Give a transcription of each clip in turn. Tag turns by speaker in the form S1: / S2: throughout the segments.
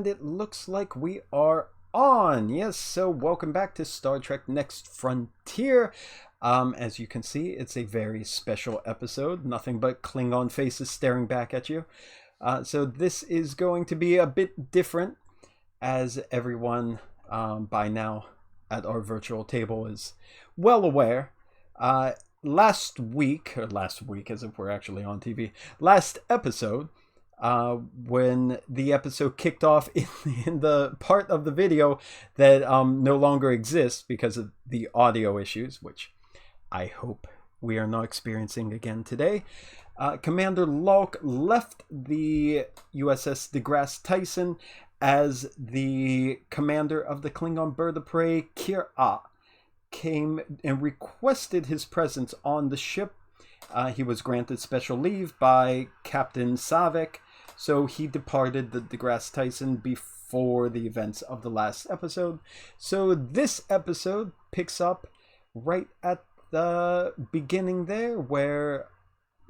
S1: And it looks like we are on. Yes, so welcome back to Star Trek Next Frontier. As you can see, it's a very special episode. Nothing but Klingon faces staring back at you. So this is going to be a bit different, as everyone by now at our virtual table is well aware. Last week as if we're actually on TV, last episode, when the episode kicked off in the part of the video that no longer exists because of the audio issues, which I hope we are not experiencing again today, Commander Lalk left the USS DeGrasse Tyson as the commander of the Klingon Bird of Prey, qIr'a, came and requested his presence on the ship. He was granted special leave by Captain Savik, so he departed the DeGrasse Tyson before the events of the last episode. So this episode picks up right at the beginning there, where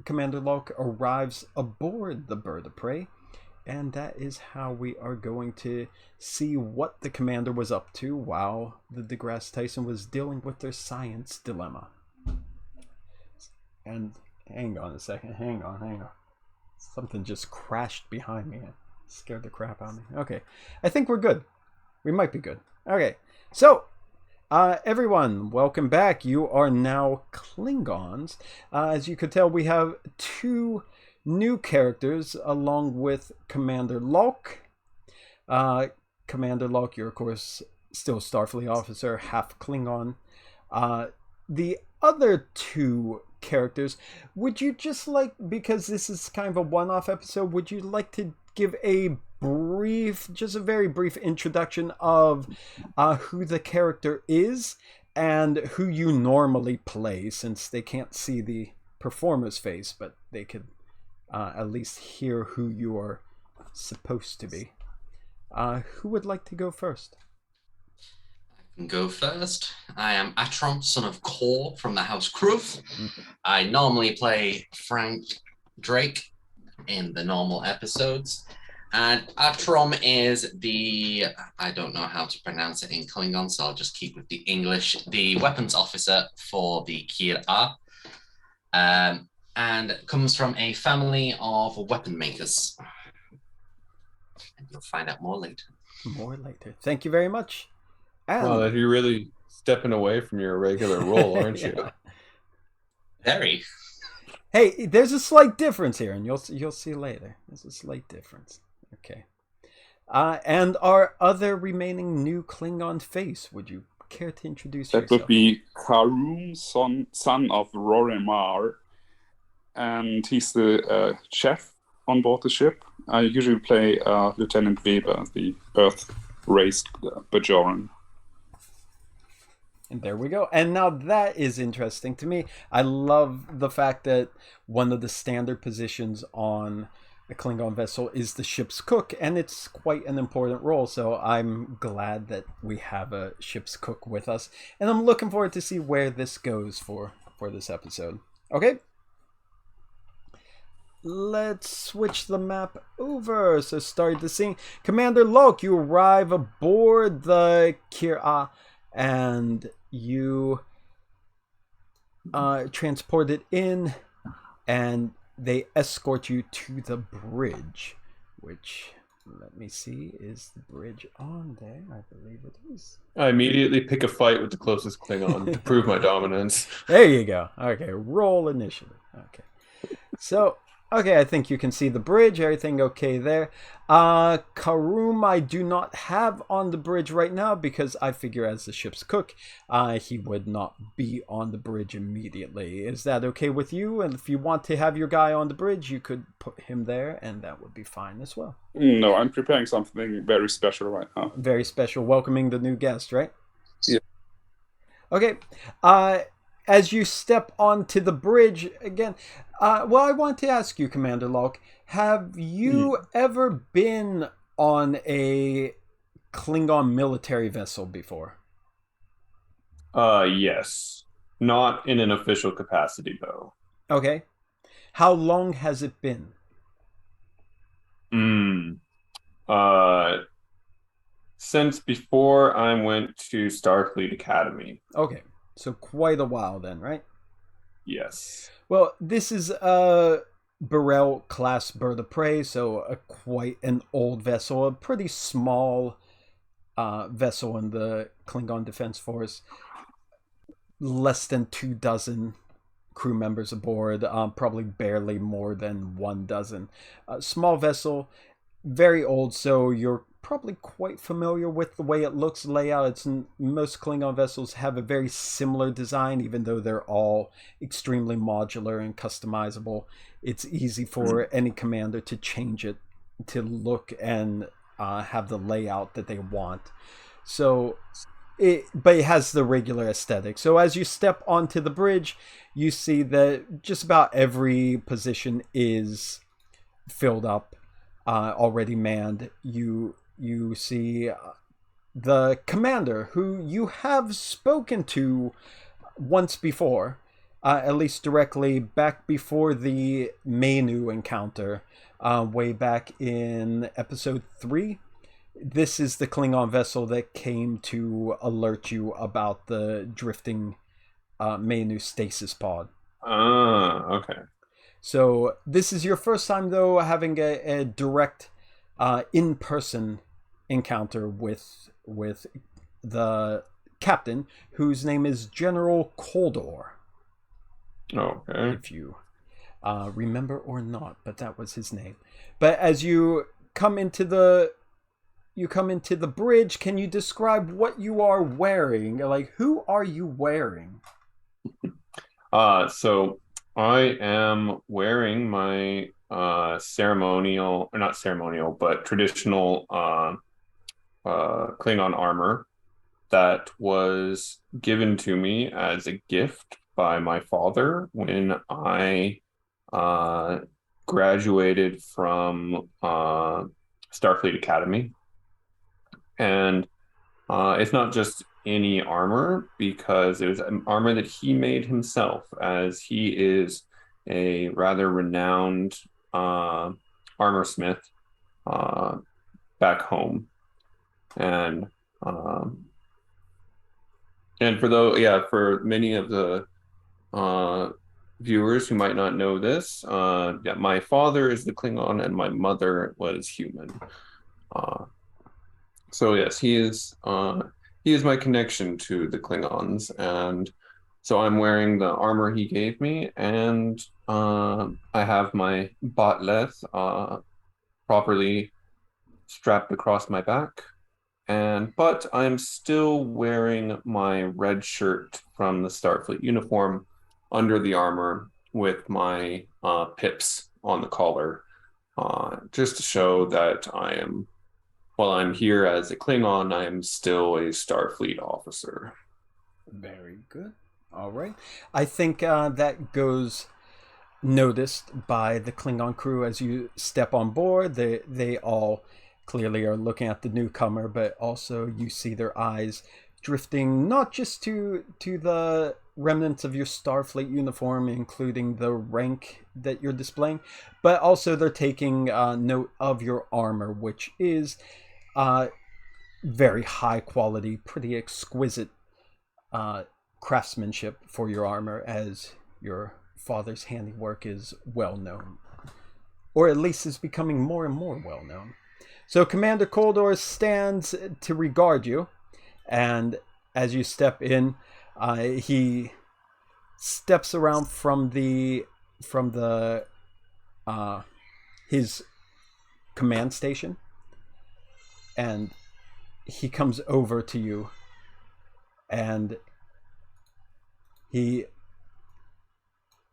S1: Commander Lalk arrives aboard the Bird of Prey. And that is how we are going to see what the commander was up to while the DeGrasse Tyson was dealing with their science dilemma. And hang on a second, hang on. Something just crashed behind me and scared the crap out of me. Okay, I think we're good. We might be good. Okay, so everyone, welcome back. You are now Klingons. As you could tell, we have two new characters along with Commander Lalk. Commander Lalk, you're of course still Starfleet officer, half Klingon. The other two characters, would you just like, because this is kind of a one-off episode, would you like to give a very brief introduction of who the character is and who you normally play, since they can't see the performer's face, but they could at least hear who you are supposed to be. Who would like to go first?
S2: I can go first. I am Atrom, son of Kor from the House Caruhm. I normally play Frank Drake in the normal episodes. And Atrom is I don't know how to pronounce it in Klingon, so I'll just keep with the English, the weapons officer for the qIr'a. And comes from a family of weapon makers. And you'll find out more later.
S1: Thank you very much.
S3: Well, you're really stepping away from your regular role, aren't you?
S1: Yeah.
S2: Very.
S1: Hey, there's a slight difference here, and you'll see later. There's a slight difference. Okay. And our other remaining new Klingon face, would you care to introduce yourself?
S4: That would be Caruhm, son of Roremar. And he's the chef on board the ship. I usually play Lieutenant Weber, the Earth-raised Bajoran.
S1: And there we go. And now that is interesting to me. I love the fact that one of the standard positions on a Klingon vessel is the ship's cook, and it's quite an important role. So I'm glad that we have a ship's cook with us. And I'm looking forward to see where this goes for this episode. Okay? Let's switch the map over. So start the scene. Commander Lalk, you arrive aboard the qIr'a and you transport it in, and they escort you to the bridge, which, let me see, is the bridge on there? I believe it is.
S3: I immediately pick a fight with the closest Klingon to prove my dominance.
S1: There you go. Okay, roll initiative. Okay. So, okay, I think you can see the bridge. Everything okay there. Caruhm I do not have on the bridge right now because I figure as the ship's cook, he would not be on the bridge immediately. Is that okay with you? And if you want to have your guy on the bridge, you could put him there and that would be fine as well.
S4: No, I'm preparing something very special right now.
S1: Very special. Welcoming the new guest, right?
S4: Yeah.
S1: Okay. As you step onto the bridge again, I want to ask you, Commander Lalk, have you ever been on a Klingon military vessel before?
S3: Yes. Not in an official capacity, though.
S1: Okay. How long has it been?
S3: since before I went to Starfleet Academy.
S1: Okay, so quite a while then, right?
S3: Yes.
S1: Well, this is a Burrell class Bird of Prey, so quite an old vessel, a pretty small vessel in the Klingon Defense Force. Less than 24 crew members aboard, probably barely more than 12. Small vessel, very old, so you're probably quite familiar with the way it looks, layout. Most Klingon vessels have a very similar design, even though they're all extremely modular and customizable. It's easy for any commander to change it to look and have the layout that they want. So, but it has the regular aesthetic. So as you step onto the bridge, you see that just about every position is filled up, already manned. You see the commander, who you have spoken to once before, at least directly back before the Menu encounter, way back in episode 3. This is the Klingon vessel that came to alert you about the drifting Menu stasis pod.
S3: Okay.
S1: So this is your first time, though, having a direct in-person encounter with the captain, whose name is General Koldor.
S3: Okay.
S1: If you remember or not, but that was his name. But as you come into the bridge, can you describe what you are wearing? Like, who are you wearing?
S3: So I am wearing my ceremonial, or not ceremonial, but traditional Klingon armor that was given to me as a gift by my father when I graduated from Starfleet Academy. And it's not just any armor, because it was an armor that he made himself, as he is a rather renowned armor smith back home. And for many of the viewers who might not know this, my father is the Klingon and my mother was human. So yes, he is my connection to the Klingons, and so I'm wearing the armor he gave me, and I have my botleth properly strapped across my back, but I'm still wearing my red shirt from the Starfleet uniform under the armor with my pips on the collar, just to show that while I'm here as a Klingon, I am still a Starfleet officer.
S1: Very good. All right. I think that goes noticed by the Klingon crew as you step on board. They all clearly are looking at the newcomer, but also you see their eyes drifting not just to the remnants of your Starfleet uniform, including the rank that you're displaying, but also they're taking note of your armor, which is very high quality, pretty exquisite craftsmanship for your armor, as your father's handiwork is well known, or at least is becoming more and more well known. So Commander Koldor stands to regard you, and as you step in, he steps around from his command station, and he comes over to you, and he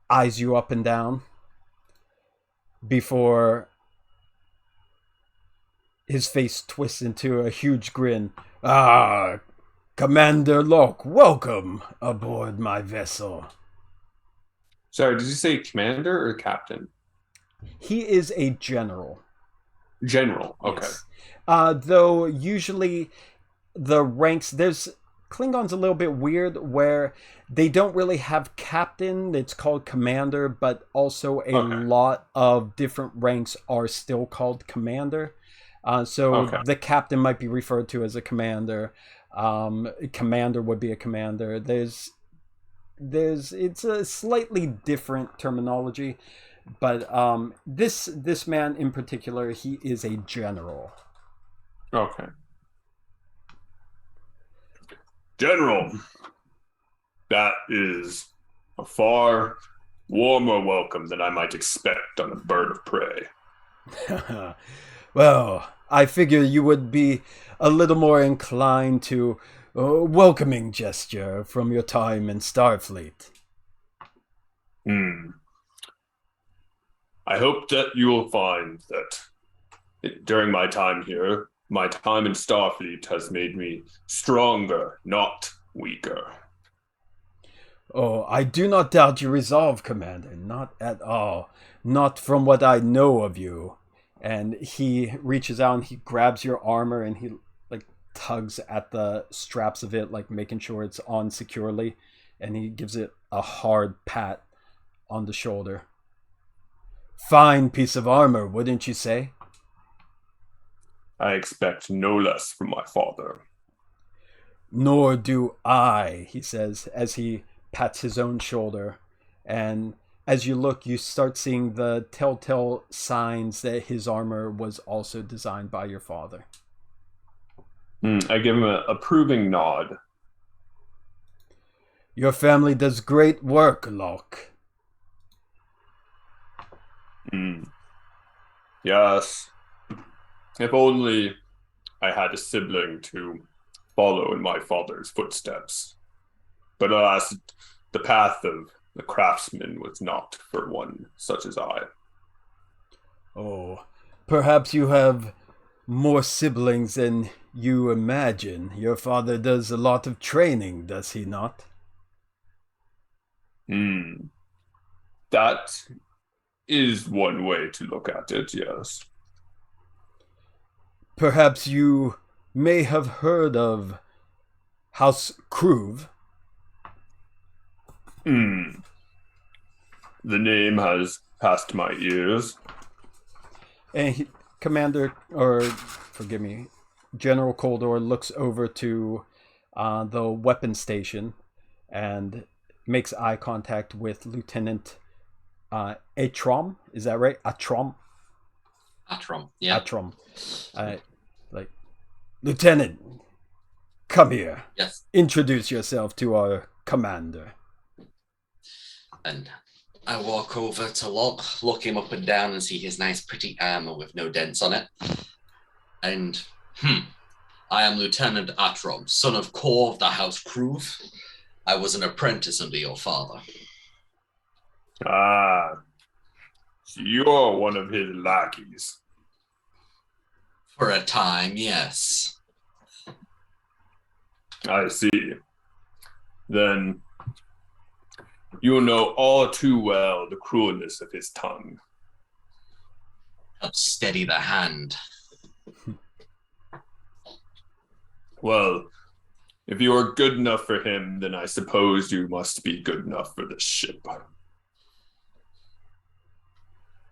S1: eyes you up and down before his face twists into a huge grin. "Ah, Commander Lalk, welcome aboard my vessel."
S3: Sorry, did you say commander or captain?
S1: He is a general.
S3: General, okay.
S1: Yes. Though usually the ranks, there's Klingon's a little bit weird where they don't really have captain, it's called commander, but also a lot of different ranks are still called commander. So
S3: Okay.
S1: the captain might be referred to as a commander. Commander would be a commander. It's a slightly different terminology, but this man in particular, he is a general.
S3: Okay. General, that is a far warmer welcome than I might expect on a bird of prey.
S1: Well, I figure you would be a little more inclined to a welcoming gesture from your time in Starfleet.
S3: I hope that you will find that during my time here, my time in Starfleet has made me stronger, not weaker.
S1: Oh, I do not doubt your resolve, Commander. Not at all. Not from what I know of you. And he reaches out and he grabs your armor and he like tugs at the straps of it, like making sure it's on securely. And he gives it a hard pat on the shoulder. Fine piece of armor, wouldn't you say?
S3: I expect no less from my father.
S1: Nor do I, he says, as he pats his own shoulder. And as you look, you start seeing the telltale signs that his armor was also designed by your father.
S3: I give him an approving nod.
S1: Your family does great work, Lalk.
S3: Yes. If only I had a sibling to follow in my father's footsteps. But alas, the path of the craftsman was not for one such as I.
S1: Oh, perhaps you have more siblings than you imagine. Your father does a lot of training, does he not?
S3: That is one way to look at it, yes.
S1: Perhaps you may have heard of House Caruhm.
S3: The name has passed my ears.
S1: And General Koldor looks over to the weapon station and makes eye contact with Lieutenant Atrom. Is that right? Atrom?
S2: Atrom, yeah.
S1: Atrom. Lieutenant, come here.
S2: Yes.
S1: Introduce yourself to our commander.
S2: And I walk over to Lalk, look him up and down and see his nice pretty armor with no dents on it. And, I am Lieutenant Atrom, son of Kor of the House Caruhm. I was an apprentice under your father.
S3: Ah, so you're one of his lackeys.
S2: For a time, yes.
S3: I see. Then you know all too well the cruelness of his tongue.
S2: Help steady the hand.
S3: Well, if you are good enough for him, then I suppose you must be good enough for the ship.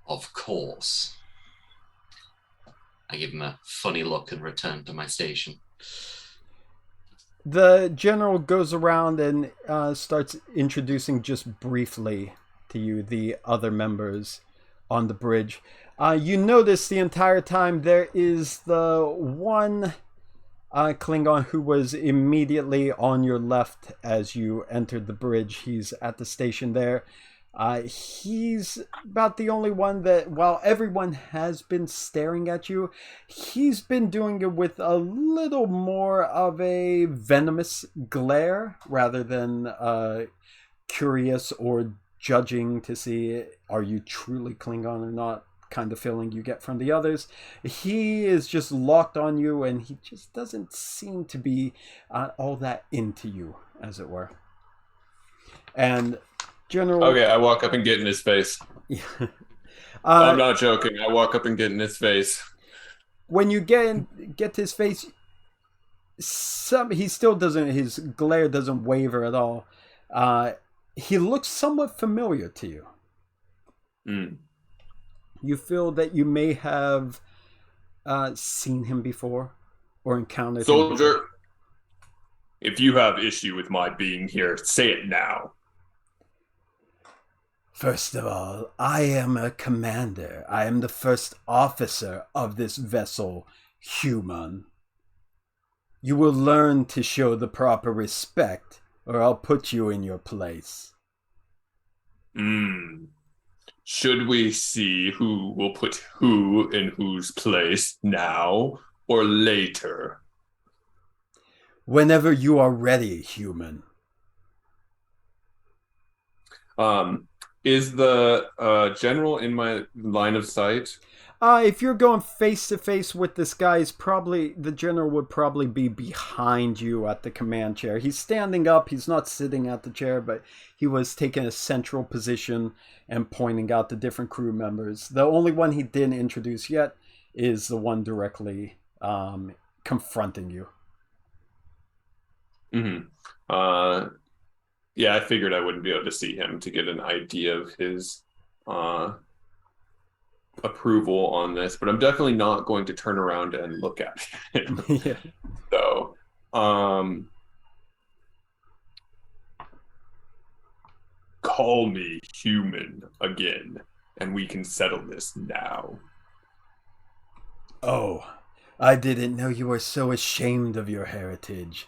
S2: Of course. I give him a funny look and return to my station.
S1: The general goes around and starts introducing just briefly to you the other members on the bridge. You notice the entire time there is the one Klingon who was immediately on your left as you entered the bridge. He's at the station there. He's about the only one that, while everyone has been staring at you, he's been doing it with a little more of a venomous glare rather than curious or judging to see are you truly Klingon or not kind of feeling you get from the others. He is just locked on you and he just doesn't seem to be all that into you, as it were. And General...
S3: Okay, I walk up and get in his face. I'm not joking. I walk up and get in his face.
S1: When you get to his face, he still doesn't. His glare doesn't waver at all. He looks somewhat familiar to you. You feel that you may have seen him before or encountered him
S3: Soldier,
S1: before?
S3: if you have issue with my being here, say it now.
S1: First of all, I am a commander. I am the first officer of this vessel, human. You will learn to show the proper respect, or I'll put you in your place.
S3: Should we see who will put who in whose place now or later?
S1: Whenever you are ready, human.
S3: Is the general in my line of sight?
S1: If you're going face to face with this guy, the general would probably be behind you at the command chair. He's standing up. He's not sitting at the chair, but he was taking a central position and pointing out the different crew members. The only one he didn't introduce yet is the one directly confronting you.
S3: Yeah, I figured I wouldn't be able to see him to get an idea of his approval on this, but I'm definitely not going to turn around and look at him.
S1: Yeah.
S3: So, call me human again, and we can settle this now.
S1: Oh, I didn't know you were so ashamed of your heritage.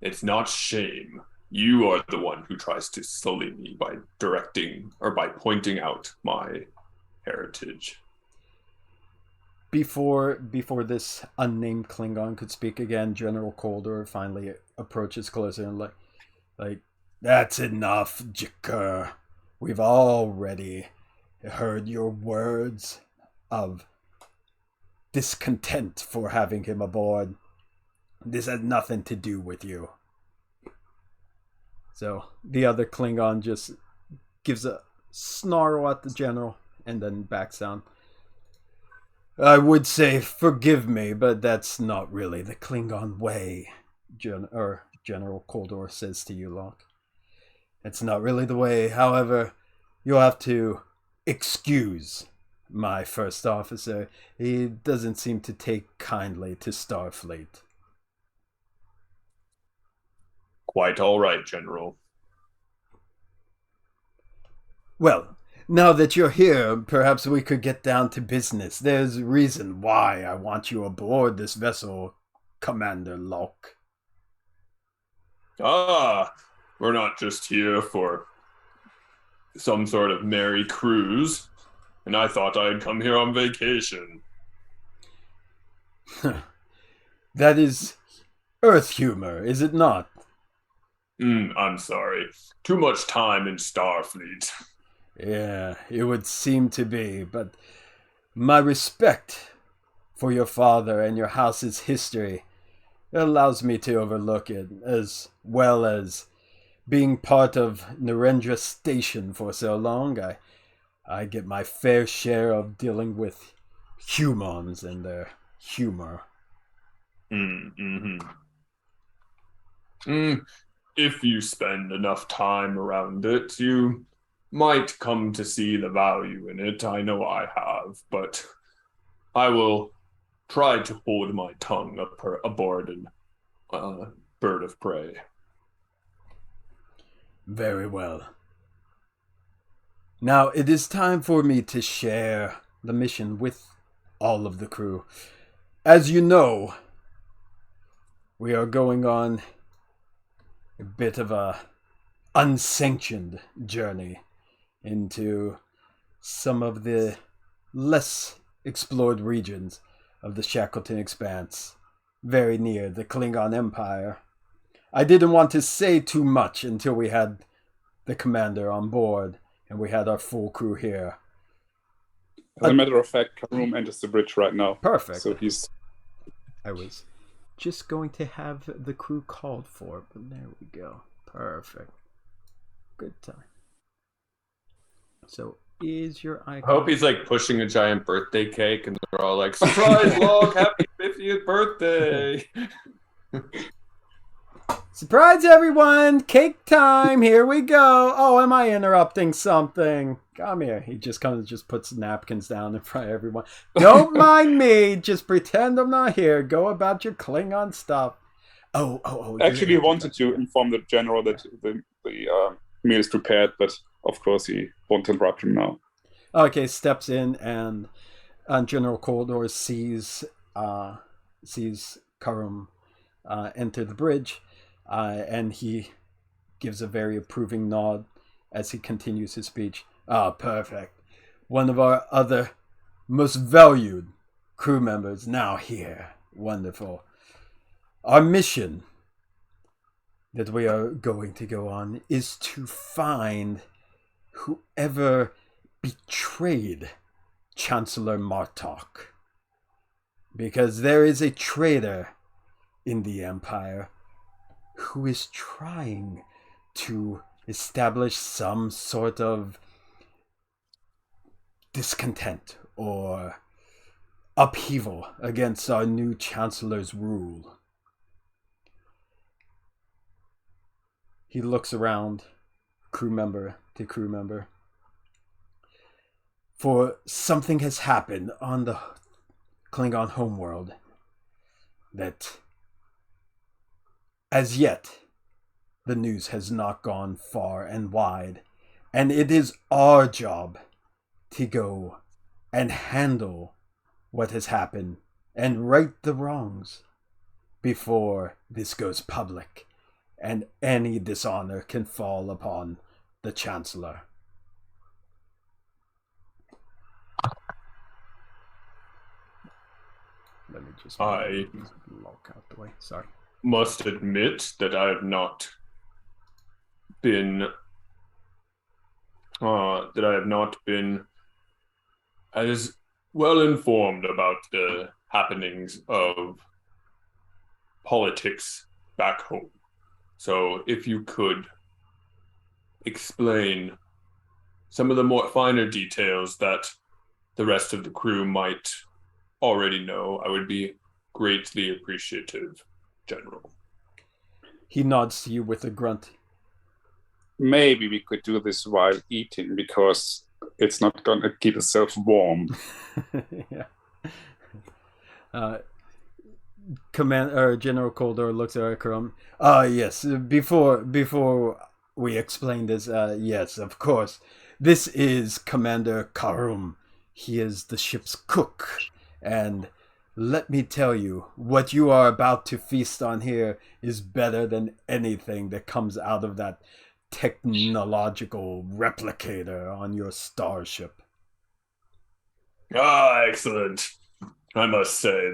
S3: It's not shame. You are the one who tries to sully me by directing or by pointing out my heritage.
S1: Before this unnamed Klingon could speak again, General Koldor finally approaches closer and like, that's enough, qIr'a. We've already heard your words of discontent for having him aboard. This has nothing to do with you. So the other Klingon just gives a snarl at the general and then backs down. I would say forgive me, but that's not really the Klingon way, General Koldor says to you, Lalk. It's not really the way. However, you'll have to excuse my first officer. He doesn't seem to take kindly to Starfleet.
S3: Quite all right, General.
S1: Well, now that you're here, perhaps we could get down to business. There's a reason why I want you aboard this vessel, Commander Lalk.
S3: We're not just here for some sort of merry cruise, and I thought I'd come here on vacation.
S1: That is Earth humor, is it not?
S3: I'm sorry. Too much time in Starfleet.
S1: Yeah, it would seem to be, but my respect for your father and your house's history allows me to overlook it, as well as being part of Narendra Station for so long. I get my fair share of dealing with humans and their humor.
S3: If you spend enough time around it, you might come to see the value in it. I know I have, but I will try to hold my tongue aboard an Bird of Prey.
S1: Very well. Now it is time for me to share the mission with all of the crew. As you know, we are going on a bit of a unsanctioned journey into some of the less explored regions of the Shackleton Expanse, very near the Klingon Empire. I didn't want to say too much until we had the commander on board and we had our full crew here.
S4: As a matter of fact, Caruhm enters the bridge right now.
S1: Perfect.
S4: So he's...
S1: I was just going to have the crew called for, but there we go. Perfect. Good time. So is your icon...
S3: I hope he's like pushing a giant birthday cake and they're all like, surprise, Lalk, happy 50th birthday!
S1: Surprise, everyone! Cake time! Here we go! Oh, am I interrupting something? Come here. He just kind of just puts napkins down in front of everyone. Don't mind me. Just pretend I'm not here. Go about your Klingon stuff. Oh.
S4: Actually, I wanted to inform the general that the meal is prepared, but of course he won't interrupt him now.
S1: Okay, steps in and General Koldor sees Caruhm enter the bridge, and he gives a very approving nod as he continues his speech. Ah, perfect. One of our other most valued crew members now here. Wonderful. Our mission that we are going to go on is to find whoever betrayed Chancellor Martok. Because there is a traitor in the Empire who is trying to establish some sort of discontent or upheaval against our new Chancellor's rule. He looks around, crew member to crew member. For something has happened on the Klingon homeworld that, as yet, the news has not gone far and wide, and it is our job to go and handle what has happened and right the wrongs before this goes public and any dishonor can fall upon the Chancellor. Let me just lock out the way. Sorry.
S3: Must admit that I have not been as well informed about the happenings of politics back home. So if you could explain some of the more finer details that the rest of the crew might already know, I would be greatly appreciative, General.
S1: He nods to you with a grunt.
S4: Maybe we could do this while eating, because it's not going to keep itself warm.
S1: Yeah. General Koldor looks at Caruhm. Yes. Before we explain this, yes, of course. This is Commander Caruhm. He is the ship's cook, and let me tell you, what you are about to feast on here is better than anything that comes out of that technological replicator on your starship.
S3: Excellent. I must say,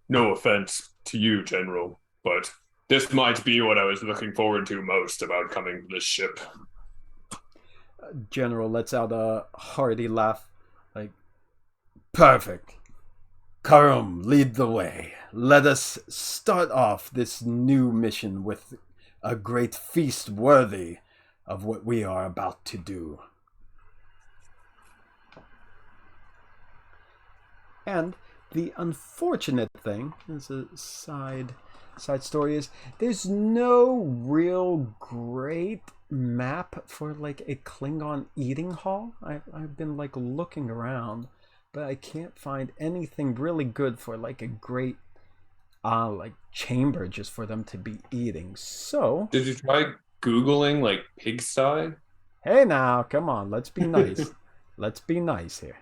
S3: no offense to you, General, but this might be what I was looking forward to most about coming to this ship.
S1: General lets out a hearty laugh. Like, perfect. Caruhm, lead the way. Let us start off this new mission with a great feast worthy of what we are about to do. And the unfortunate thing, as a side story, is there's no real great map for like a Klingon eating hall. I've been like looking around, but I can't find anything really good for like a great like chamber just for them to be eating. So
S3: did you try Googling like pigsty?
S1: Hey now, come on, let's be nice. Let's be nice here.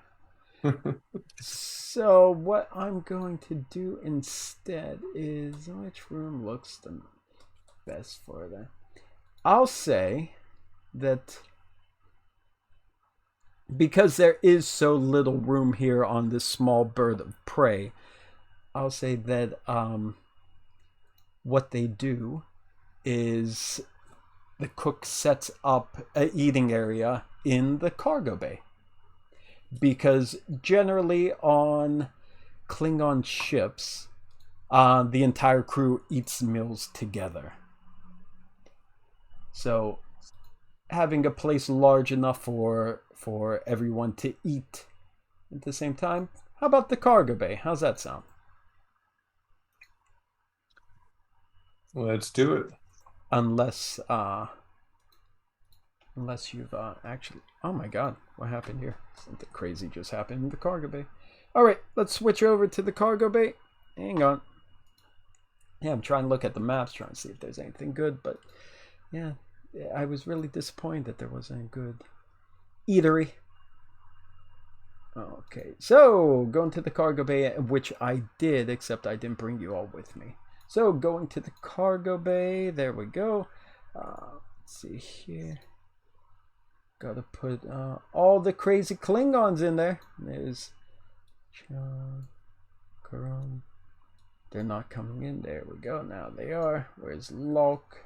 S1: So what I'm going to do instead is, which room looks the best for that? I'll say that because there is so little room here on this small bird of prey, I'll say that what they do is the cook sets up an eating area in the cargo bay. Because generally on Klingon ships, the entire crew eats meals together. So having a place large enough for everyone to eat at the same time. How about the cargo bay? How's that sound?
S3: Let's do it.
S1: Unless you've actually... Oh my god, what happened here? Something crazy just happened in the cargo bay. Alright, let's switch over to the cargo bay. Hang on. Yeah, I'm trying to look at the maps, trying to see if there's anything good, but yeah, I was really disappointed that there wasn't a good eatery. Okay, so going to the cargo bay, which I did, except I didn't bring you all with me. So going to the cargo bay, there we go. Let's see here. Gotta put all the crazy Klingons in there. There's Caruhm. They're not coming in. There we go. Now they are. Where's Lalk?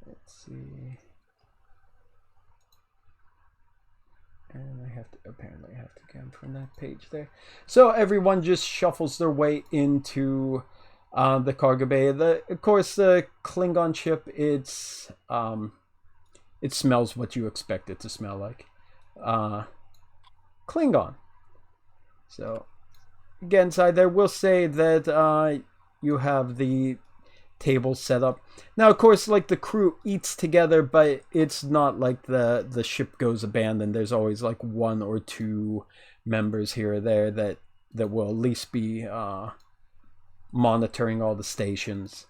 S1: Let's see. And I have to apparently have to get from that page there. So everyone just shuffles their way into the cargo bay. Of course, the Klingon ship. It smells what you expect it to smell like. Klingon. So again, inside there, we'll say that you have the table set up. Now, of course, like the crew eats together, but it's not like the ship goes abandoned. There's always like one or two members here or there that will at least be monitoring all the stations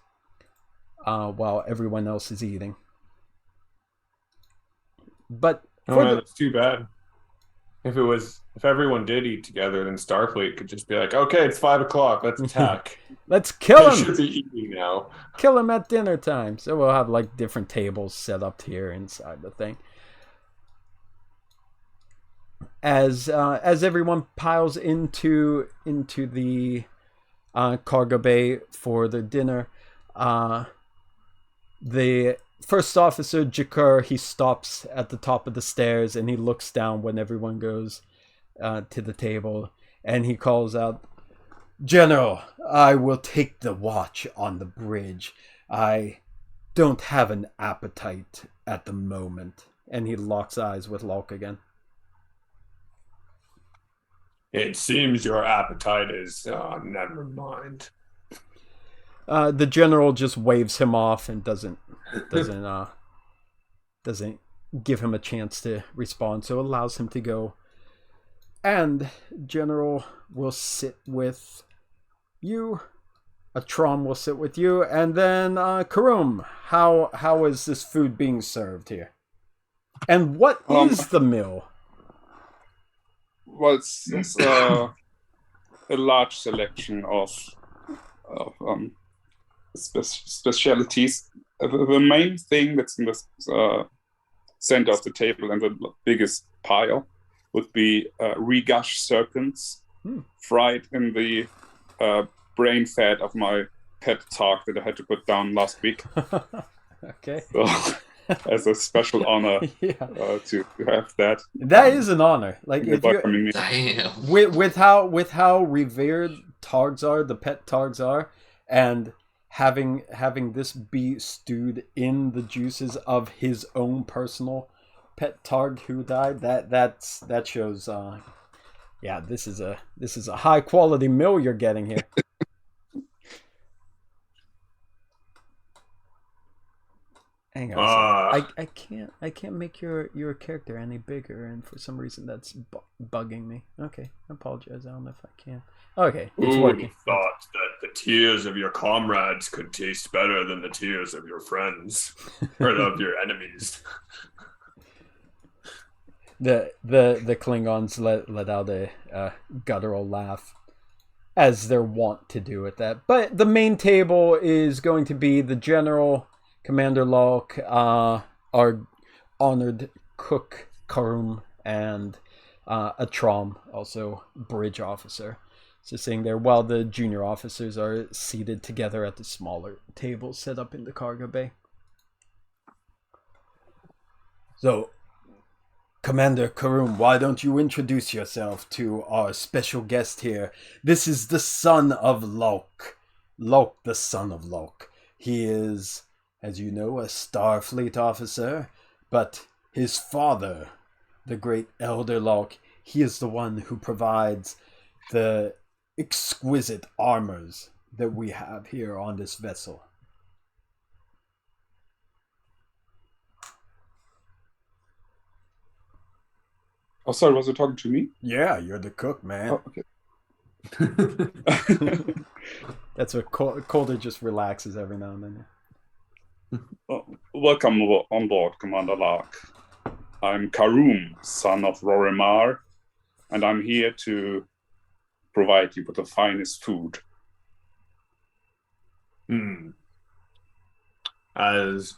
S1: while everyone else is eating. But
S3: that's too bad. If everyone did eat together, then Starfleet could just be like, okay, it's 5 o'clock, let's attack.
S1: Let's kill him.
S3: They should be eating now.
S1: Kill him at dinner time. So we'll have like different tables set up here inside the thing. As everyone piles into the cargo bay for the dinner, the first officer, Jakar, he stops at the top of the stairs and he looks down when everyone goes to the table, and he calls out, "General, I will take the watch on the bridge. I don't have an appetite at the moment." And he locks eyes with Lalk again.
S3: It seems your appetite is... never mind.
S1: The general just waves him off and doesn't give him a chance to respond, so allows him to go. And General will sit with you. Atrom will sit with you, and then Caruhm, how is this food being served here? And what is the meal?
S4: Well, it's a large selection of specialities. The main thing that's in the center of the table and the biggest pile would be regush serpents fried in the brain fat of my pet targ that I had to put down last week.
S1: Okay.
S4: So, as a special honor to have that.
S1: That is an honor. Like if you,
S2: Damn.
S1: with how revered targs are, the pet targs are, and having this be stewed in the juices of his own personal pet targ who died, that shows this is a high quality meal you're getting here. Hang on, I can't make your character any bigger, and for some reason that's bugging me. Okay, I apologize. I don't know if I can. Okay, it's working.
S3: Thought that the tears of your comrades could taste better than the tears of your friends or of your enemies.
S1: The Klingons let out a guttural laugh, as they're wont to do at that. But the main table is going to be the general, Commander Lalk, our honored cook Caruhm, and Atrom, also bridge officer. So sitting there while the junior officers are seated together at the smaller tables set up in the cargo bay. So, Commander Caruhm, why don't you introduce yourself to our special guest here? This is the son of Lalk. Lalk, the son of Lalk. He is, as you know, a Starfleet officer, but his father, the great Elder Lalk, he is the one who provides the exquisite armors that we have here on this vessel.
S4: Oh, sorry, was you talking to me?
S1: Yeah, you're the cook, man.
S4: Oh, okay.
S1: That's what Koldor just relaxes every now and then.
S4: Welcome on board, Commander Lalk. I'm Caruhm, son of Rorimar, and I'm here to provide you with the finest food.
S3: As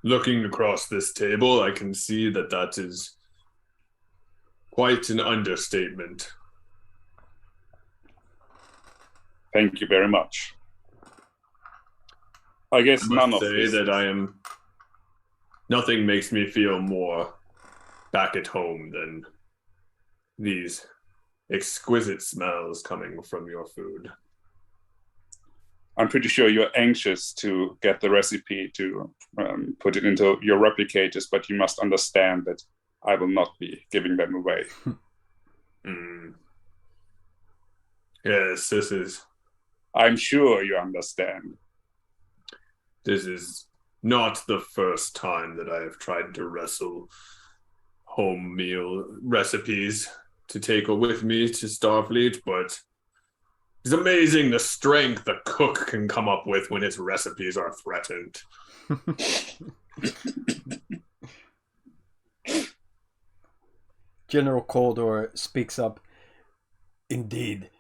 S3: looking across this table, I can see that is quite an understatement.
S4: Thank you very much. I guess none of this.
S3: Nothing makes me feel more back at home than these exquisite smells coming from your food.
S4: I'm pretty sure you're anxious to get the recipe to put it into your replicators, but you must understand that I will not be giving them away.
S3: Yes, this is...
S4: I'm sure you understand.
S3: This is not the first time that I have tried to wrestle home meal recipes to take with me to Starfleet, but it's amazing the strength a cook can come up with when his recipes are threatened.
S1: General Koldor speaks up. Indeed,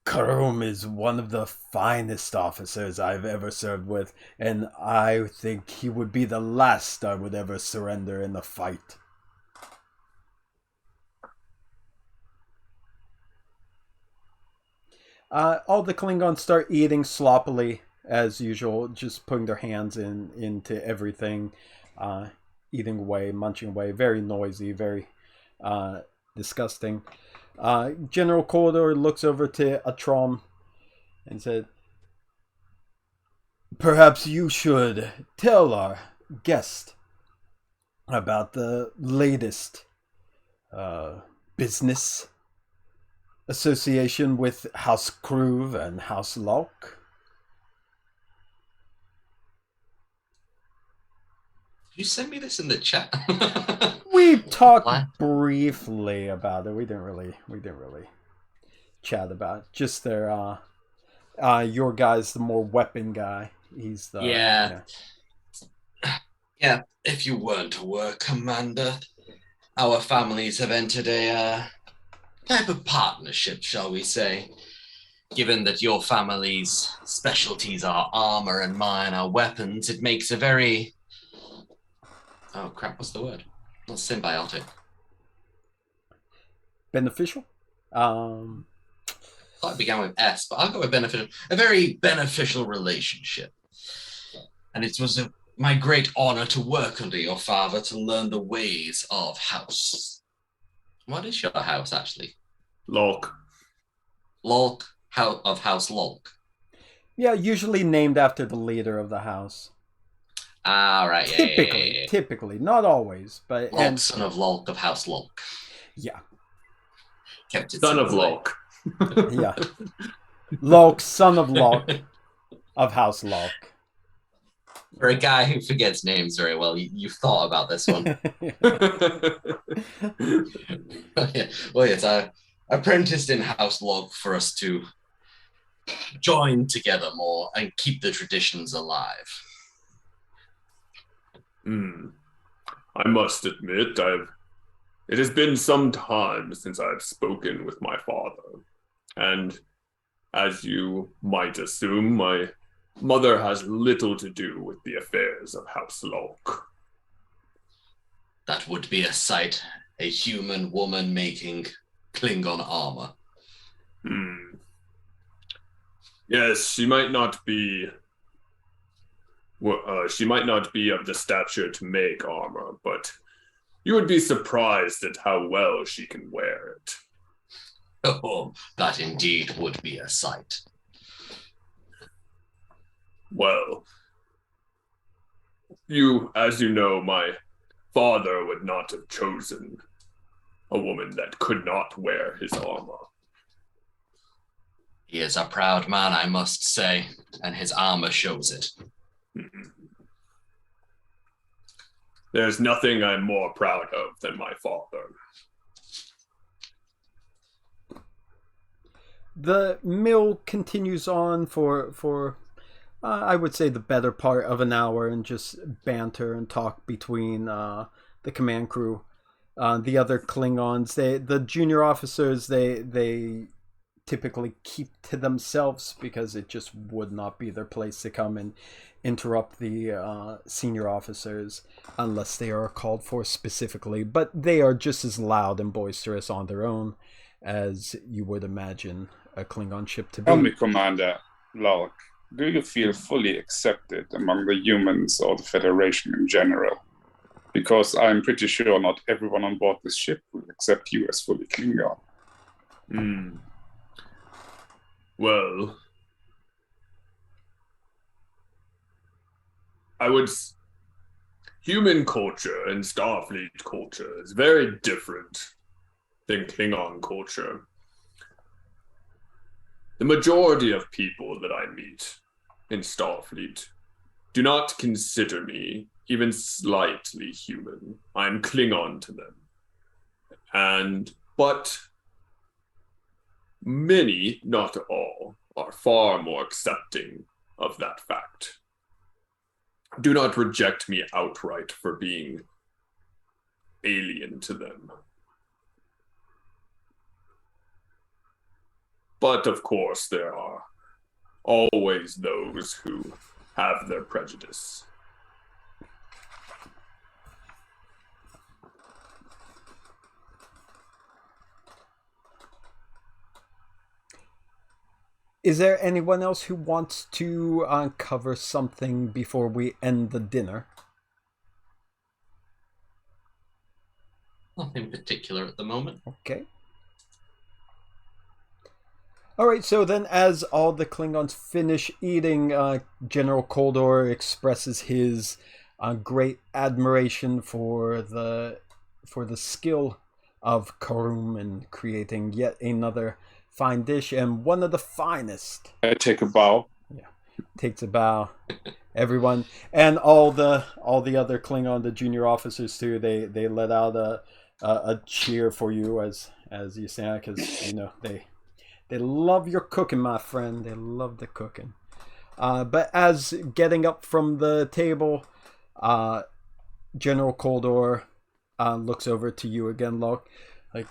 S1: Caruhm is one of the finest officers I've ever served with, and I think he would be the last I would ever surrender in a fight. All the Klingons start eating sloppily, as usual, just putting their hands into everything, eating away, munching away, very noisy, very disgusting. General Koldor looks over to Atrom and said, "Perhaps you should tell our guest about the latest business association with House Caruhm and House Lalk."
S2: Did you send me this in the chat?
S1: We talked briefly about it. We didn't really chat about it. Just their your guy's the more weapon guy. He's the
S2: yeah. If you weren't aware, Commander, our families have entered a type of partnership, shall we say. Given that your family's specialties are armor and mine are weapons, it makes a very... Oh crap, what's the word? Not symbiotic.
S1: Beneficial?
S2: I thought it began with S, but I'll go with beneficial. A very beneficial relationship. And it was my great honor to work under your father to learn the ways of House. What is your house, actually?
S3: Lalk.
S2: Lalk, of House Lalk.
S1: Yeah, usually named after the leader of the house.
S2: Ah, right.
S1: Typically, not always, but
S2: Lalk, son of Lalk of House Lalk.
S1: Yeah.
S2: Kept it
S3: son of
S2: Lalk.
S1: Yeah. Lalk, son of Lalk of House Lalk.
S2: For a guy who forgets names very well, you've thought about this one. Well, yes, I apprenticed in House Lalk for us to join together more and keep the traditions alive.
S3: I must admit, it has been some time since I've spoken with my father. And as you might assume, my mother has little to do with the affairs of House Lalk.
S2: That would be a sight, a human woman making Klingon armor.
S3: Yes, she might not be of the stature to make armor, but you would be surprised at how well she can wear it.
S2: Oh, that indeed would be a sight.
S3: Well, as you know, my father would not have chosen a woman that could not wear his armor.
S2: He is a proud man, I must say, and his armor shows it.
S3: There's nothing I'm more proud of than my father.
S1: The meal continues on for I would say the better part of an hour, and just banter and talk between the command crew. The other Klingons, the junior officers, they typically keep to themselves because it just would not be their place to come and interrupt the senior officers unless they are called for specifically. But they are just as loud and boisterous on their own as you would imagine a Klingon ship to be.
S4: Tell me, Commander Lalk, do you feel fully accepted among the humans or the Federation in general? Because I'm pretty sure not everyone on board this ship will accept you as fully Klingon.
S3: Well, human culture and Starfleet culture is very different than Klingon culture. The majority of people that I meet in Starfleet do not consider me even slightly human. I'm Klingon to them. But many, not all, are far more accepting of that fact. Do not reject me outright for being alien to them. But of course, there are always those who have their prejudice.
S1: Is there anyone else who wants to cover something before we end the dinner?
S2: Nothing particular at the moment.
S1: Okay. All right, so then as all the Klingons finish eating, General Koldor expresses his great admiration for the skill of Caruhm in creating yet another fine dish, and one of the finest.
S4: I take a bow.
S1: Yeah, takes a bow. Everyone and all the other Klingon, the junior officers too. They let out a cheer for you as you say, because they love your cooking, my friend. They love the cooking. But as getting up from the table, General Koldor looks over to you again, Lalk. Like,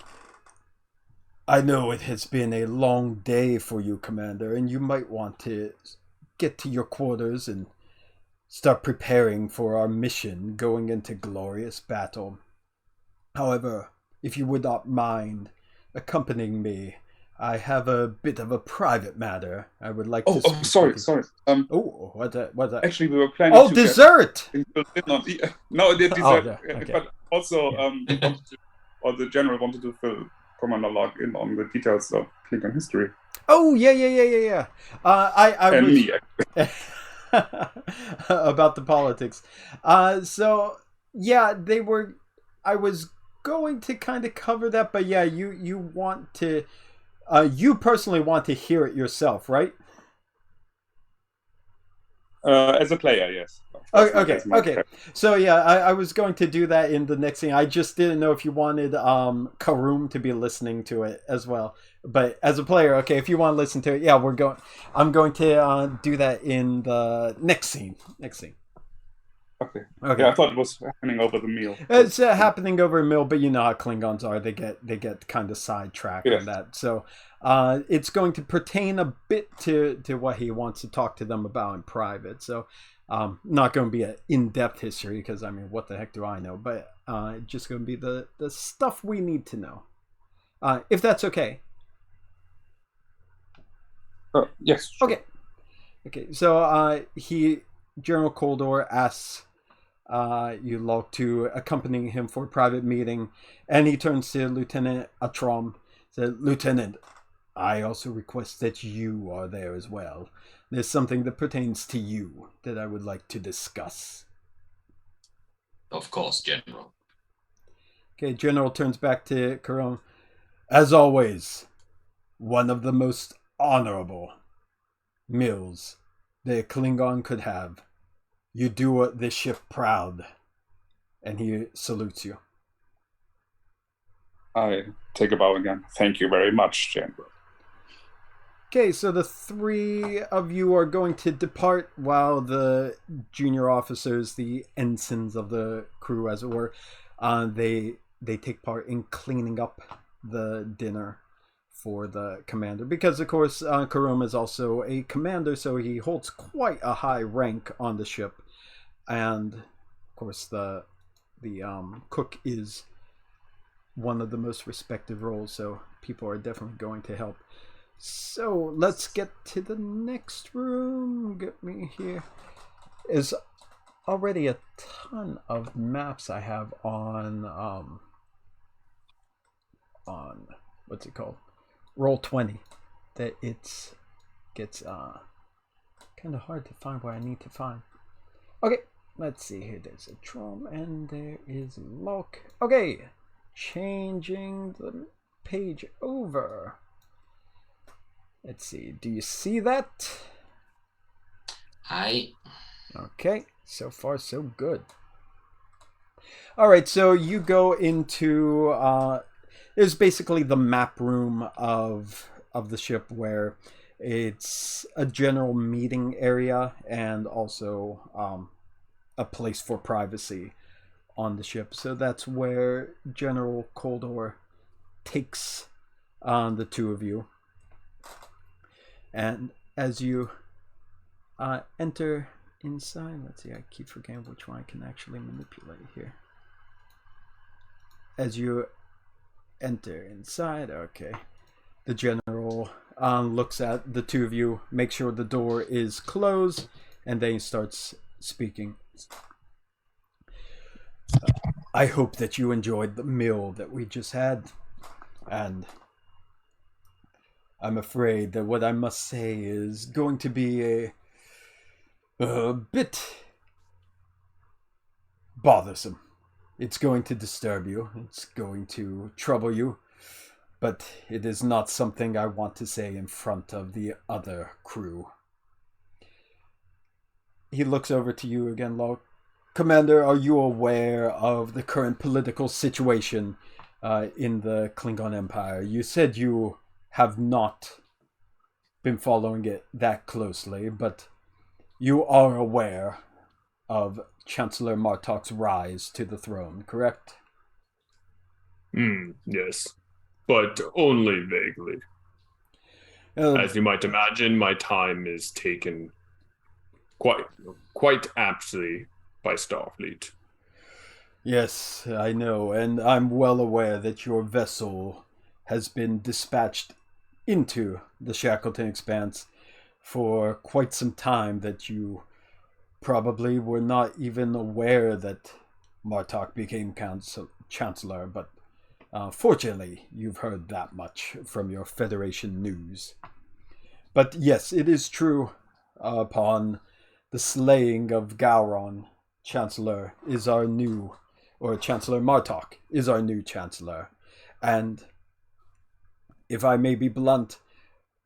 S1: I know it has been a long day for you, Commander, and you might want to get to your quarters and start preparing for our mission going into glorious battle. However, if you would not mind accompanying me, I have a bit of a private matter I would like to speak
S4: sorry.
S1: with you. What's that?
S4: Actually, we were planning
S1: Oh,
S4: to
S1: dessert!
S4: No, the dessert.
S1: yeah, okay.
S4: But also, the general wanted to fill Commander Lalk in on the details of Klingon history.
S1: Oh, yeah.
S4: And
S1: was...
S4: me.
S1: about the politics. So, yeah, I was going to kind of cover that, but yeah, you want to... you personally want to hear it yourself, right?
S4: As a player, yes.
S1: Okay. So yeah, I was going to do that in the next thing. I just didn't know if you wanted Caruhm to be listening to it as well. But as a player, okay, if you want to listen to it, yeah, I'm going to do that in the next scene.
S4: Okay. Yeah, I thought it was happening over the meal.
S1: It's happening over a meal, but you know how Klingons are. They get kind of sidetracked on that. So it's going to pertain a bit to what he wants to talk to them about in private. So not going to be an in-depth history because, I mean, what the heck do I know? But just going to be the stuff we need to know. If that's okay.
S4: Yes. Sure.
S1: Okay. So General Koldor asks you, Lalk, to accompany him for a private meeting, and he turns to Lieutenant Atrom. Said, Lieutenant, I also request that you are there as well. There's something that pertains to you that I would like to discuss.
S2: Of course, General.
S1: Okay, General turns back to Caruhm. As always, one of the most honorable meals the Klingon could have. You do this ship proud. and he salutes you.
S4: I take a bow again. Thank you very much, General.
S1: Okay, so the three of you are going to depart while the junior officers, the ensigns of the crew, as it were, they take part in cleaning up the dinner for the commander. Because, of course, Caruhm is also a commander, so he holds quite a high rank on the ship. And, of course, the cook is one of the most respected roles, so people are definitely going to help. So let's get to the next room. Get me here. There's already a ton of maps I have on what's it called? Roll20. That it gets kind of hard to find what I need to find. Okay, let's see here. There's a drum and there is Lalk. Okay, changing the page over. Let's see. Do you see that?
S2: Hi.
S1: Okay. So far, so good. All right. So you go into it's basically the map room of the ship, where it's a general meeting area and also a place for privacy on the ship. So that's where General Koldor takes the two of you. And as you enter inside, let's see, I keep forgetting which one I can actually manipulate here. As you enter inside, okay, the general looks at the two of you, makes sure the door is closed, and then he starts speaking. I hope that you enjoyed the meal that we just had, and I'm afraid that what I must say is going to be a bit bothersome. It's going to disturb you. It's going to trouble you. But it is not something I want to say in front of the other crew. He looks over to you again, Lalk. Commander, are you aware of the current political situation in the Klingon Empire? You said you have not been following it that closely, but you are aware of Chancellor Martok's rise to the throne, correct?
S3: Yes, but only vaguely. As you might imagine, my time is taken quite aptly by Starfleet.
S1: Yes, I know, and I'm well aware that your vessel has been dispatched into the Shackleton Expanse for quite some time, that you probably were not even aware that Martok became Chancellor, but fortunately you've heard that much from your Federation news. But yes, it is true, upon the slaying of Gowron, Chancellor Martok is our new Chancellor, and if I may be blunt,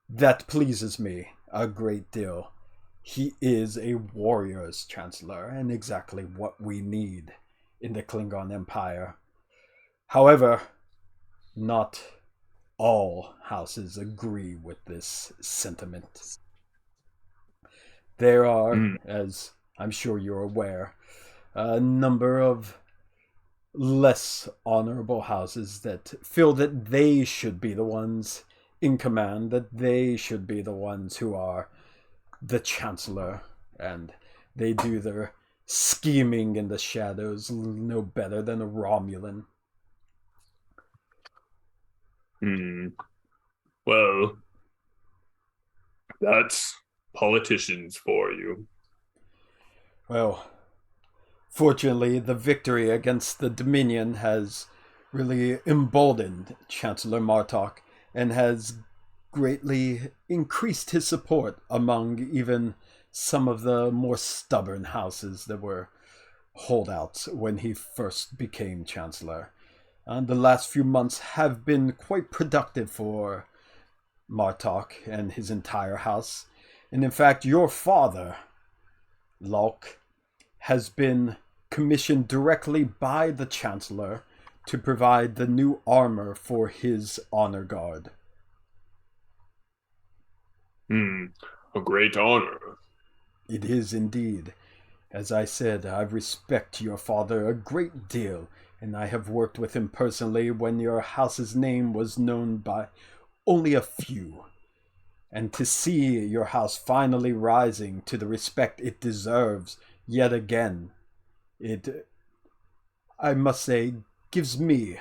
S1: that pleases me a great deal. He is a warrior's Chancellor, and exactly what we need in the Klingon Empire. However, not all houses agree with this sentiment. There are, as I'm sure you're aware, a number of less honorable houses that feel that they should be the ones in command, that they should be the ones who are the Chancellor, and they do their scheming in the shadows no better than a Romulan.
S3: Well, that's politicians for you.
S1: Well, fortunately, the victory against the Dominion has really emboldened Chancellor Martok and has greatly increased his support among even some of the more stubborn houses that were holdouts when he first became Chancellor. And the last few months have been quite productive for Martok and his entire house. And in fact, your father, Lalk, has been commissioned directly by the Chancellor to provide the new armor for his honor guard.
S5: A great honor.
S1: It is indeed. As I said, I respect your father a great deal, and I have worked with him personally when your house's name was known by only a few. And to see your house finally rising to the respect it deserves yet again, I must say, gives me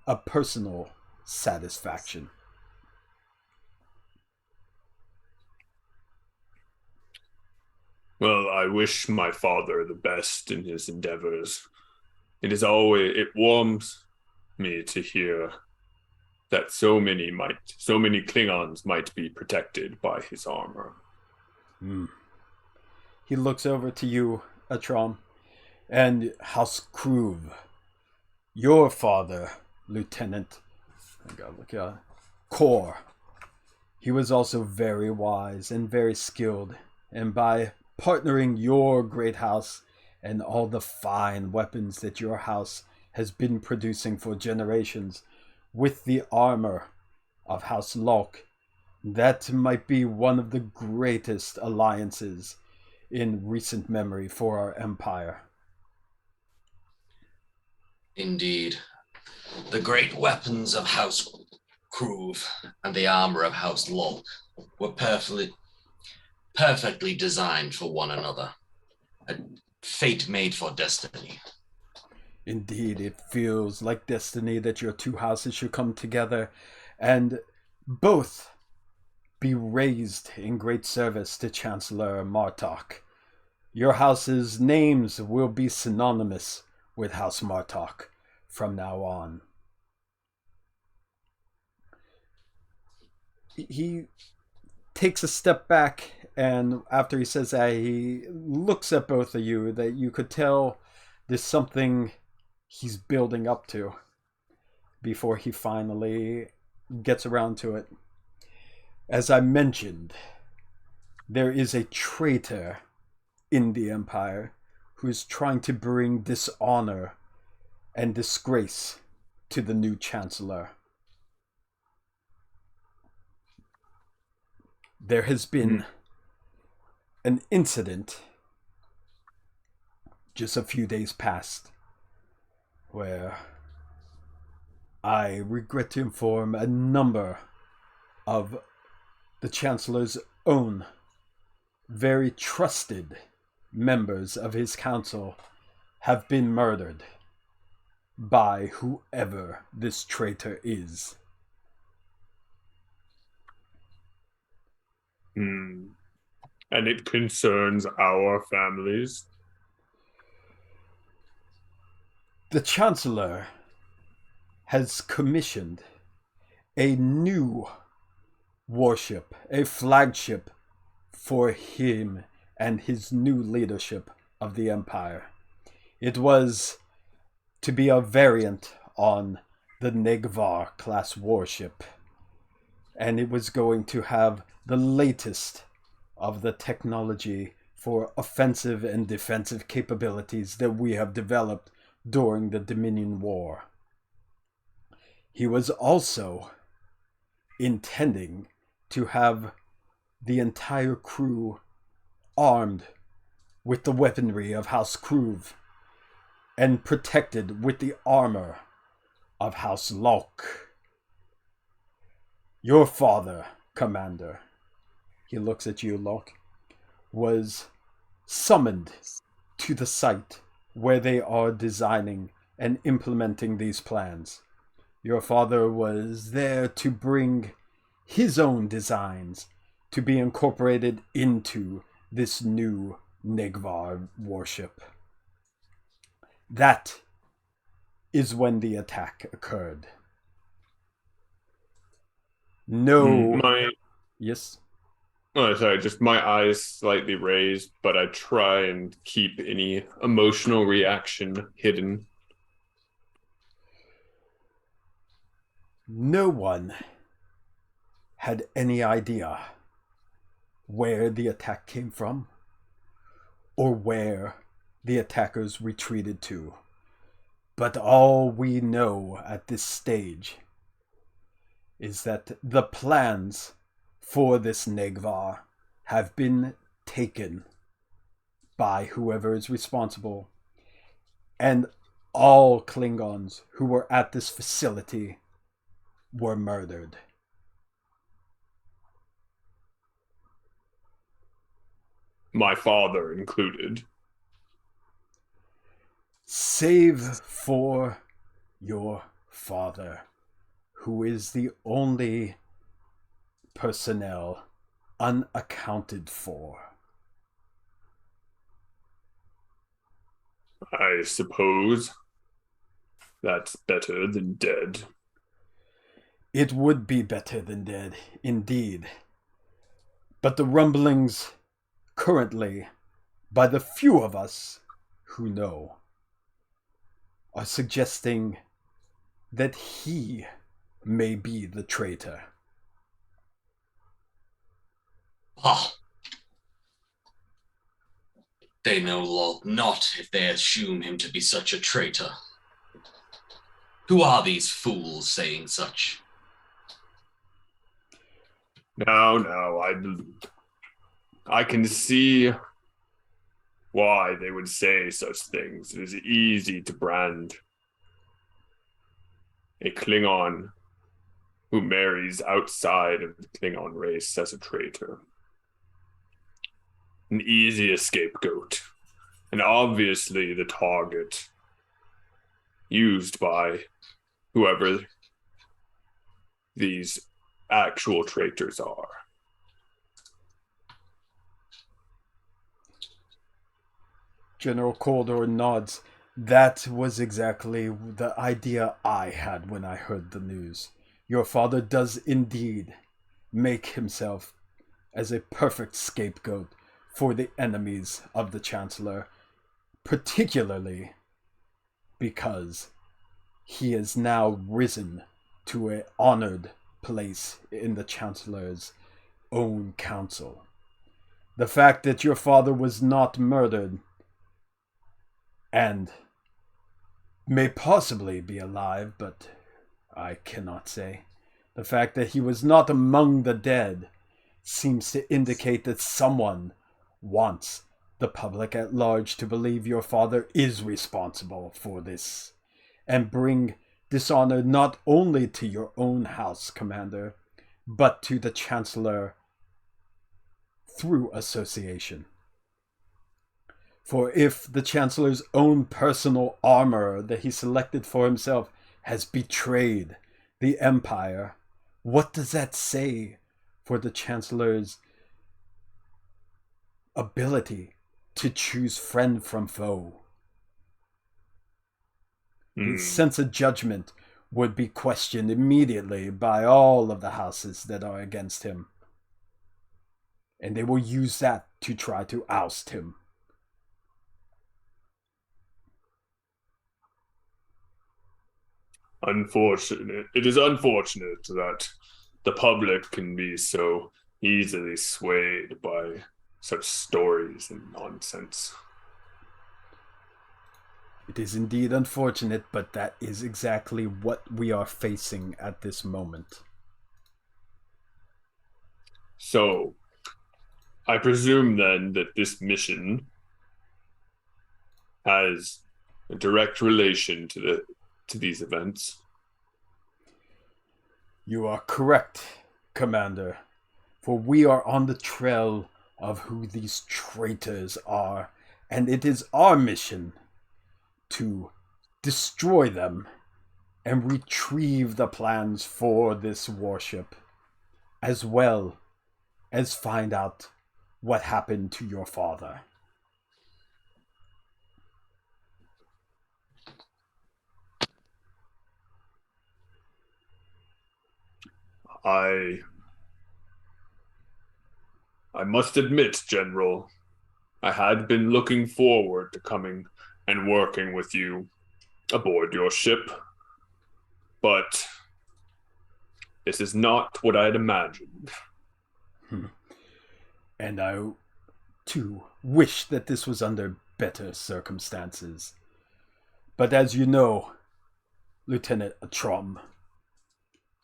S1: a personal satisfaction.
S5: Well, I wish my father the best in his endeavors. It warms me to hear that so many Klingons might be protected by his armor.
S1: He looks over to you, Atrom, and House Caruhm. Your father, Lieutenant Kor. He was also very wise and very skilled, and by partnering your great house and all the fine weapons that your house has been producing for generations with the armor of House Lalk, that might be one of the greatest alliances in recent memory for our empire.
S2: Indeed. The great weapons of House Caruhm and the armor of House Lalk were perfectly designed for one another. A fate made for destiny.
S1: Indeed, it feels like destiny that your two houses should come together and both be raised in great service to Chancellor Martok. Your house's names will be synonymous with House Martok from now on. He takes a step back, and after he says that, he looks at both of you, that you could tell there's something he's building up to before he finally gets around to it. As I mentioned, there is a traitor in the Empire who is trying to bring dishonor and disgrace to the new Chancellor. There has been an incident just a few days past where I regret to inform a number of the Chancellor's own very trusted members of his council have been murdered by whoever this traitor is.
S5: And it concerns our families.
S1: The Chancellor has commissioned a new warship, a flagship for him and his new leadership of the Empire. It was to be a variant on the Negh'Var class warship, and it was going to have the latest of the technology for offensive and defensive capabilities that we have developed during the Dominion War. He was also intending to have the entire crew armed with the weaponry of House Caruhm and protected with the armor of House Lalk. Your father, Commander, he looks at you, Lalk, was summoned to the site where they are designing and implementing these plans. Your father was there to bring his own designs to be incorporated into this new Negh'Var warship. That is when the attack occurred. Yes?
S5: Oh, sorry, just my eyes slightly raised, but I try and keep any emotional reaction hidden.
S1: No one had any idea where the attack came from or where the attackers retreated to. But all we know at this stage is that the plans for this Negh'Var have been taken by whoever is responsible, and all Klingons who were at this facility were murdered.
S5: My father included.
S1: Save for your father, who is the only personnel unaccounted for.
S5: I suppose that's better than dead.
S1: It would be better than dead, indeed. But the rumblings currently, by the few of us who know, are suggesting that he may be the traitor.
S2: Ah. They know Lalk not if they assume him to be such a traitor. Who are these fools saying such?
S5: No, I can see why they would say such things. It is easy to brand a Klingon who marries outside of the Klingon race as a traitor. An easy scapegoat, and obviously the target used by whoever these actual traitors are.
S1: General Koldor nods. That was exactly the idea I had when I heard the news. Your father does indeed make himself as a perfect scapegoat for the enemies of the Chancellor, particularly because he is now risen to an honored place in the Chancellor's own council. The fact that your father was not murdered and may possibly be alive, but I cannot say. The fact that he was not among the dead seems to indicate that someone wants the public at large to believe your father is responsible for this and bring dishonor not only to your own house, Commander, but to the Chancellor through association. For if the Chancellor's own personal armorer that he selected for himself has betrayed the Empire, what does that say for the Chancellor's ability to choose friend from foe? His sense of judgment would be questioned immediately by all of the houses that are against him. And they will use that to try to oust him.
S5: Unfortunate. It is unfortunate that the public can be so easily swayed by such stories and nonsense.
S1: It is indeed unfortunate, but that is exactly what we are facing at this moment.
S5: So, I presume then that this mission has a direct relation to these events.
S1: You are correct, Commander, for we are on the trail of who these traitors are, and it is our mission to destroy them and retrieve the plans for this warship, as well as find out what happened to your father.
S5: I must admit, General, I had been looking forward to coming and working with you aboard your ship, but this is not what I had imagined.
S1: And I, too, wish that this was under better circumstances. But as you know, Lieutenant Atrom,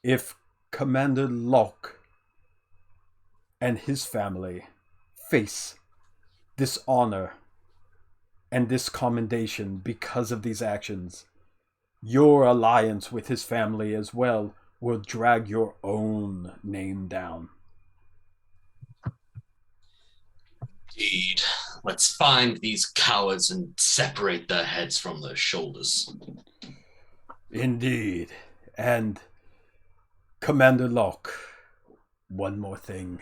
S1: if Commander Lalk and his family face dishonor and discommendation because of these actions, your alliance with his family as well will drag your own name down.
S2: Indeed. Let's find these cowards and separate their heads from their shoulders.
S1: Indeed. And Commander Lalk, one more thing.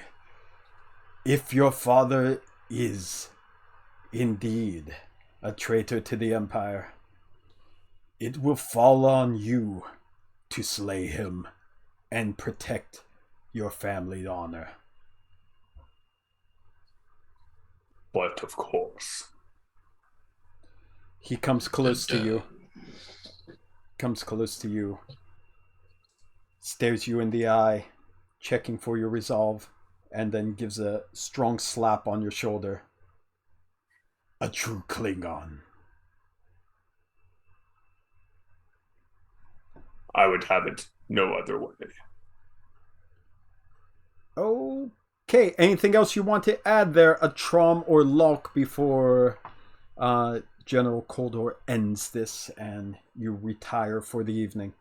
S1: If your father is indeed a traitor to the Empire, it will fall on you to slay him and protect your family honor.
S5: But of course.
S1: He comes close to you. Comes close to you. Stares you in the eye, checking for your resolve, and then gives a strong slap on your shoulder. A true Klingon.
S5: I would have it no other way.
S1: Okay, anything else you want to add there, Atrom or Lalk, before General Koldor ends this and you retire for the evening?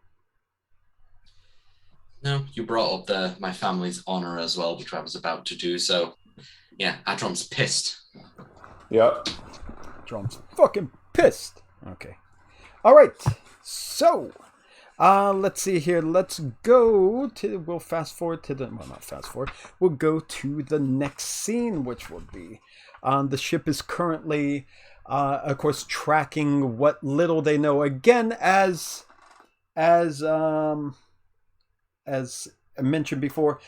S2: No, you brought up my family's honor as well, which I was about to do. So, yeah, Atrom's pissed.
S3: Yep.
S1: Atrom's fucking pissed. Okay. All right. So, let's see here. Let's go to. We'll fast forward to the. Well, not fast forward. We'll go to the next scene, which will be. The ship is currently, of course, tracking what little they know. Again, as I mentioned before,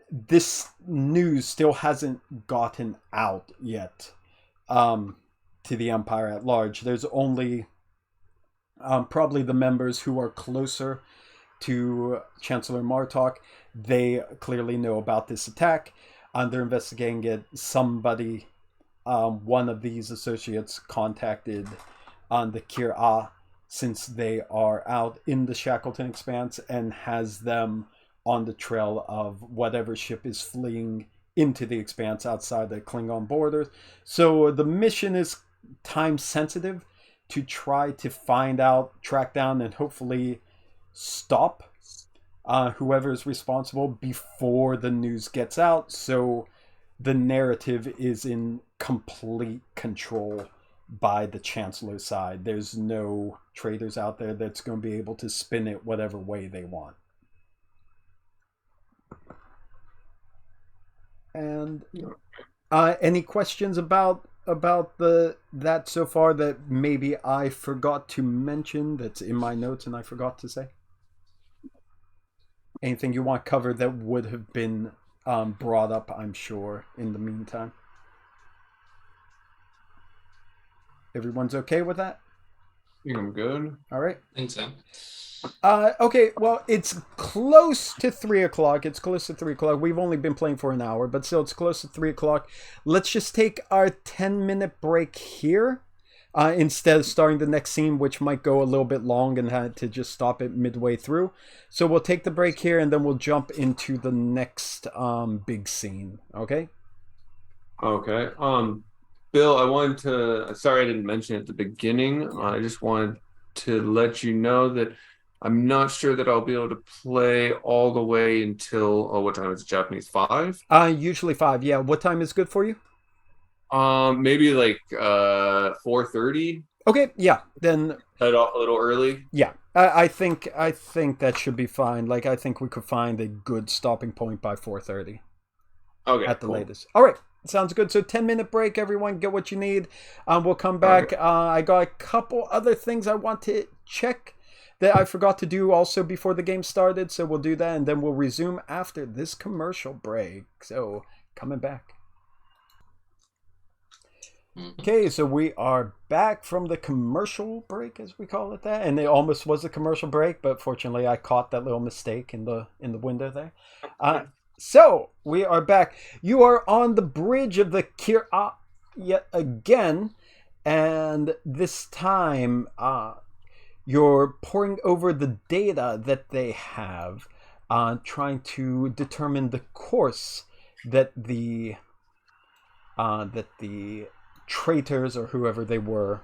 S1: this news still hasn't gotten out yet to the Empire at large. There's only probably the members who are closer to Chancellor Martok. They clearly know about this attack. They're investigating it. Somebody, one of these associates, contacted the qIr'a, since they are out in the Shackleton Expanse, and has them on the trail of whatever ship is fleeing into the Expanse outside the Klingon borders. So the mission is time sensitive to try to find out, track down, and hopefully stop whoever is responsible before the news gets out. So the narrative is in complete control by the Chancellor's side. There's no traitors out there that's going to be able to spin it whatever way they want. And any questions about that so far that maybe I forgot to mention that's in my notes and I forgot to say? Anything you want covered that would have been brought up, I'm sure, in the meantime? Everyone's okay with that?
S3: I think I'm good.
S1: All right.
S2: I think so.
S1: Okay, well, it's close to 3 o'clock. It's close to 3 o'clock. We've only been playing for an hour, but still, it's close to 3 o'clock. Let's just take our 10-minute break here instead of starting the next scene, which might go a little bit long and had to just stop it midway through. So we'll take the break here, and then we'll jump into the next big scene. Okay?
S3: Okay. Bill, I wanted to. Sorry, I didn't mention it at the beginning. I just wanted to let you know that I'm not sure that I'll be able to play all the way until what time is it? Japanese 5?
S1: Usually 5. Yeah. What time is good for you?
S3: Maybe like 4:30.
S1: Okay. Yeah. Then
S3: Head off a little early.
S1: Yeah. I think that should be fine. Like, I think we could find a good stopping point by 4:30.
S3: Okay.
S1: At the
S3: cool.
S1: latest. All right. Sounds good. So 10-minute break, everyone. Get what you need. We'll come back.
S3: Okay.
S1: I got a couple other things I want to check that I forgot to do also before the game started. So we'll do that, and then we'll resume after this commercial break. So coming back. Okay, so we are back from the commercial break, as we call it that, and it almost was a commercial break, but fortunately I caught that little mistake in the window there. So we are back. You are on the bridge of the qIr'a yet again, and this time you're poring over the data that they have, trying to determine the course that the traitors or whoever they were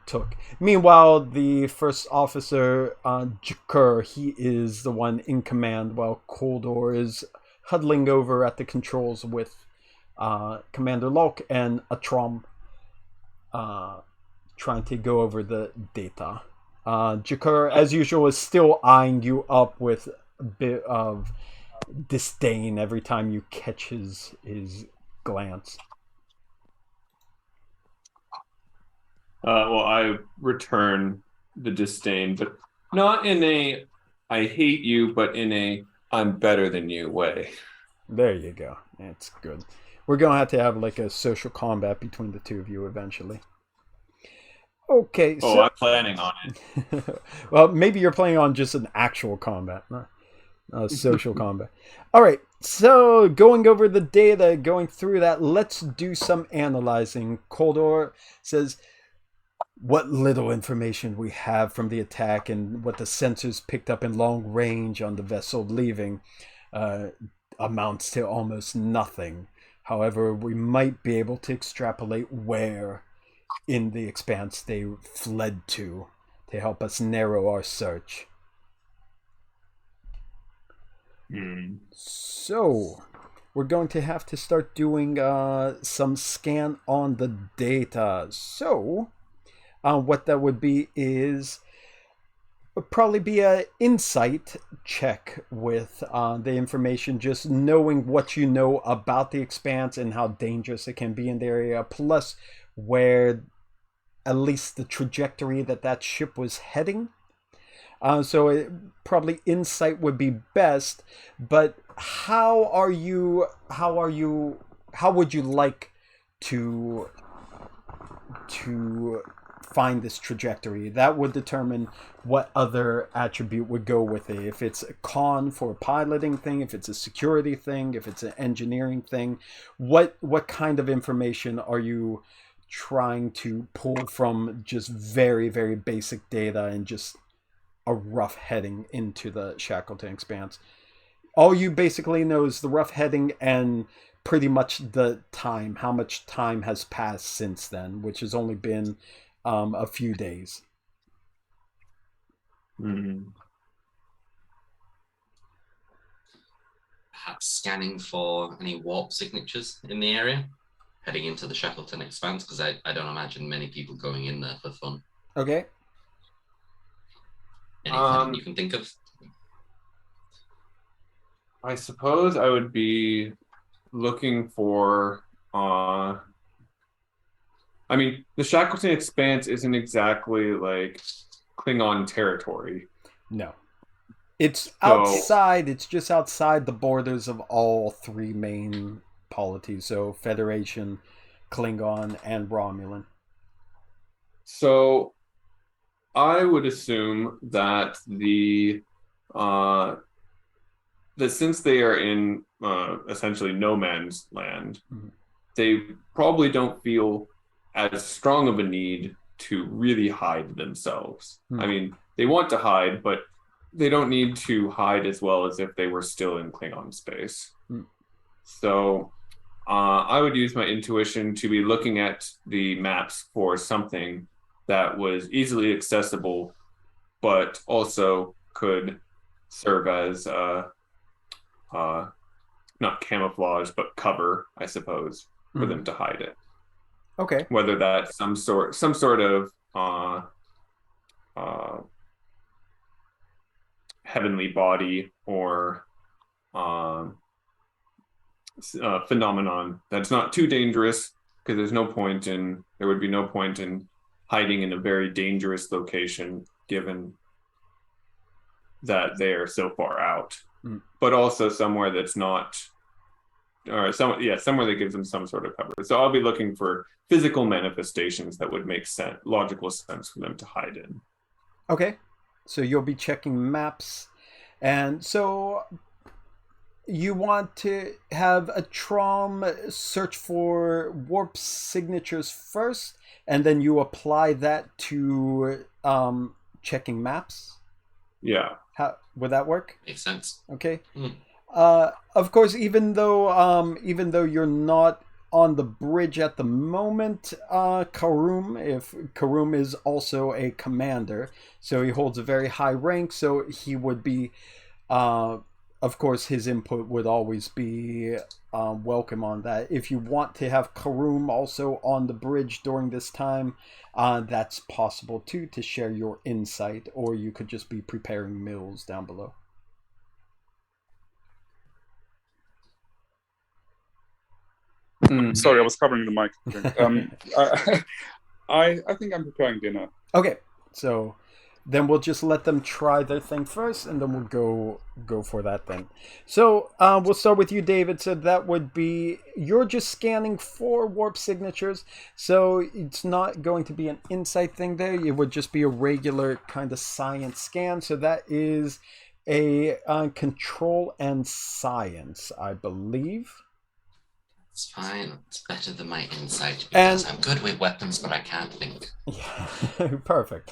S1: took. Meanwhile, the first officer, qIr'a, he is the one in command, while Koldor is huddling over at the controls with Commander Lalk and Atrom, trying to go over the data. qIr'a, as usual, is still eyeing you up with a bit of disdain every time you catch his glance.
S3: Well, I return the disdain, but not in a I hate you, but in a I'm better than you way.
S1: There you go. That's good. We're going to have like a social combat between the two of you eventually. Okay.
S3: Oh, I'm planning on
S1: it. Well, maybe you're playing on just an actual combat, not social combat. All right. So going over the data, going through that, let's do some analyzing. Koldor says, what little information we have from the attack and what the sensors picked up in long range on the vessel leaving amounts to almost nothing. However, we might be able to extrapolate where in the expanse they fled to help us narrow our search. So we're going to have to start doing some scan on the data. So what that would be is probably be an insight check with the information, just knowing what you know about the expanse and how dangerous it can be in the area, plus where at least the trajectory that ship was heading. So probably insight would be best, but how would you like to find this trajectory? That would determine what other attribute would go with it. If it's a con for a piloting thing, if it's a security thing, if it's an engineering thing, what kind of information are you trying to pull from just very, very basic data and just a rough heading into the Shackleton Expanse? All you basically know is the rough heading and pretty much the time, how much time has passed since then, which has only been a few days.
S2: Perhaps scanning for any warp signatures in the area, heading into the Shackleton Expanse, because I don't imagine many people going in there for fun.
S1: Okay.
S2: Anything you can think of?
S3: I suppose I would be looking for I mean, the Shackleton Expanse isn't exactly like Klingon territory.
S1: No. It's outside, it's just outside the borders of all three main polities, so Federation, Klingon, and Romulan.
S3: So I would assume that that since they are in essentially no man's land, they probably don't feel as strong of a need to really hide themselves. I mean, they want to hide, but they don't need to hide as well as if they were still in Klingon space. So I would use my intuition to be looking at the maps for something that was easily accessible, but also could serve as not camouflage, but cover, I suppose, for them to hide it.
S1: Okay.
S3: Whether that's some sort of heavenly body or phenomenon that's not too dangerous, because there would be no point in hiding in a very dangerous location given that they are so far out, but also somewhere that's not, or somewhere that gives them some sort of cover. So I'll be looking for physical manifestations that would make logical sense for them to hide in.
S1: Okay, so you'll be checking maps, and so you want to have a Trom search for warp signatures first, and then you apply that to checking maps?
S5: Yeah.
S1: How would that work?
S2: Makes sense.
S1: Okay.
S2: Hmm.
S1: Of course, even though you're not on the bridge at the moment, Caruhm is also a commander, so he holds a very high rank, so he would be, of course, his input would always be welcome on that. If you want to have Caruhm also on the bridge during this time, that's possible too, to share your insight, or you could just be preparing mills down below.
S4: Sorry, I was covering the mic. I think I'm preparing dinner.
S1: Okay, so then we'll just let them try their thing first, and then we'll go for that then. So we'll start with you, David. So that would be, you're just scanning for warp signatures, so it's not going to be an insight thing there. It would just be a regular kind of science scan. So that is a control and science, I believe.
S2: It's fine. It's better than my insight because I'm good with weapons, but I can't think.
S1: Yeah, perfect.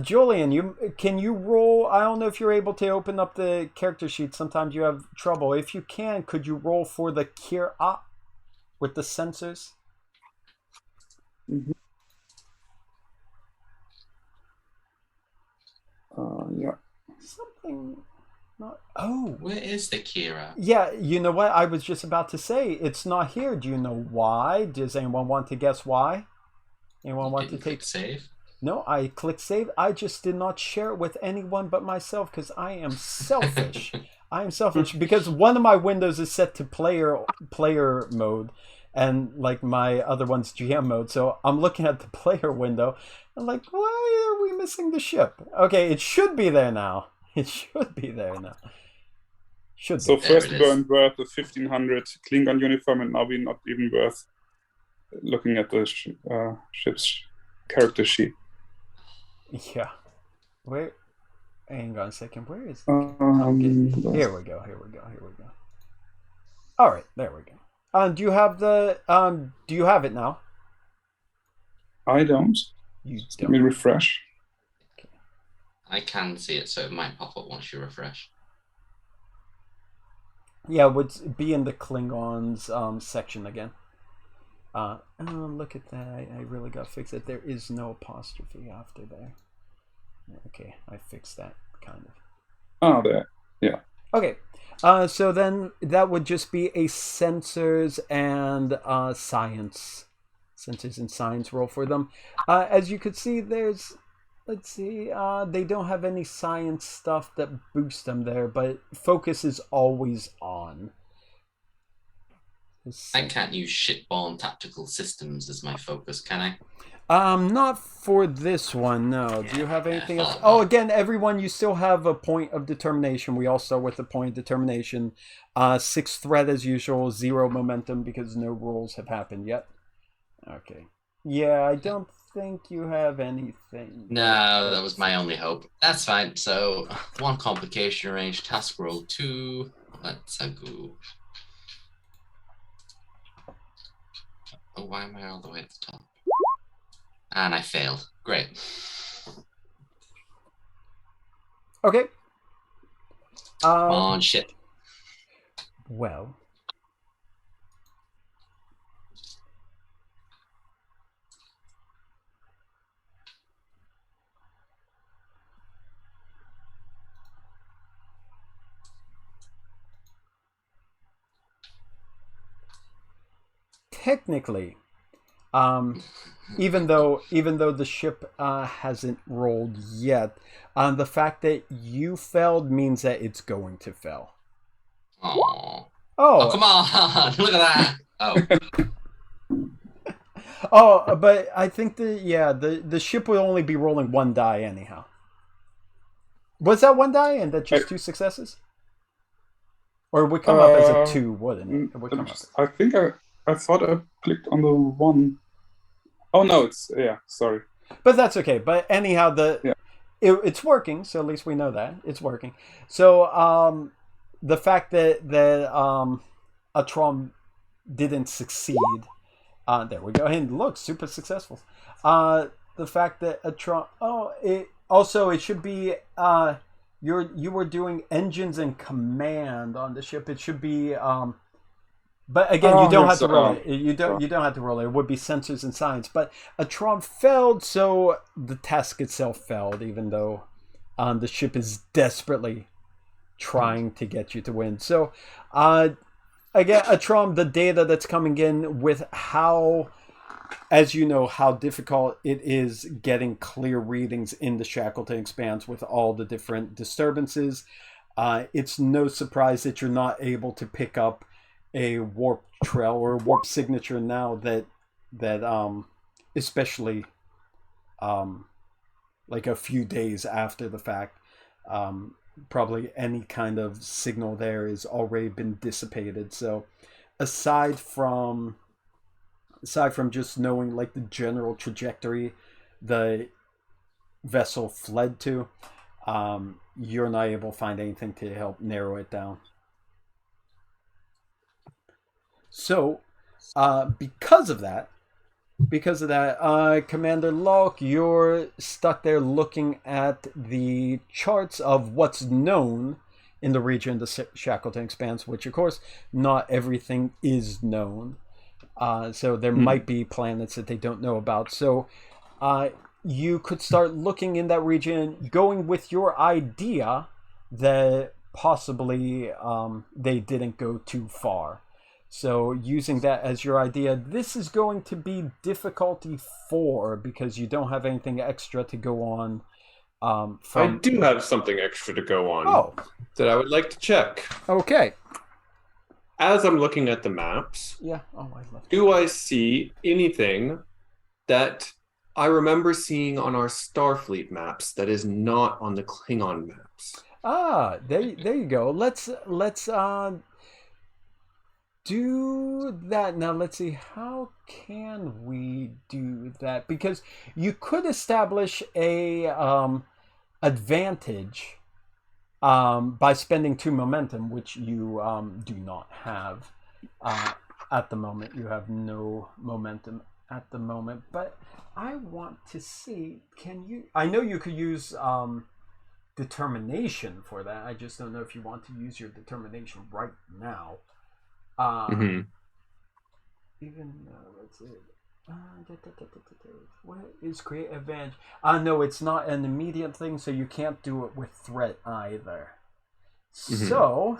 S1: Julian, can you roll? I don't know if you're able to open up the character sheet. Sometimes you have trouble. If you can, could you roll for the qIr'a with the sensors?
S4: Mm-hmm. Yeah.
S1: Something. Not. Oh.
S2: Where is the qIr'a?
S1: Yeah, you know what? I was just about to say it's not here. Do you know why? Does anyone want to guess why? Anyone want to take
S2: save?
S1: No, I clicked save. I just did not share it with anyone but myself because I am selfish. I am selfish because one of my windows is set to player mode, and like my other one's GM mode. So I'm looking at the player window. I'm like, why are we missing the ship? Okay, it should be there now. It should be there now.
S4: So first we weren't worth the 1500 Klingon uniform, and now we're not even worth looking at the ship's character sheet.
S1: Yeah. Where? Hang on a second. Where is it? Okay. Here we go. All right, there we go. Do you have the? Do you have it now?
S4: I don't.
S1: You don't.
S4: Let me refresh.
S2: I can see it, so it might pop up once you refresh.
S1: Yeah, it would be in the Klingons section again. Oh, look at that. I really got to fix it. There is no apostrophe after there. Okay, I fixed that, kind of.
S4: Oh, there. Yeah.
S1: Okay. So then that would just be a sensors and science. Sensors and science roll for them. As you could see, there's... Let's see, they don't have any science stuff that boosts them there, but focus is always on.
S2: I can't use shipborne tactical systems as my focus, can I?
S1: Not for this one, no. Do you have anything else? Oh, again, everyone, you still have a point of determination. We all start with a point of determination. 6 threat as usual, 0 momentum because no rolls have happened yet. Okay. Yeah, I don't think you have anything.
S2: No, that was my only hope. That's fine. So 1 complication range, task roll 2. Let's go. Oh, why am I all the way at the top? And I failed. Great.
S1: Okay.
S2: Come on, ship.
S1: Well. Technically, even though the ship hasn't rolled yet, the fact that you failed means that it's going to fail.
S2: Aww.
S1: Oh,
S2: come on! Look at that!
S1: Oh, but I think the ship will only be rolling 1 die anyhow. Was that 1 die and that's just 2 successes? Or it would come up as a 2, wouldn't it? It would come up.
S4: I think I thought I clicked on the 1. Oh no, sorry.
S1: But that's okay. But anyhow, it's working, so at least we know that it's working. So the fact that Atrom didn't succeed. There we go. And look, super successful. The fact that Atrom. It should be. You were doing engines and command on the ship. It should be. But again, you don't have to roll it. You don't have to roll it. It would be sensors and science. But Atrom failed, so the task itself failed, even though the ship is desperately trying to get you to win. So, again, Atrom, the data that's coming in with how, as you know, how difficult it is getting clear readings in the Shackleton Expanse with all the different disturbances. It's no surprise that you're not able to pick up a warp trail or a warp signature now that especially like a few days after the fact, probably any kind of signal there has already been dissipated. So aside from just knowing like the general trajectory the vessel fled to, you're not able to find anything to help narrow it down. So, because of that, Commander Lalk, you're stuck there looking at the charts of what's known in the region, the Shackleton Expanse, which, of course, not everything is known. So there might be planets that they don't know about. So you could start looking in that region, going with your idea that possibly they didn't go too far. So using that as your idea, this is going to be difficulty 4 because you don't have anything extra to go on.
S3: I do have something extra to go on.
S1: Oh.
S3: That I would like to check.
S1: Okay.
S3: As I'm looking at the maps, do I see anything that I remember seeing on our Starfleet maps that is not on the Klingon maps?
S1: There you go. Let's do that. Now let's see, how can we do that? Because you could establish a advantage by spending 2 momentum, which you do not have at the moment. You have no momentum at the moment. But I want to see, I know you could use determination for that. I just don't know if you want to use your determination right now. Even let's see. What is create advantage? No, it's not an immediate thing, so you can't do it with threat either. So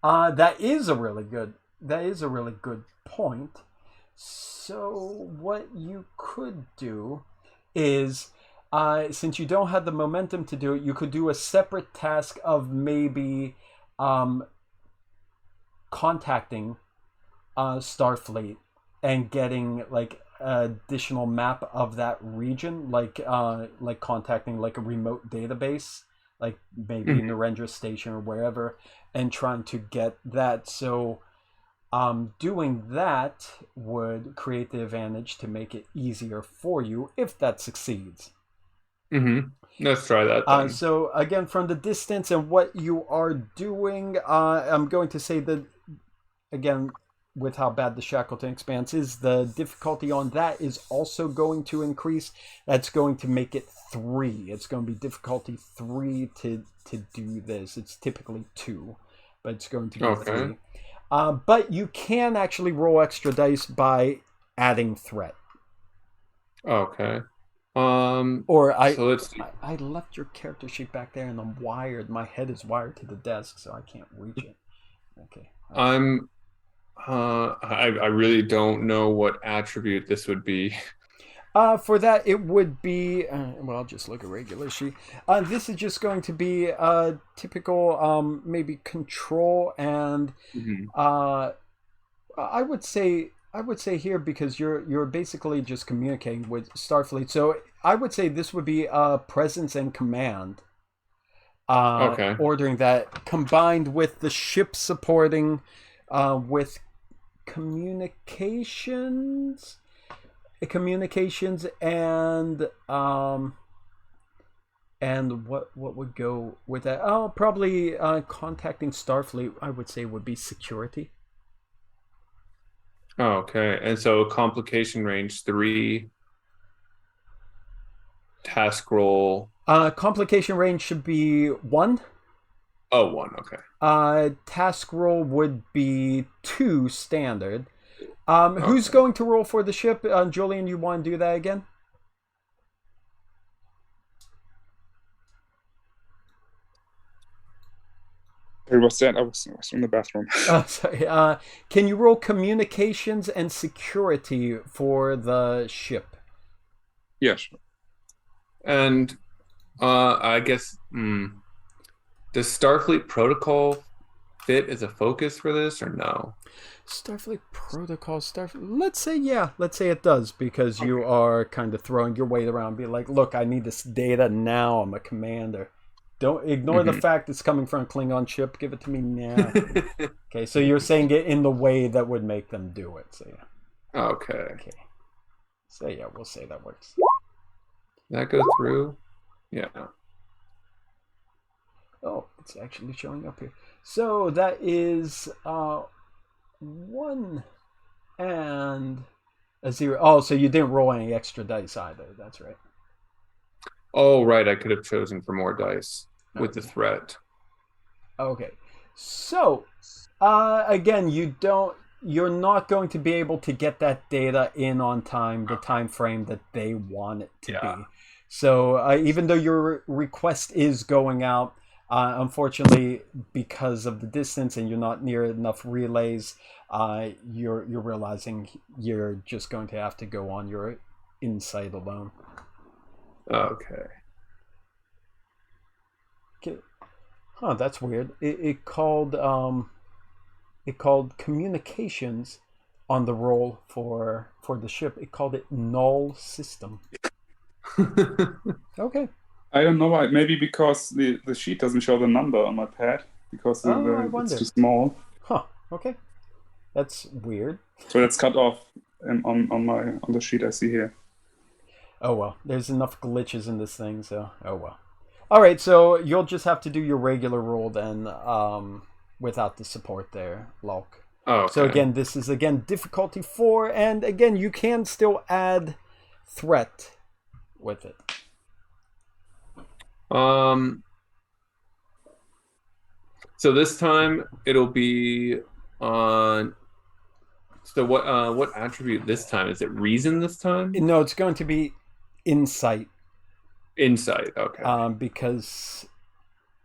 S1: that is a really good point. So what you could do is, since you don't have the momentum to do it, you could do a separate task of maybe contacting Starfleet and getting like additional map of that region, like contacting like a remote database, like maybe Narendra Station or wherever, and trying to get that. So doing that would create the advantage to make it easier for you if that succeeds.
S3: Let's try that then.
S1: So again, from the distance and what you are doing, I'm going to say that, again, with how bad the Shackleton Expanse is, the difficulty on that is also going to increase. That's going to make it 3. It's going to be difficulty 3 to do this. It's typically 2, but it's going to be 3. But you can actually roll extra dice by adding threat.
S3: Okay.
S1: Or
S3: so
S1: I left your character sheet back there, and I'm wired. My head is wired to the desk, so I can't reach it. Okay.
S3: I really don't know what attribute this would be.
S1: For that, it would be, well, I'll just look at regular sheet. This is just going to be a typical, maybe control and, I would say here, because you're basically just communicating with Starfleet. So I would say this would be presence and command. Ordering that combined with the ship supporting, with communications and And what would go with that? Oh, probably contacting Starfleet, I would say, would be security.
S3: Okay, and so complication range 3, task roll.
S1: Complication range should be 1.
S3: Oh, 1, okay.
S1: Task roll would be 2 standard. Who's
S3: Okay.
S1: going to roll for the ship? Julian, you want to do that again?
S4: Was that? I was in the bathroom.
S1: Sorry. Can you roll communications and security for the ship?
S4: Yeah, sure.
S3: And I guess does Starfleet protocol fit as a focus for this or no?
S1: Starfleet protocol, Let's say it does, because you are kind of throwing your weight around, be like, look, I need this data now. I'm a commander. Don't ignore the fact it's coming from a Klingon ship. Give it to me now. Okay, so you're saying it in the way that would make them do it. So yeah.
S3: Okay.
S1: So yeah, we'll say that works.
S3: That goes through? Yeah.
S1: Oh, it's actually showing up here. So that is 1 and a 0. Oh, so you didn't roll any extra dice either. That's right.
S3: Oh, right. I could have chosen for more dice with the threat.
S1: Okay. So, again, you're not going to be able to get that data in on time, the time frame that they want it to be. So, even though your request is going out, unfortunately, because of the distance and you're not near enough relays, you're realizing you're just going to have to go on your insight alone.
S3: Okay.
S1: Huh, that's weird. It called communications on the roll for the ship. It called it null system. Okay.
S4: I don't know why. Maybe because the sheet doesn't show the number on my pad because it's too small.
S1: Huh. Okay. That's weird.
S4: So that's cut off on the sheet I see here.
S1: Oh well, there's enough glitches in this thing, so oh well. All right, so you'll just have to do your regular roll then, without the support there, Lalk.
S3: Oh, okay.
S1: So again, this is difficulty 4, and again, you can still add threat with it.
S3: So this time it'll be on. So what attribute this time? Is it reason this time?
S1: No, it's going to be insight.
S3: Insight, okay.
S1: Because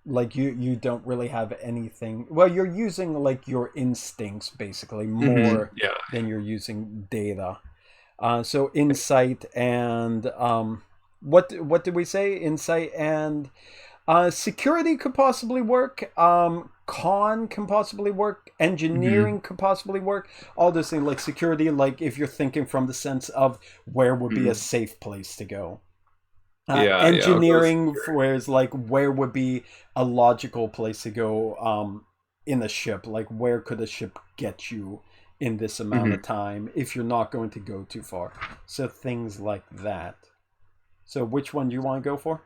S1: like you don't really have anything. Well, you're using like your instincts basically more than you're using data. So insight and what did we say? Insight and security could possibly work. Con can possibly work. Engineering could possibly work. All those things, like security, like if you're thinking from the sense of where would be a safe place to go. Engineering, whereas like where would be a logical place to go in a ship, like where could a ship get you in this amount of time if you're not going to go too far. So things like that. So which one do you want to go for?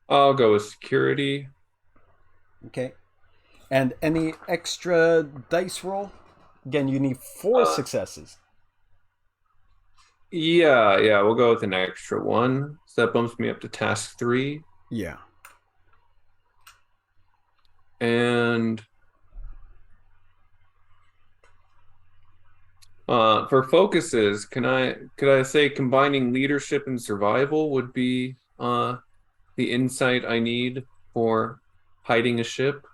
S3: I'll go with security.
S1: Okay. And any extra dice roll? Again, you need 4 successes.
S3: Yeah, we'll go with an extra 1. So that bumps me up to task 3.
S1: Yeah.
S3: And for focuses, could I say combining leadership and survival would be the insight I need for hiding a ship?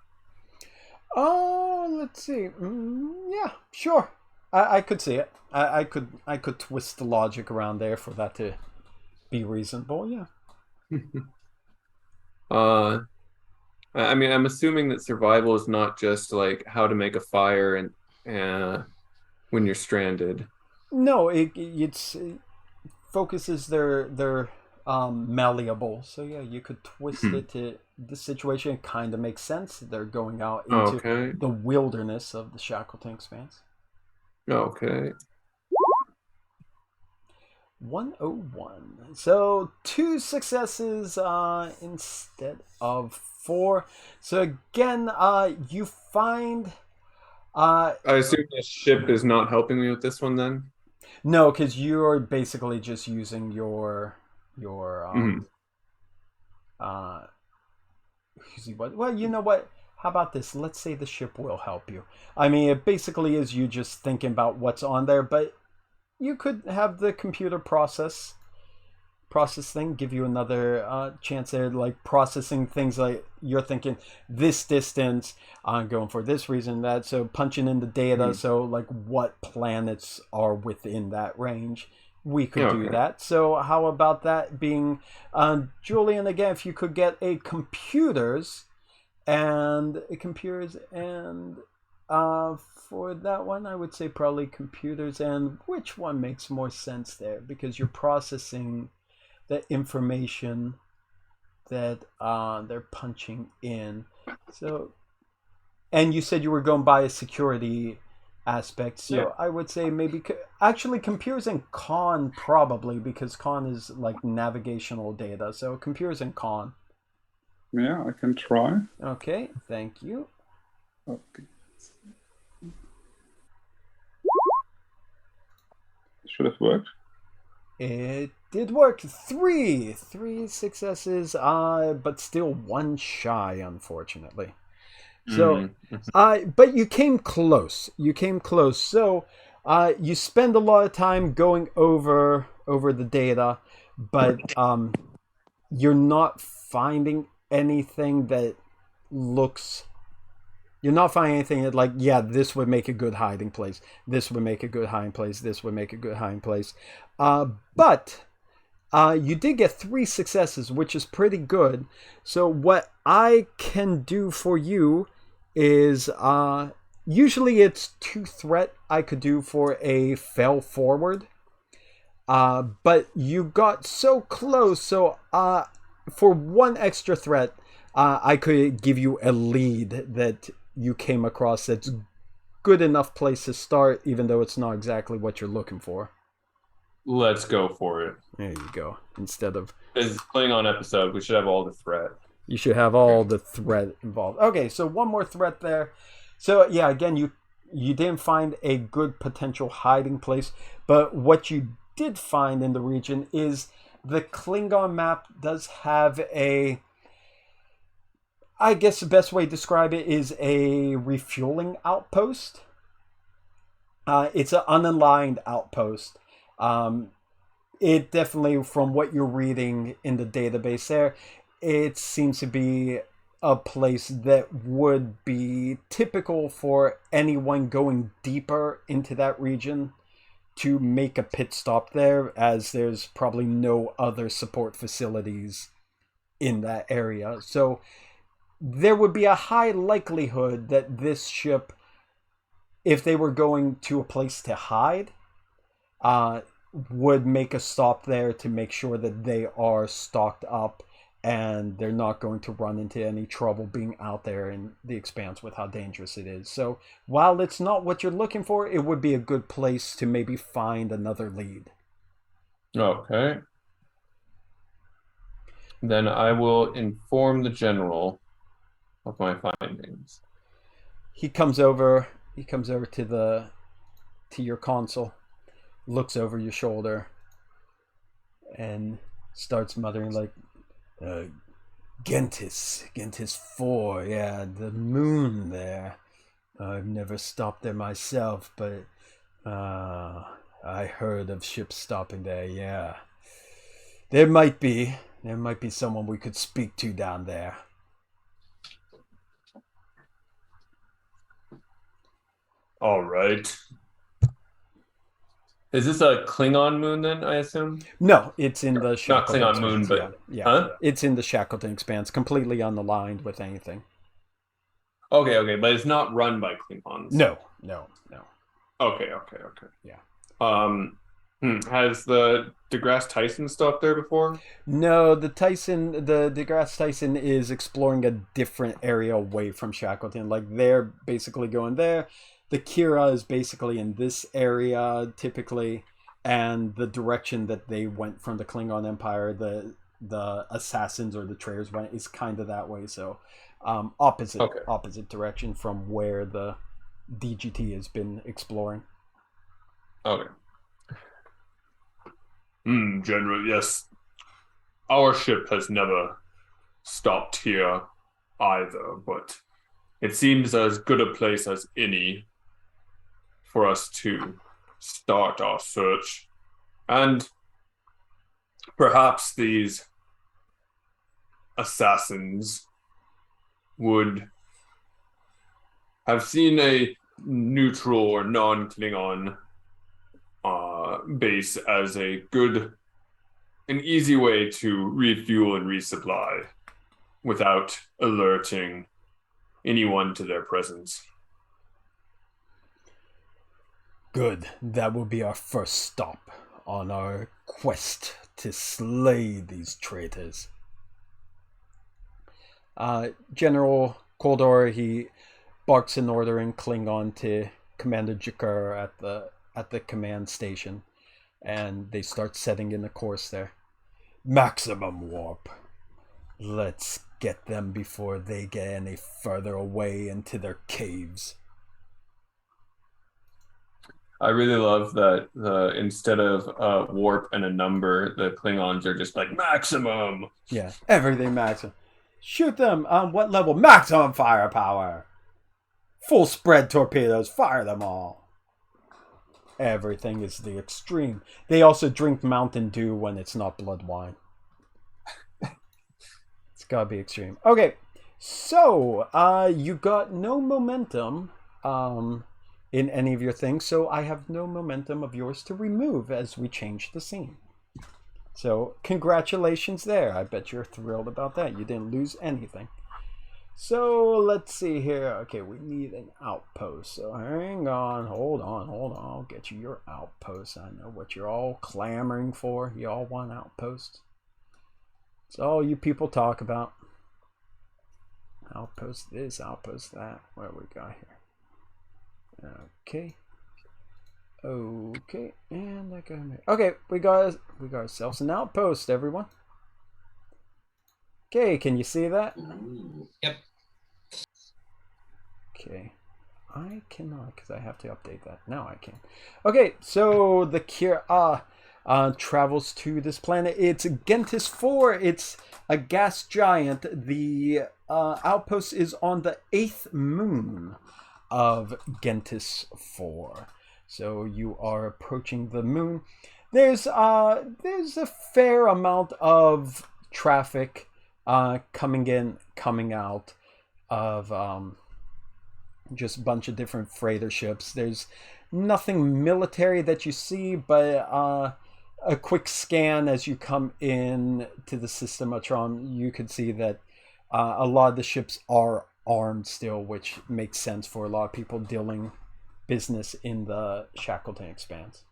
S1: Oh, let's see. Yeah, sure. I could see it. I could twist the logic around there for that to be reasonable. Yeah.
S3: I mean, I'm assuming that survival is not just like how to make a fire and when you're stranded.
S1: No, it's focuses they're malleable. So yeah, you could twist it to the situation. It kind of makes sense. They're going out into the wilderness of the Shackleton Expanse.
S3: Okay.
S1: 101. So 2 successes instead of 4. So again, you find...
S3: I assume the ship is not helping me with this one then?
S1: No, because you're basically just using your well, you know what? How about this? Let's say the ship will help you. I mean, it basically is you just thinking about what's on there, but you could have the computer process thing give you another chance there, like processing things like you're thinking this distance, I'm going for this reason, that, so punching in the data, so like what planets are within that range. We could do that. So how about that being Julian, again, if you could get a computers and for that one, I would say probably computers, and which one makes more sense there, because you're processing the information that they're punching in. So, and you said you were going by a security aspect, so I would say maybe actually computers and con, probably, because con is like navigational data. So computers and con.
S4: Yeah, I can try.
S1: Okay, thank you.
S4: Okay. Should have worked.
S1: It did work. 3 successes, but still 1 shy, unfortunately. So, but you came close. So, you spend a lot of time going over the data, but you're not finding anything that looks. You're not finding anything that, like, yeah, this would make a good hiding place. This would make a good hiding place. This would make a good hiding place. But you did get 3 successes, which is pretty good. So what I can do for you is, usually it's 2 threat I could do for a fail forward. But you got so close, so for 1 extra threat, I could give you a lead that you came across that's good enough place to start, even though it's not exactly what you're looking for.
S3: Let's go for it.
S1: There you go. Instead of...
S3: It's Klingon episode, we should have all the threat.
S1: You should have all the threat involved. Okay, so 1 more threat there. So, yeah, again, you didn't find a good potential hiding place, but what you did find in the region is the Klingon map does have a... I guess the best way to describe it is a refueling outpost. It's an unaligned outpost. It definitely, from what you're reading in the database there, it seems to be a place that would be typical for anyone going deeper into that region to make a pit stop there, as there's probably no other support facilities in that area. So there would be a high likelihood that this ship, if they were going to a place to hide, would make a stop there to make sure that they are stocked up and they're not going to run into any trouble being out there in the expanse with how dangerous it is. So while it's not what you're looking for, it would be a good place to maybe find another lead.
S3: Okay. Then I will inform the general of my findings.
S1: He comes over to your console, looks over your shoulder, and starts muttering like, Gentis 4, yeah, the moon there. I've never stopped there myself, but I heard of ships stopping there, yeah. There might be someone we could speak to down there.
S5: All right.
S3: Is this a Klingon moon then, I assume?
S1: No, it's in the Shackleton
S3: Not Klingon moon, but...
S1: Yeah.
S3: Huh?
S1: It's in the Shackleton expanse, completely unaligned with anything.
S3: Okay, but it's not run by Klingons.
S1: No.
S3: Okay.
S1: Yeah.
S3: Has the DeGrasse Tyson stopped there before?
S1: No, the DeGrasse Tyson is exploring a different area away from Shackleton. Like, they're basically going there. The qIr'a is basically in this area, typically. and the direction that they went from the Klingon Empire, the assassins or the traitors went, is kind of that way. So opposite direction from where the DGT has been exploring.
S3: Okay.
S5: General, yes. Our ship has never stopped here either, but it seems as good a place as any for us to start our search. And perhaps these assassins would have seen a neutral or non-Klingon base as an easy way to refuel and resupply without alerting anyone to their presence.
S1: Good. That will be our first stop on our quest to slay these traitors. General Koldor, he barks an order in Klingon to Commander qIr'a at the command station, and they start setting in a course there. Maximum warp. Let's get them before they get any further away into their caves.
S3: I really love that instead of warp and a number, the Klingons are just like maximum.
S1: Yeah, everything maximum. Shoot them on what level? Maximum firepower. Full spread torpedoes. Fire them all. Everything is the extreme. They also drink Mountain Dew when it's not blood wine. It's gotta be extreme. Okay, so you got no momentum in any of your things, so I have no momentum of yours to remove as we change the scene. So congratulations there. I bet you're thrilled about that. You didn't lose anything. So let's see here. Okay, we need an outpost. So hang on, hold on. I'll get you your outpost. I know what you're all clamoring for. You all want outposts. It's all you people talk about. Outpost this, outpost that. What we got here? Okay, and I got it. Okay, we got ourselves an outpost, everyone. Okay, can you see that?
S2: Yep.
S1: Okay, I cannot because I have to update that. Now I can. Okay, so the qIr'a travels to this planet. It's Gentis 4. It's a gas giant. The outpost is on the 8th moon of Gentis 4. So you are approaching the moon. There's a fair amount of traffic coming in, coming out of just a bunch of different freighter ships. There's nothing military that you see, but a quick scan as you come in to the Systematron, you can see that a lot of the ships are armed still, which makes sense for a lot of people dealing business in the Shackleton Expanse.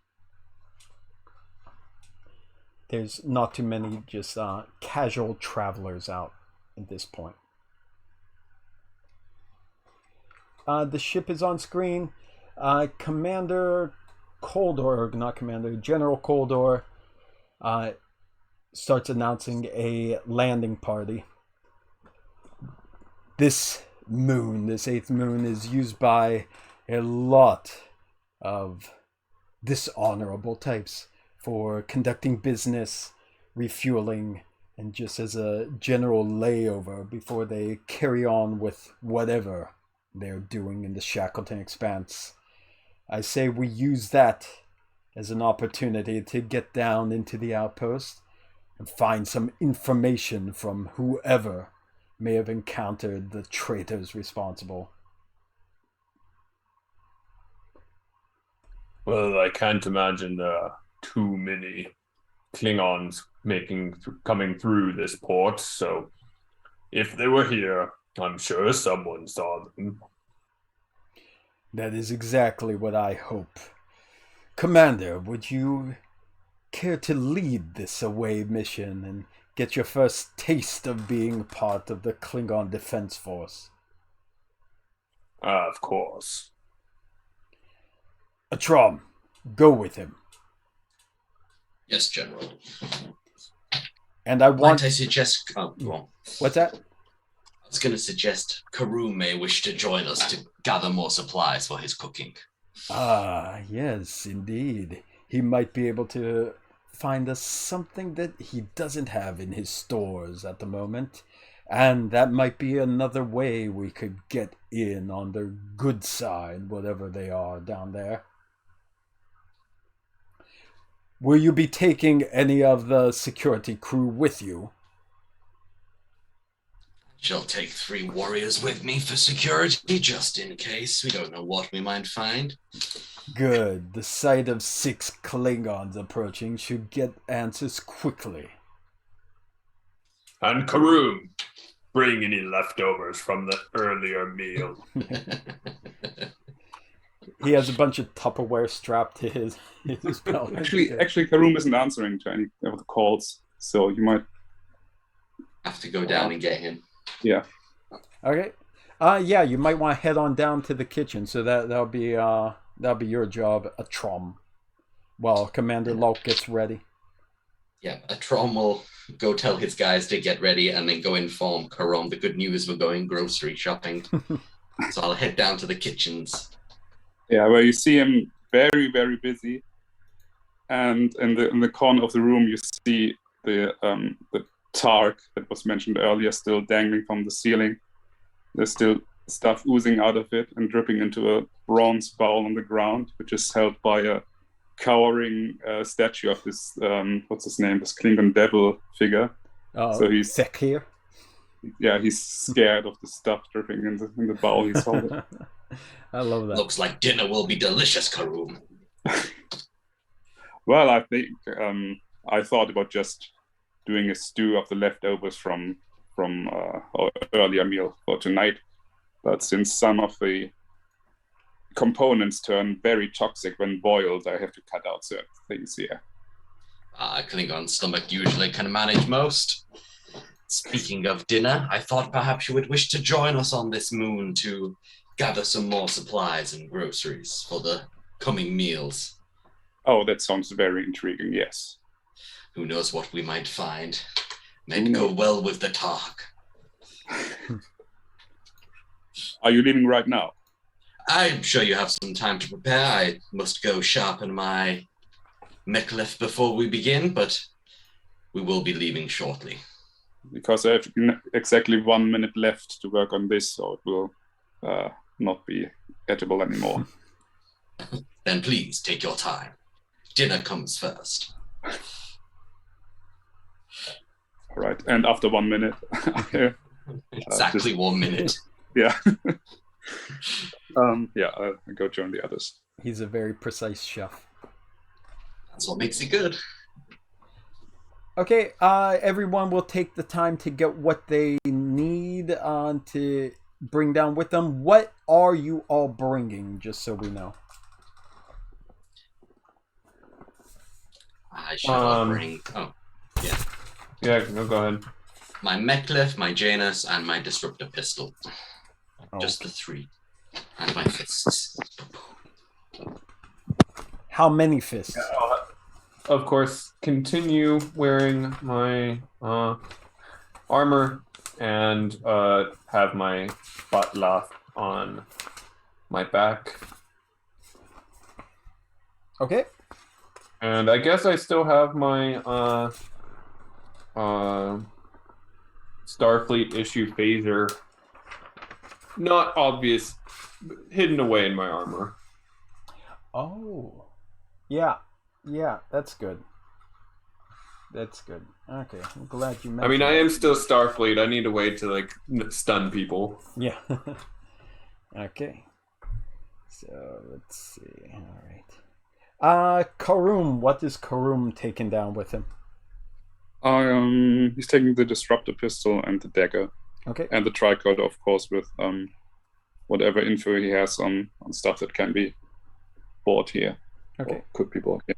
S1: There's not too many just casual travelers out at this point. The ship is on screen. Commander Koldor, not Commander, General Koldor starts announcing a landing party. This moon, this 8th moon, is used by a lot of dishonorable types for conducting business, refueling, and just as a general layover before they carry on with whatever they're doing in the Shackleton Expanse. I say we use that as an opportunity to get down into the outpost and find some information from whoever may have encountered the traitors responsible.
S5: Well, I can't imagine there are too many Klingons coming through this port, so if they were here, I'm sure someone saw them.
S1: That is exactly what I hope. Commander, would you care to lead this away mission and get your first taste of being part of the Klingon Defense Force?
S5: Of course.
S1: Atrom, go with him.
S2: Yes, General.
S1: And I want...
S2: Might I suggest... Oh, go on.
S1: What's that?
S2: I was going to suggest Caruhm may wish to join us to gather more supplies for his cooking.
S1: Ah, yes, indeed. He might be able to find us something that he doesn't have in his stores at the moment. And that might be another way we could get in on the good side, whatever they are down there. Will you be taking any of the security crew with you?
S2: Shall take 3 warriors with me for security, just in case. We don't know what we might find.
S1: Good. The sight of 6 Klingons approaching should get answers quickly.
S5: And Caruhm, bring any leftovers from the earlier meal.
S1: He has a bunch of Tupperware strapped to his belt.
S4: Actually, Caruhm isn't answering to any of the calls, so you might
S2: have to go down and get him.
S4: Yeah.
S1: Okay. Yeah, you might want to head on down to the kitchen. So that'll be your job, Atrom. While Commander Lalk gets ready.
S2: Yeah, Atrom will go tell his guys to get ready and then go inform Caruhm the good news we're going grocery shopping. So I'll head down to the kitchens.
S4: Yeah, where you see him very, very busy, and in the corner of the room you see the Tark that was mentioned earlier still dangling from the ceiling. There's still stuff oozing out of it and dripping into a bronze bowl on the ground, which is held by a cowering statue of this what's his name, this Klingon devil figure.
S1: So he's sick here.
S4: Yeah, he's scared of the stuff dripping in the bowl he's holding.
S1: I love that.
S2: Looks like dinner will be delicious, Caruhm.
S4: Well, I think I thought about just doing a stew of the leftovers from our earlier meal for tonight, but since some of the components turn very toxic when boiled, I have to cut out certain things here.
S2: Klingon stomach usually can manage most. Speaking of dinner, I thought perhaps you would wish to join us on this moon to gather some more supplies and groceries for the coming meals.
S4: Oh, that sounds very intriguing, yes.
S2: Who knows what we might find. Might go well with the talk.
S4: Are you leaving right now?
S2: I'm sure you have some time to prepare. I must go sharpen my mek'leth before we begin, but we will be leaving shortly.
S4: Because I have exactly 1 minute left to work on this, so it will not be edible anymore.
S2: Then please take your time. Dinner comes first.
S4: All right, and after 1 minute.
S2: Exactly 1 minute.
S4: Yeah. I'll go join the others.
S1: He's a very precise chef.
S2: That's what makes it good.
S1: Okay, everyone will take the time to get what they need to bring down with them. What are you all bringing, just so we know?
S2: I should bring... Oh, yeah.
S3: Yeah, no, go ahead.
S2: My mek'leth, my Janus, and my disruptor pistol.
S1: Oh.
S2: Just the 3. And my fists.
S1: How many fists?
S3: Of course, continue wearing my armor and have my bat'leth on my back.
S1: Okay.
S3: And I guess I still have my Starfleet issue phaser. Not obvious, hidden away in my armor.
S1: Oh. Yeah. Yeah, that's good. That's good. Okay, I'm glad you mentioned
S3: I mean, I am still Starfleet. I need a way to, like, stun people.
S1: Yeah. Okay. So, let's see. All right. Caruhm, what is Caruhm taking down with him?
S4: He's taking the disruptor pistol and the dagger.
S1: Okay.
S4: And the tricorder, of course, with whatever info he has on stuff that can be bought here.
S1: Okay.
S4: Or could be bought here.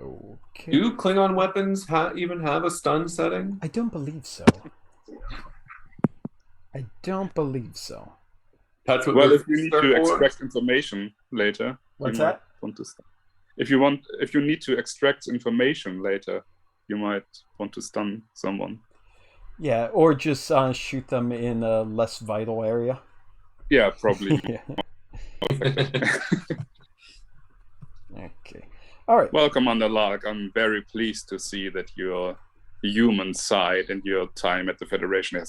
S1: Okay.
S3: Do Klingon weapons even have a stun setting?
S1: I don't believe so. I don't believe so.
S3: That's what
S4: Well, if you need to extract information later,
S1: What's
S4: you might
S1: that?
S4: want to start. if you need to extract information later, you might want to stun someone.
S1: Yeah, or just shoot them in a less vital area.
S4: Yeah, probably.
S1: Yeah. Okay. All right.
S4: Well, Commander Lalk, I'm very pleased to see that your human side and your time at the Federation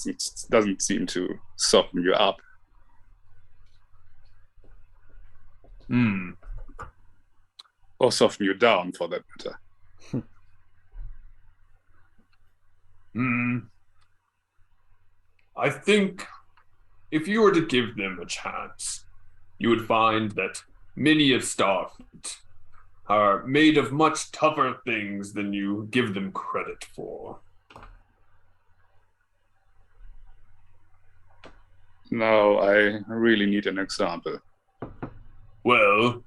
S4: doesn't seem to soften you up. Or soften you down, for that matter.
S5: I think if you were to give them a chance, you would find that many of Starfleet are made of much tougher things than you give them credit for.
S4: Now, I really need an example.
S5: Well,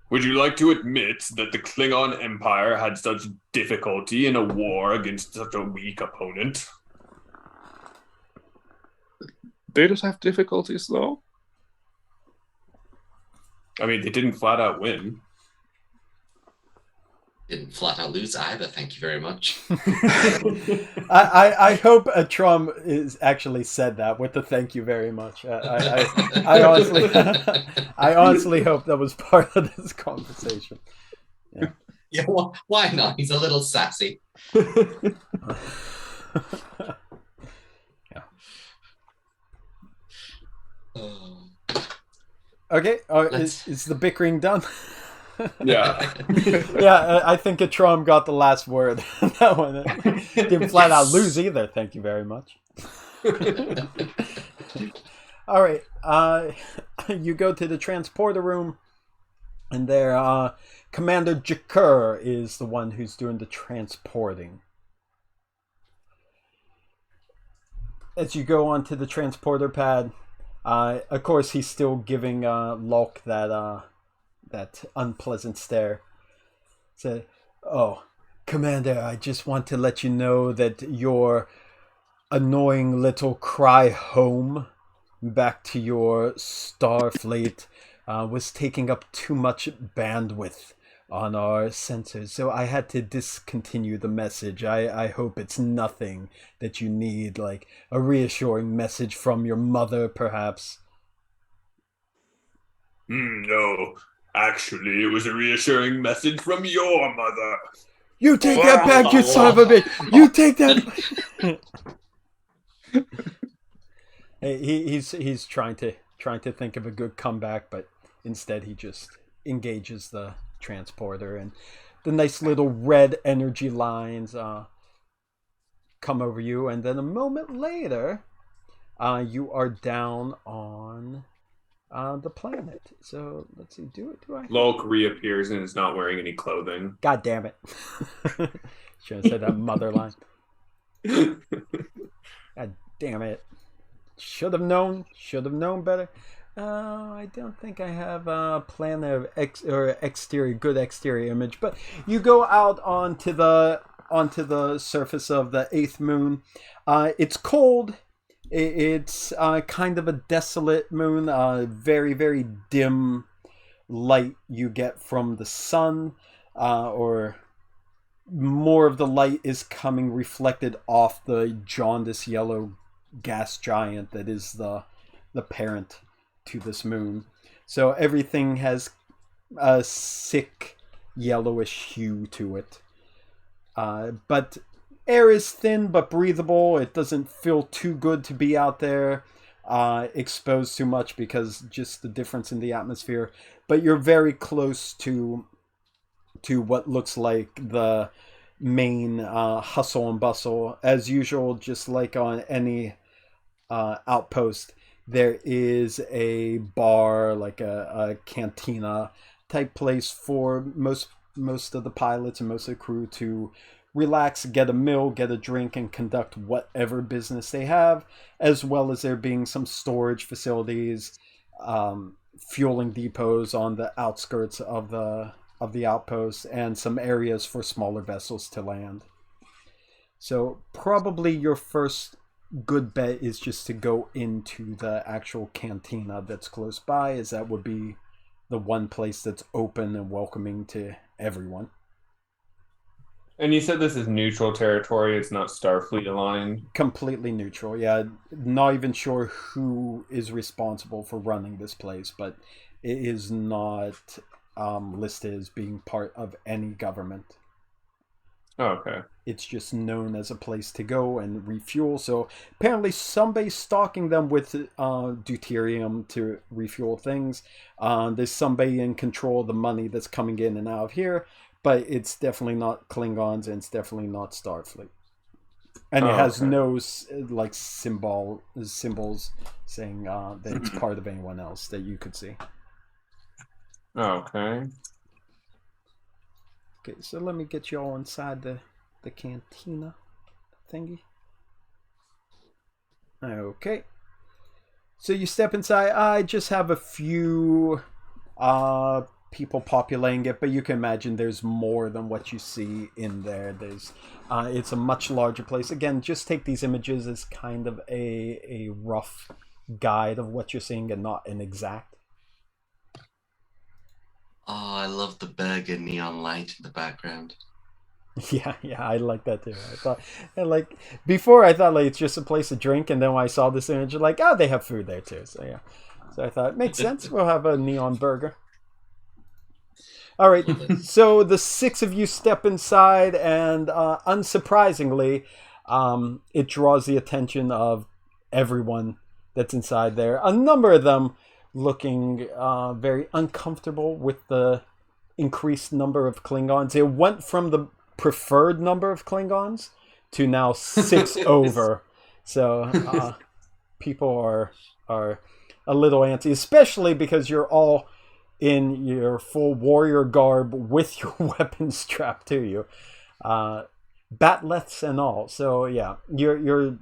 S5: would you like to admit that the Klingon Empire had such difficulty in a war against such a weak opponent?
S4: They did have difficulties, though.
S5: I mean, they didn't flat out win.
S2: Didn't flat out lose either, thank you very much.
S1: I hope Trum is actually said that with the thank you very much. I honestly I honestly hope that was part of this conversation. Yeah.
S2: Yeah, why not? He's a little sassy.
S1: Yeah. Okay, is the bickering done?
S5: Yeah.
S1: Yeah, I think Atrom got the last word. That one didn't flat out lose either. Thank you very much. All right, you go to the transporter room, and there, Commander Jakar is the one who's doing the transporting. As you go onto the transporter pad, of course, he's still giving Lalk that unpleasant stare. Say, "Oh, Commander, I just want to let you know that your annoying little cry home back to your Starfleet was taking up too much bandwidth on our sensors, so I had to discontinue the message. I hope it's nothing that you need, like a reassuring message from your mother, perhaps."
S5: No. Actually, it was a reassuring message from your mother.
S1: You take that back, you son of a bitch! You take that. He's trying to think of a good comeback, but instead he just engages the transporter, and the nice little red energy lines come over you, and then a moment later, you are down on the planet. So let's see. Do I?
S5: Lalk reappears and is not wearing any clothing.
S1: God damn it! Should have said that mother line. God damn it! Should have known. Should have known better. I don't think I have a plan of good exterior image. But you go out onto the surface of the 8th moon. It's cold. It's kind of a desolate moon. Very, very dim light you get from the sun, or more of the light is coming reflected off the jaundiced yellow gas giant that is the parent to this moon. So everything has a sick yellowish hue to it. But air is thin but breathable. It doesn't feel too good to be out there exposed too much because just the difference in the atmosphere. But you're very close to what looks like the main hustle and bustle. As usual, just like on any outpost, there is a bar, like a cantina type place for most of the pilots and most of the crew to relax, get a meal, get a drink, and conduct whatever business they have, as well as there being some storage facilities, fueling depots on the outskirts of the outposts, and some areas for smaller vessels to land. So probably your first good bet is just to go into the actual cantina that's close by, as that would be the one place that's open and welcoming to everyone.
S3: And you said this is neutral territory. It's not Starfleet aligned.
S1: Completely neutral. Yeah, not even sure who is responsible for running this place, but it is not listed as being part of any government.
S3: Oh, okay.
S1: It's just known as a place to go and refuel. So apparently somebody's stalking them with deuterium to refuel things. There's somebody in control of the money that's coming in and out of here, but it's definitely not Klingons and it's definitely not Starfleet. And it has no like symbols saying that it's part of anyone else that you could see.
S3: Okay.
S1: Okay, so let me get you all inside the cantina thingy. Okay. So you step inside. I just have a few people populating it, but you can imagine there's more than what you see in there. There's it's a much larger place. Again, just take these images as kind of a rough guide of what you're seeing and not an exact.
S2: Oh, I love the burger neon light in the background.
S1: Yeah, I like that too. I thought, like, before I thought like it's just a place to drink, and then when I saw this image, like, oh, they have food there too. So yeah, so I thought it makes sense. We'll have a neon burger. All right, so the six of you step inside, and unsurprisingly, it draws the attention of everyone that's inside there. A number of them looking very uncomfortable with the increased number of Klingons. It went from the preferred number of Klingons to now 6 over. So people are a little antsy, especially because you're all in your full warrior garb with your weapons strapped to you, batleths and all. So yeah, you're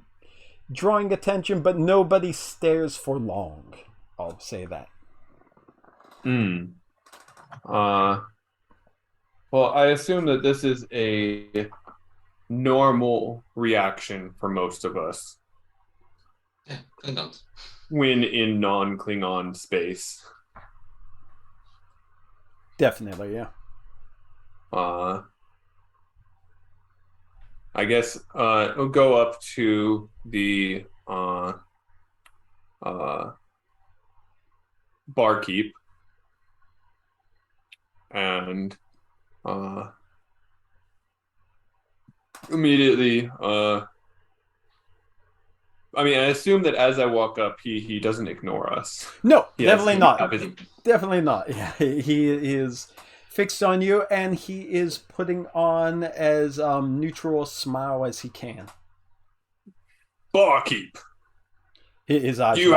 S1: drawing attention, but nobody stares for long. I'll say that.
S3: Well, I assume that this is a normal reaction for most of us.
S2: Yeah, Klingons.
S3: When in non-Klingon space.
S1: Definitely, yeah.
S3: I guess we'll go up to the barkeep and immediately I mean, I assume that as I walk up, he doesn't ignore us.
S1: No, definitely not. Definitely not. Yeah, he is fixed on you, and he is putting on as neutral a smile as he can.
S5: Barkeep,
S1: His eyes.
S5: Do you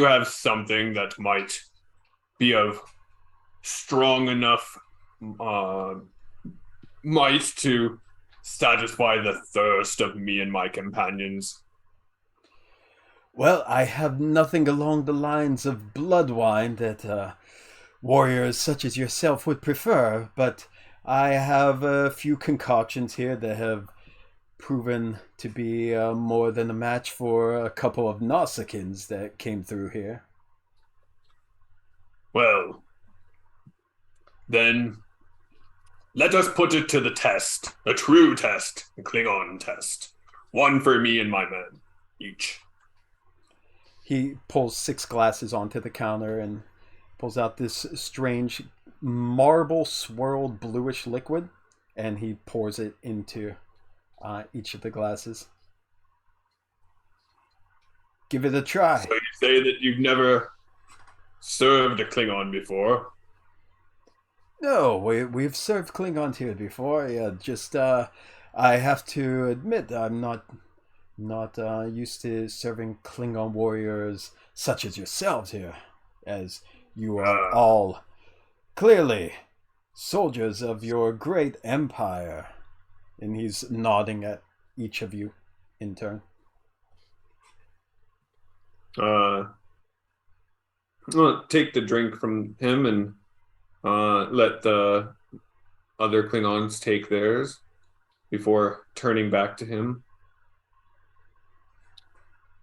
S5: have something that might be of strong enough might to satisfy the thirst of me and my companions?
S1: Well, I have nothing along the lines of blood wine that warriors such as yourself would prefer, but I have a few concoctions here that have proven to be more than a match for a couple of Nausicaans that came through here.
S5: Well, then let us put it to the test. A true test. A Klingon test. One for me and my men, each.
S1: He pulls 6 glasses onto the counter and pulls out this strange marble swirled bluish liquid, and he pours it into each of the glasses. Give it a try.
S5: So you say that you've never served a Klingon before?
S1: No, we've served Klingons here before. Yeah, just I have to admit I'm not used to serving Klingon warriors such as yourselves here, as you are all clearly soldiers of your great empire. And he's nodding at each of you in turn.
S3: I'll take the drink from him and let the other Klingons take theirs before turning back to him.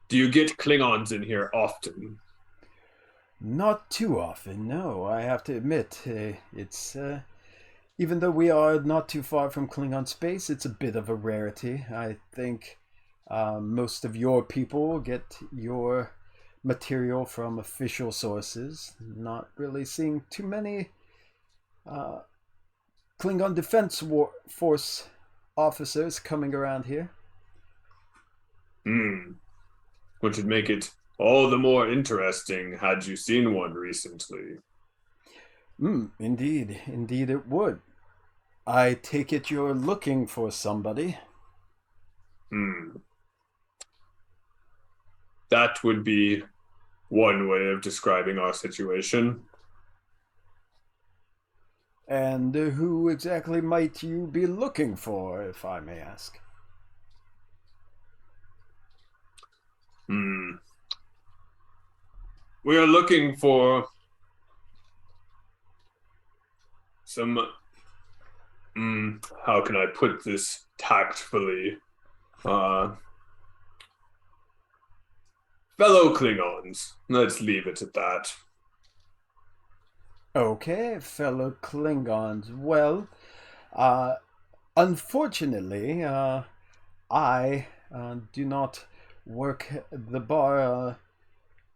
S5: Do you get Klingons in here often?
S1: Not too often, no, I have to admit. It's, even though we are not too far from Klingon space, it's a bit of a rarity. I think most of your people get your material from official sources. Not really seeing too many Klingon Defense Force officers coming around here.
S5: Which would make it all the more interesting had you seen one recently.
S1: Indeed. Indeed it would. I take it you're looking for somebody.
S5: That would be one way of describing our situation.
S1: And who exactly might you be looking for, if I may ask?
S5: We are looking for some, how can I put this tactfully? Fellow Klingons. Let's leave it at that.
S1: Okay, fellow Klingons. Well, unfortunately, I do not work the bar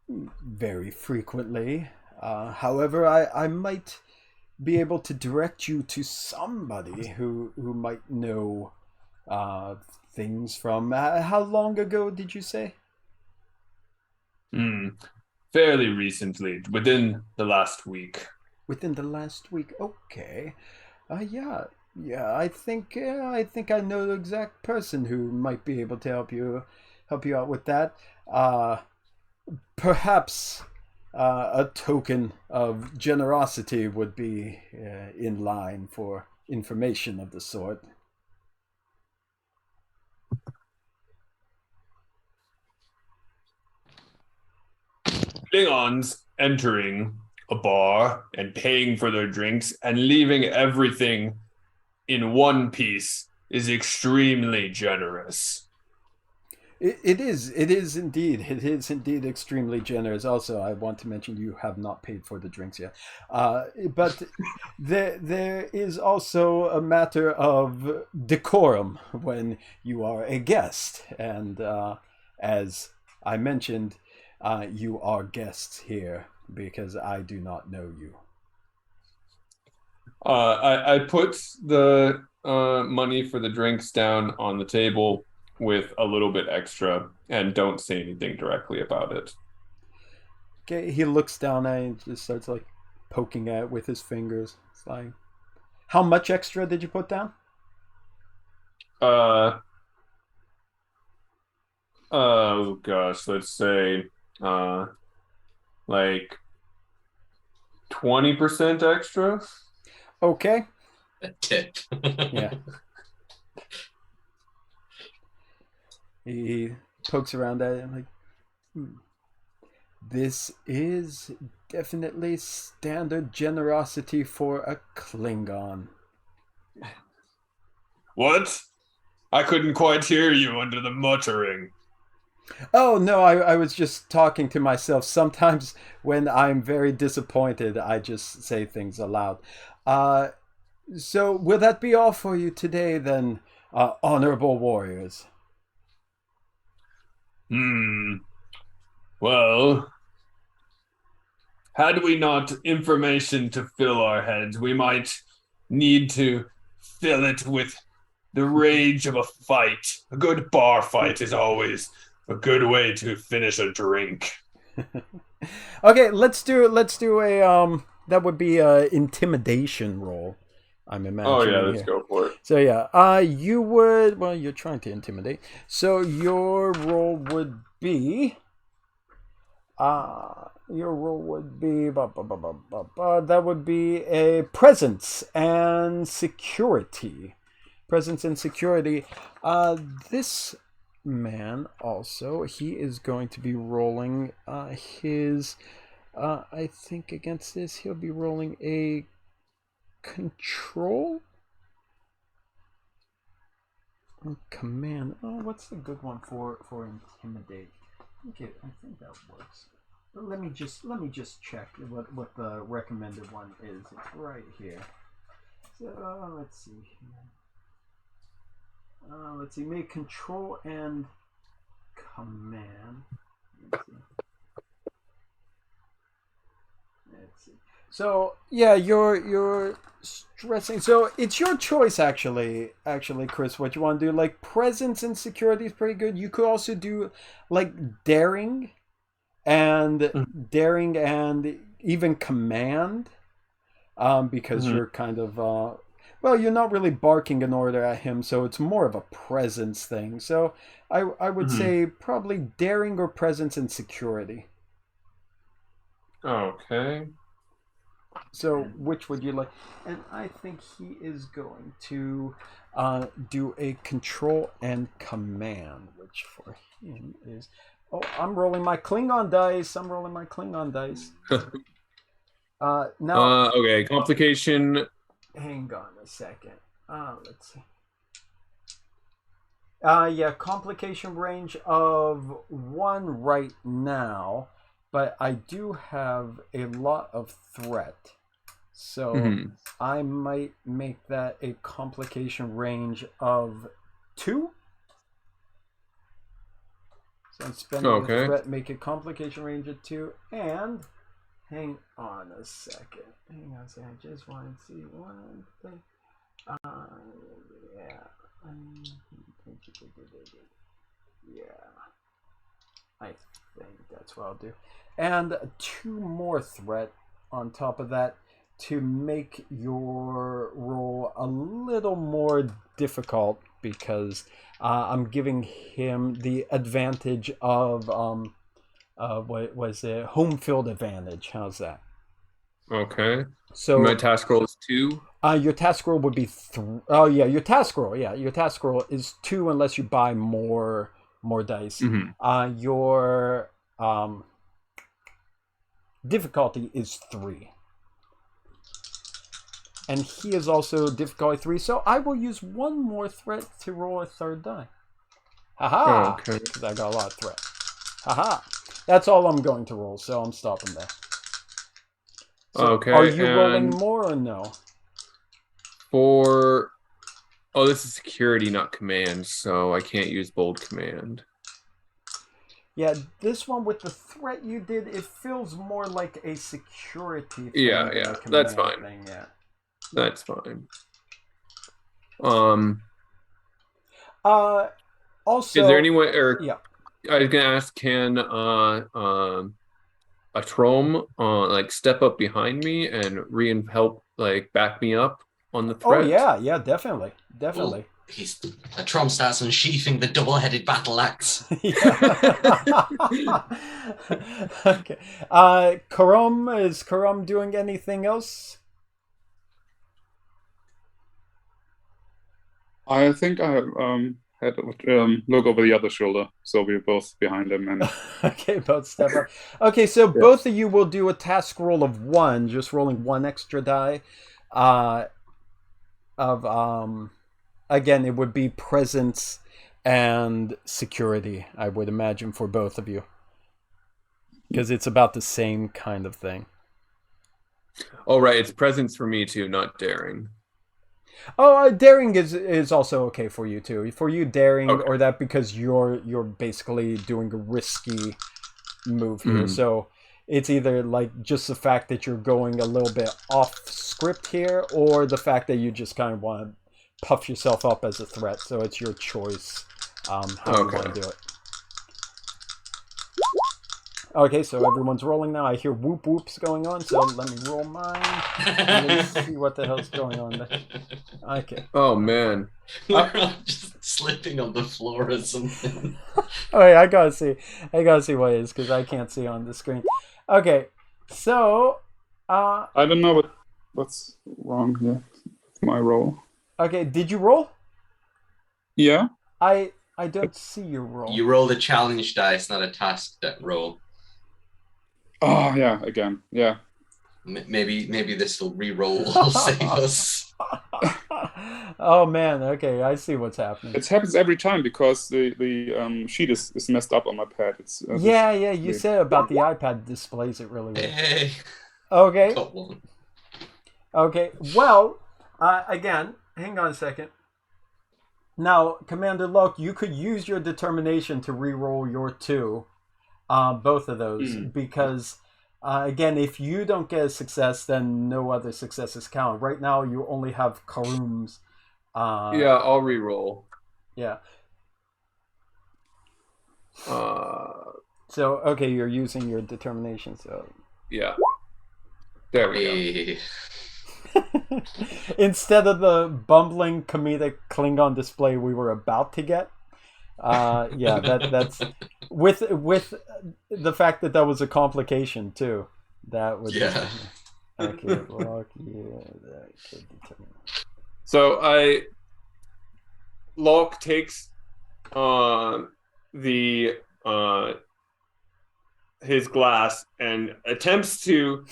S1: very frequently. However, I might be able to direct you to somebody who might know things from... how long ago did you say?
S5: Fairly recently, within the last week.
S1: Within the last week? Okay. Yeah. I think I know the exact person who might be able to help you out with that. Perhaps a token of generosity would be in line for information of the sort.
S5: Klingons entering a bar and paying for their drinks and leaving everything in one piece is extremely generous.
S1: It is indeed extremely generous. Also, I want to mention you have not paid for the drinks yet, but there is also a matter of decorum when you are a guest, and as I mentioned, you are guests here because I do not know you.
S3: I put the money for the drinks down on the table with a little bit extra and don't say anything directly about it.
S1: Okay, he looks down at it and just starts like poking at it with his fingers. It's like, how much extra did you put down?
S3: Oh gosh, let's say like 20% extra.
S1: Okay.
S2: A tip.
S1: Yeah. He pokes around at it and like, this is definitely standard generosity for a Klingon.
S5: What? I couldn't quite hear you under the muttering.
S1: Oh, no, I was just talking to myself. Sometimes when I'm very disappointed, I just say things aloud. So will that be all for you today then, honorable warriors?
S5: Well, had we not information to fill our heads, we might need to fill it with the rage of a fight. A good bar fight is always a good way to finish a drink.
S1: Okay, let's do a that would be a intimidation roll. I'm imagining.
S3: Oh yeah, let's go for it.
S1: So yeah, you would, well, you're trying to intimidate. So your roll would be that would be a presence and security. Presence and security. This man also, he is going to be rolling his I think against this he'll be rolling a control command. Oh, what's the good one for intimidate? I think that works. let me just check what the recommended one is. It's right here. So let's see here. Let's see. Make control and command. Let's see. So yeah, you're stressing. So it's your choice, actually, Chris. What you want to do? Like presence and security is pretty good. You could also do like daring and even command, because you're kind of well, you're not really barking an order at him, so it's more of a presence thing. So I would say probably daring or presence and security.
S3: Okay.
S1: So which would you like? And I think he is going to do a control and command, which for him is... Oh, I'm rolling my Klingon dice. Now...
S3: okay, complication.
S1: Hang on a second. Let's see. Yeah, complication range of 1 right now, but I do have a lot of threat. So I might make that a complication range of 2. So I'm spending a threat, make a complication range of 2, and hang on a second. I just want to see one thing. Yeah. Yeah. I think that's what I'll do. And 2 more threat on top of that to make your roll a little more difficult, because I'm giving him the advantage of what was it? Home field advantage. How's that?
S3: Okay.
S1: So
S3: my task roll is 2.
S1: Your task roll would be oh yeah, your task roll. Yeah, your task roll is 2 unless you buy more dice. Your difficulty is 3. And he is also difficulty 3, so I will use 1 more threat to roll a 3rd die. Haha!
S3: Okay.
S1: Because I got a lot of threat. Haha! That's all I'm going to roll, so I'm stopping there. So
S3: okay.
S1: Are you rolling more or no?
S3: For... Oh, this is security, not command, so I can't use bold command.
S1: Yeah, this one with the threat you did, it feels more like a security thing.
S3: Yeah, that's fine.
S1: Thing, yeah.
S3: That's fine.
S1: Also,
S3: is there any way, or
S1: yeah,
S3: I was gonna ask, can a Trom like step up behind me and help like back me up on the threat?
S1: Oh yeah, definitely.
S2: Well, a Trom starts unsheathing the double-headed battle axe.
S1: Okay. Is Caruhm doing anything else?
S4: I think I had to look over the other shoulder, so we're both behind him. And
S1: okay, both step up. Okay, so both of you will do a task roll of 1, just rolling 1 extra die. Again, it would be presence and security, I would imagine, for both of you, because it's about the same kind of thing.
S3: Oh, right, it's presence for me too, not daring.
S1: Oh, daring is also okay for you too. For you, daring or that, because you're basically doing a risky move here. So it's either like just the fact that you're going a little bit off script here, or the fact that you just kind of want to puff yourself up as a threat. So it's your choice how you want to do it. Okay, so everyone's rolling now. I hear whoop whoops going on, so let me roll mine and see what the hell's going on there. Okay.
S3: Oh man,
S2: We're all just slipping on the floor or something.
S1: Oh yeah, I gotta see what it is, because I can't see on the screen. Okay, so
S4: I don't know what's wrong here. My roll.
S1: Okay, did you roll?
S4: Yeah.
S1: I don't see your roll.
S2: You roll the challenge dice, not a task roll.
S4: Oh yeah, again, yeah.
S2: Maybe this will re-roll will save us.
S1: Oh man, okay, I see what's happening.
S4: It happens every time because the sheet is messed up on my pad. It's
S1: Yeah, you said about the iPad displays it really well.
S2: Hey,
S1: Okay,
S2: got one.
S1: okay. Well, again, hang on a second. Now, Commander Lalk, you could use your determination to re-roll your 2, both of those, because again, if you don't get a success, then no other successes count. Right now, you only have Caruhm's.
S3: Yeah, I'll re-roll.
S1: Yeah.
S3: So
S1: okay, you're using your determination. So
S3: yeah, there we
S2: Hey.
S1: go. Instead of the bumbling comedic Klingon display we were about to get, yeah, that's with the fact that was a complication too. That would okay. Well, yeah,
S3: So Lalk takes his glass and attempts to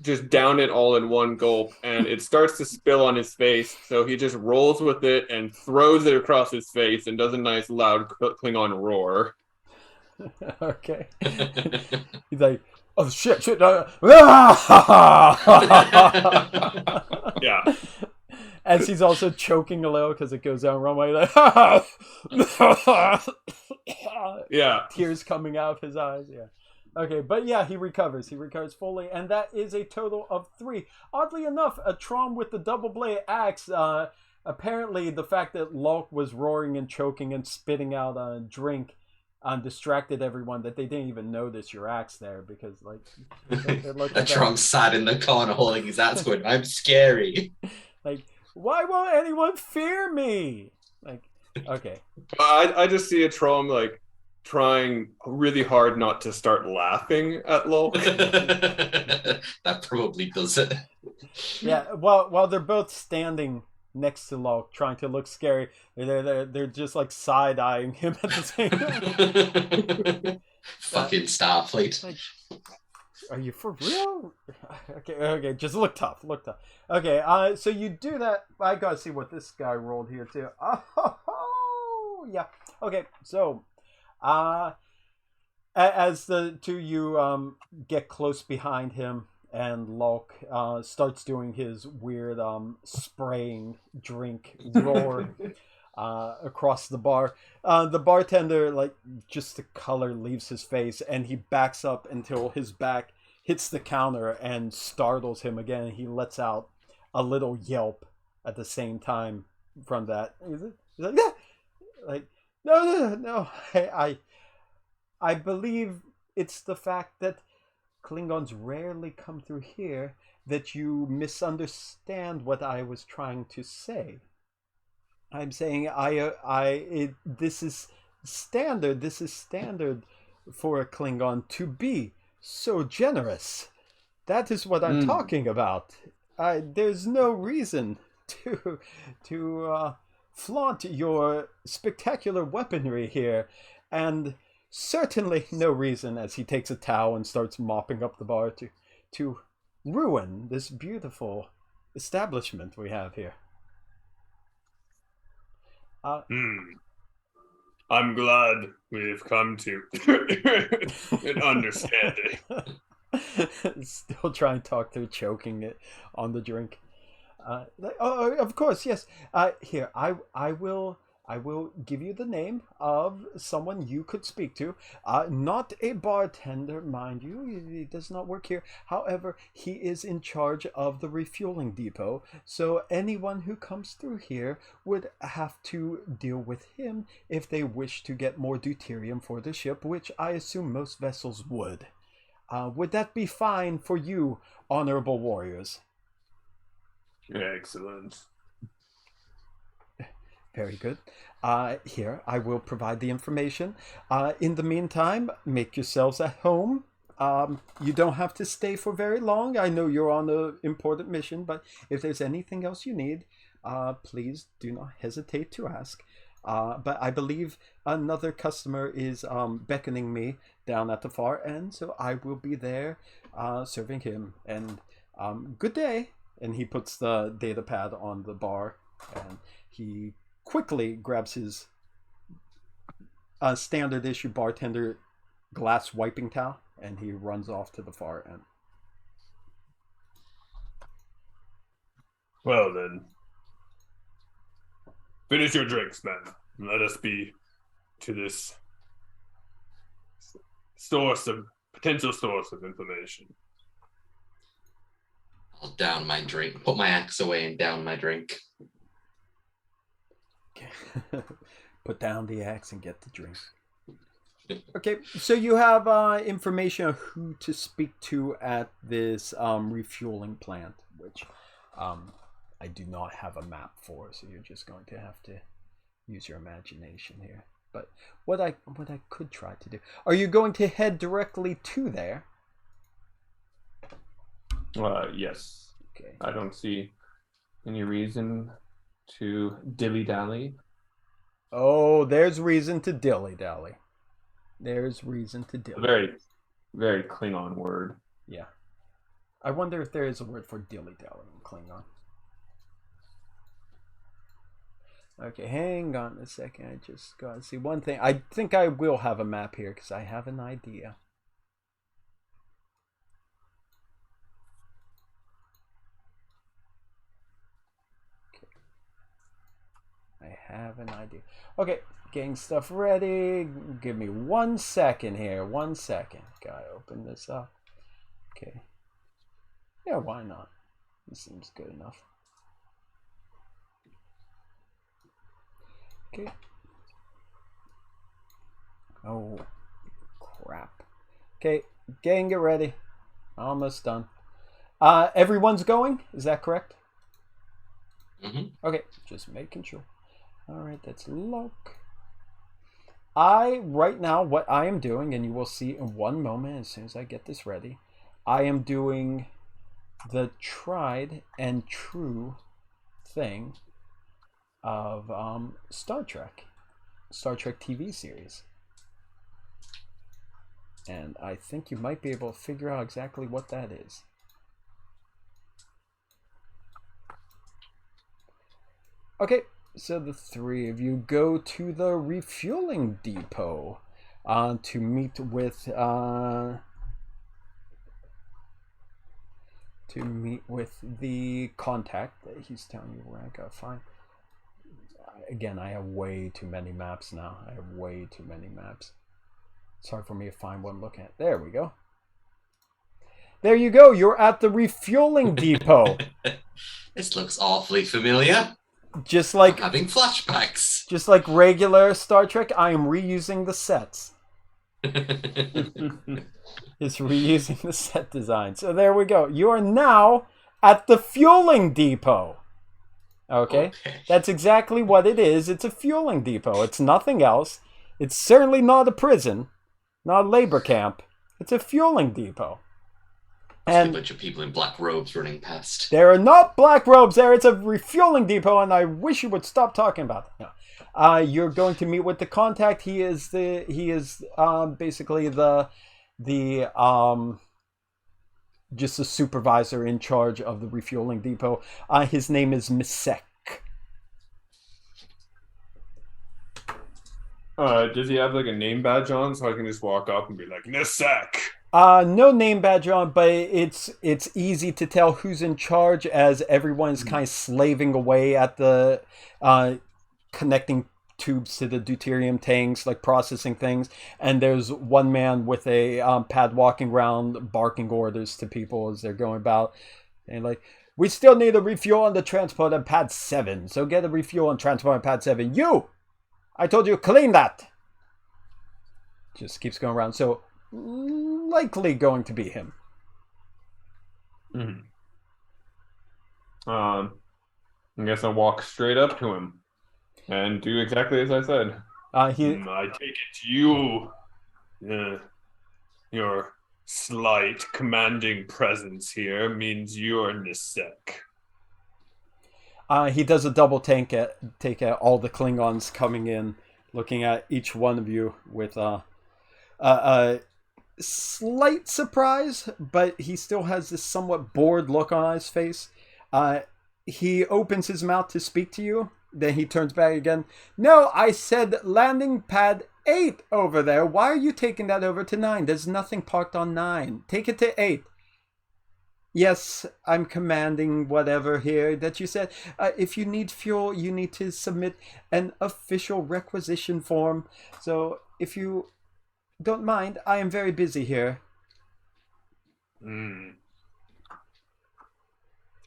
S3: just down it all in one gulp, and it starts to spill on his face, so he just rolls with it and throws it across his face and does a nice loud Klingon roar.
S1: Okay. He's like, oh shit.
S3: Yeah.
S1: As he's also choking a little because it goes down wrong way, like
S3: yeah,
S1: tears coming out of his eyes. Yeah. Okay, but yeah, he recovers. He recovers fully, and that is a total of 3. Oddly enough, a Trom with the double blade axe. Apparently, the fact that Lalk was roaring and choking and spitting out a drink distracted everyone that they didn't even notice your axe there because
S2: A Trom sat in the corner holding his axe going, I'm scary.
S1: Like, why won't anyone fear me? Like, okay.
S3: I just see a Trom like trying really hard not to start laughing at Lalk.
S2: That probably does it.
S1: Yeah, while they're both standing next to Lalk, trying to look scary, they're just like side eyeing him at the same time.
S2: Fucking Starfleet.
S1: Like, are you for real? Okay, just look tough. Okay, so you do that. I gotta see what this guy rolled here too. Oh, yeah. Okay, so, as the two you get close behind him, and Lalk starts doing his weird spraying drink roar across the bar. The bartender, like, just the color leaves his face, and he backs up until his back hits the counter and startles him again. He lets out a little yelp at the same time from that. He's like, yeah! Like, no. I believe it's the fact that Klingons rarely come through here that you misunderstand what I was trying to say. I'm saying this is standard. This is standard for a Klingon to be so generous. That is what I'm talking about. There's no reason to flaunt your spectacular weaponry here, and certainly no reason, as he takes a towel and starts mopping up the bar, to ruin this beautiful establishment we have here.
S5: I'm glad we've come to an understanding.
S1: Still trying to talk through choking it on the drink. Of course, yes. Here, I will give you the name of someone you could speak to. Not a bartender, mind you. He does not work here. However, he is in charge of the refueling depot. So anyone who comes through here would have to deal with him if they wish to get more deuterium for the ship, which I assume most vessels would. Would that be fine for you, honorable warriors?
S5: Excellent.
S1: Very good. Here, I will provide the information. In the meantime, make yourselves at home. You don't have to stay for very long. I know you're on an important mission, but if there's anything else you need, please do not hesitate to ask. But I believe another customer is beckoning me down at the far end, so I will be there serving him. And good day. and he puts the data pad on the bar, and he quickly grabs his standard issue bartender glass wiping towel, and he runs off to the far end.
S5: Well then, finish your drinks, men. Let us be to this potential source of information.
S2: I'll down my drink. Put my axe away and down my drink.
S1: Put down the axe and get the drink. Okay, so you have information on who to speak to at this refueling plant, which I do not have a map for, so you're just going to have to use your imagination here. But what I could try to do, are you going to head directly to there?
S3: Yes.
S1: Okay.
S3: I don't see any reason to dilly-dally.
S1: Oh, there's reason to dilly-dally. There's reason to dilly.
S3: A very, very Klingon word.
S1: Yeah. I wonder if there is a word for dilly-dally in Klingon. Okay, hang on a second. I just got to see one thing. I think I will have a map here because I have an idea. Okay. I have an idea. Okay, getting stuff ready. Give me 1 second here. 1 second. Gotta open this up. Okay. Yeah, why not? This seems good enough. Okay. Oh, crap. Okay, getting it ready. Almost done. Everyone's going? Is that correct?
S2: Mm-hmm.
S1: Okay, just making sure. Alright, that's Lalk. Right now, what I am doing, and you will see in one moment as soon as I get this ready, I am doing the tried and true thing of Star Trek TV series. And I think you might be able to figure out exactly what that is. Okay, so the three of you go to the refueling depot to meet with the contact that he's telling you where I gotta find. Again, I have way too many maps now. I have way too many maps. It's hard for me to find one looking at. There we go. There you go. You're at the refueling depot.
S2: This looks awfully familiar.
S1: Just like
S2: I'm having flashbacks.
S1: Just like regular Star Trek, I am reusing the sets. It's reusing the set design. So there we go. You are now at the fueling depot. Okay? That's exactly what it is. It's a fueling depot. It's nothing else. It's certainly not a prison, not a labor camp. It's a fueling depot.
S2: And a bunch of people in black robes running past.
S1: There are not black robes there. It's a refueling depot, and I wish you would stop talking about it. No. You're going to meet with the contact. He is basically the just the supervisor in charge of the refueling depot. His name is Misek.
S3: Does he have like a name badge on so I can just walk up and be like,
S5: Nisek?
S1: No name badge on, but it's easy to tell who's in charge as everyone's kind of slaving away at the connecting tubes to the deuterium tanks, like processing things. And there's one man with a pad walking around barking orders to people as they're going about. And like, we still need a refuel on the transport on pad 7. So get a refuel on transport on pad 7. You! I told you, clean that! Just keeps going around. So likely going to be him.
S3: Mm-hmm. I guess I'll walk straight up to him and do exactly as I said.
S5: I take it you, your slight commanding presence here means you're Nisek.
S1: He does a double take at all the Klingons coming in, looking at each one of you with a slight surprise, but he still has this somewhat bored look on his face. He opens his mouth to speak to you. Then he turns back again. No, I said landing pad 8 over there. Why are you taking that over to 9? There's nothing parked on 9. Take it to 8. Yes, I'm commanding whatever here that you said. If you need fuel, you need to submit an official requisition form. So if you don't mind, I am very busy here.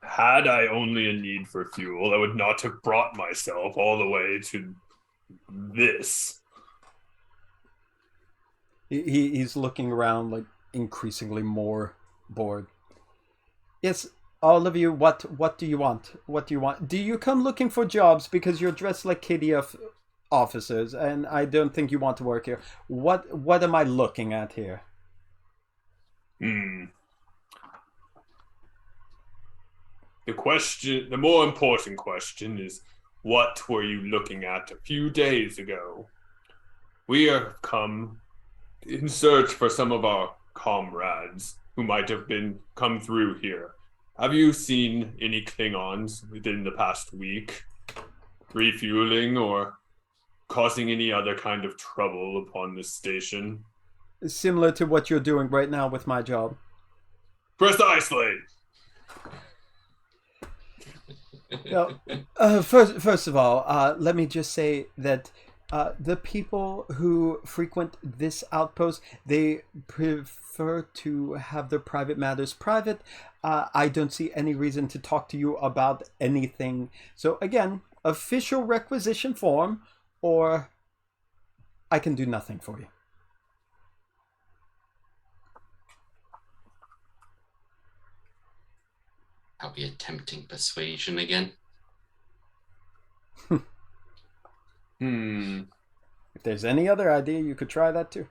S5: Had I only a need for fuel, I would not have brought myself all the way to this.
S1: He's looking around, like, increasingly more bored. Yes, all of you, what do you want? What do you want? Do you come looking for jobs because you're dressed like KDF officers and I don't think you want to work here? What am I looking at here?
S5: The more important question is, what were you looking at a few days ago? We have come in search for some of our comrades who might have come through here. Have you seen any Klingons within the past week refueling or causing any other kind of trouble upon this station?
S1: Similar to what you're doing right now with my job.
S5: Precisely.
S1: Well, first of all, let me just say that the people who frequent this outpost, they prefer to have their private matters private. I don't see any reason to talk to you about anything. So again, official requisition form, or I can do nothing for you.
S2: I'll be attempting persuasion again.
S1: If there's any other idea, you could try that too.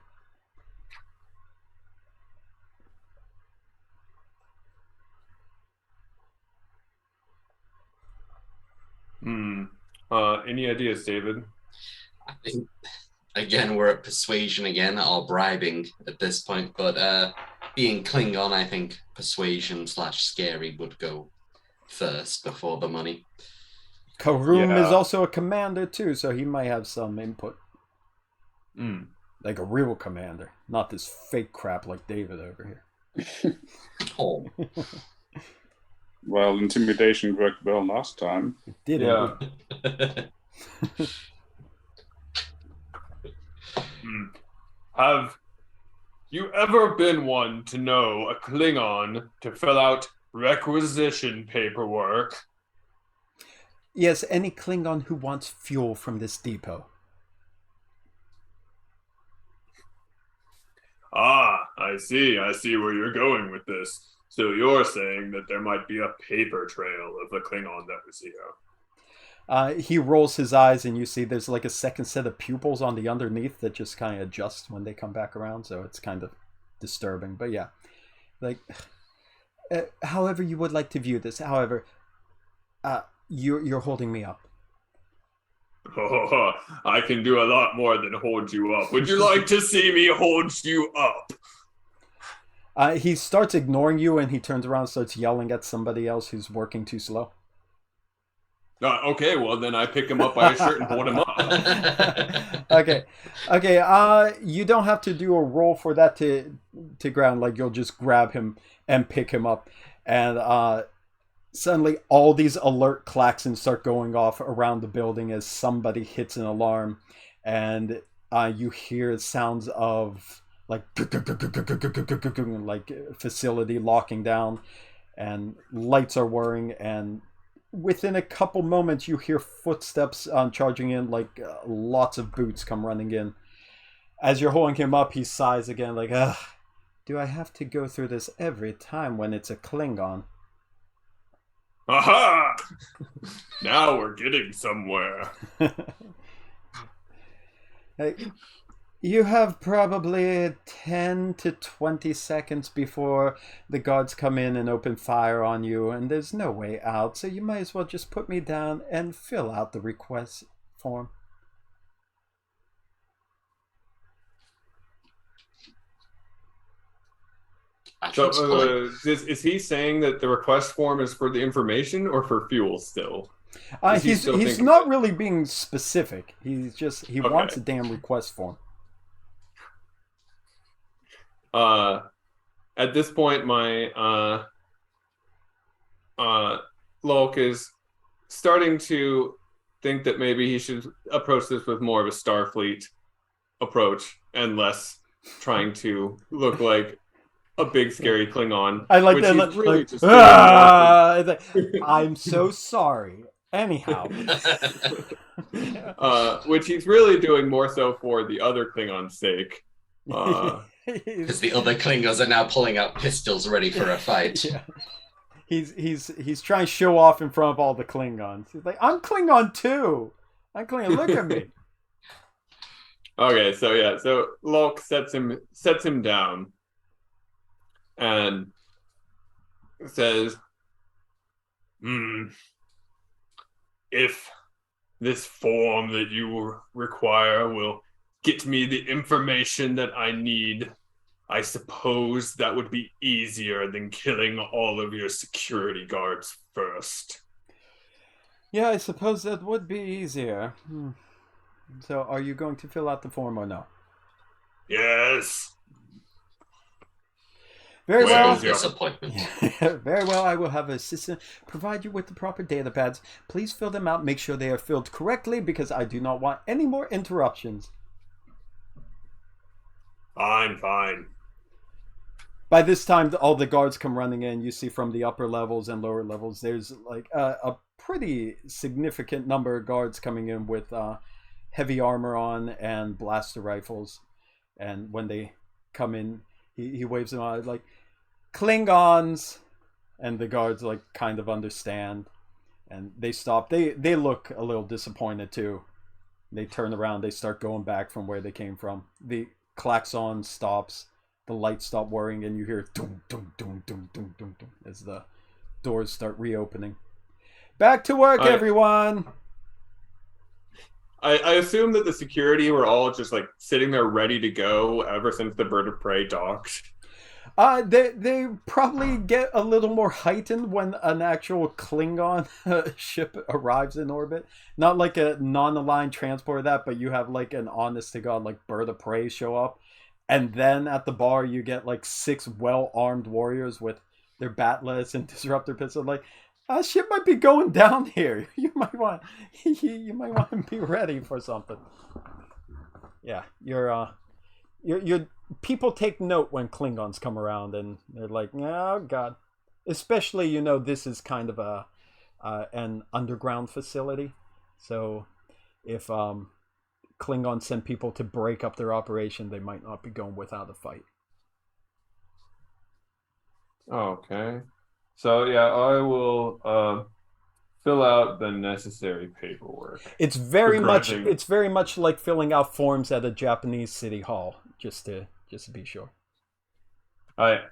S5: Any ideas, David?
S2: I think, again, we're at persuasion again, or bribing at this point, but being Klingon, I think persuasion/scary would go first before the money.
S1: Caruhm is also a commander too, so he might have some input. Like a real commander, not this fake crap like David over here.
S2: Oh.
S4: Well, intimidation worked well last time.
S1: It did.
S5: Have you ever been one to know a Klingon to fill out requisition paperwork?
S1: Yes, any Klingon who wants fuel from this depot.
S5: I see where you're going with this. So you're saying that there might be a paper trail of the Klingon that was here.
S1: He rolls his eyes and you see there's like a second set of pupils on the underneath that just kind of adjust when they come back around, so it's kind of disturbing. But yeah, like, however you would like to view this. However, you're holding me up.
S5: Oh, I can do a lot more than hold you up. Would you like to see me hold you up?
S1: He starts ignoring you and he turns around and starts yelling at somebody else who's working too slow.
S5: Okay, well then I pick him up by his shirt and hold him up.
S1: Okay. You don't have to do a roll for that to ground. Like, you'll just grab him and pick him up, and suddenly all these alert klaxons start going off around the building as somebody hits an alarm, and you hear sounds of like facility locking down, and lights are whirring, and within a couple moments you hear footsteps charging in, like lots of boots come running in. As you're holding him up, he sighs again, like, ugh, do I have to go through this every time when it's a Klingon?
S5: Aha! Now we're getting somewhere.
S1: Hey, you have probably 10 to 20 seconds before the guards come in and open fire on you, and there's no way out, so you might as well just put me down and fill out the request form.
S2: I
S5: So,
S2: transport.
S5: is he saying that the request form is for the information or for fuel still? Is he still
S1: He's
S5: thinking
S1: not
S5: that?
S1: really being specific. He wants
S5: Okay.
S1: a damn request form.
S5: At this point, my Lalk is starting to think that maybe he should approach this with more of a Starfleet approach and less trying to look like a big scary Klingon,
S1: I like
S5: which
S1: that.
S5: he's really
S1: Like,
S5: just doing more
S1: like, I'm so sorry. Anyhow,
S5: which he's really doing more so for the other Klingon's sake.
S2: Because the other Klingons are now pulling out pistols ready for a fight.
S1: Yeah. He's trying to show off in front of all the Klingons. He's like, I'm Klingon too. I'm Klingon. Look at me.
S5: Okay, so Lalk sets him down and says, if this form that you require will get me the information that I need, I suppose that would be easier than killing all of your security guards first.
S1: Yeah, I suppose that would be easier. So, are you going to fill out the form or no?
S5: Yes.
S1: Very
S2: Where
S1: well.
S2: is your disappointment?
S1: Very well. I will have an assistant provide you with the proper data pads. Please fill them out. Make sure they are filled correctly because I do not want any more interruptions.
S5: Fine.
S1: By this time, all the guards come running in. You see from the upper levels and lower levels, there's like a pretty significant number of guards coming in with heavy armor on and blaster rifles. And when they come in, he waves them out like, Klingons! And the guards like kind of understand. And they stop. They look a little disappointed too. They turn around. They start going back from where they came from. The klaxon stops. The lights stop whirring, and you hear doom, doom, doom, doom, doom, doom, doom as the doors start reopening. Back to work, everyone!
S5: I assume that the security were all just like sitting there ready to go ever since the Bird of Prey docked.
S1: They probably get a little more heightened when an actual Klingon ship arrives in orbit. Not like a non-aligned transport of that, but you have like an honest-to-God like Bird of Prey show up. And then at the bar, you get like 6 well-armed warriors with their batlets and disruptor pistols. Like, shit might be going down here. You might want to be ready for something. Yeah, you're people take note when Klingons come around, and they're like, oh god. Especially, this is kind of an underground facility, so if Klingons send people to break up their operation, they might not be going without a fight.
S3: Okay. So yeah, I will fill out the necessary paperwork.
S1: It's very much like filling out forms at a Japanese city hall, just to be sure.
S3: I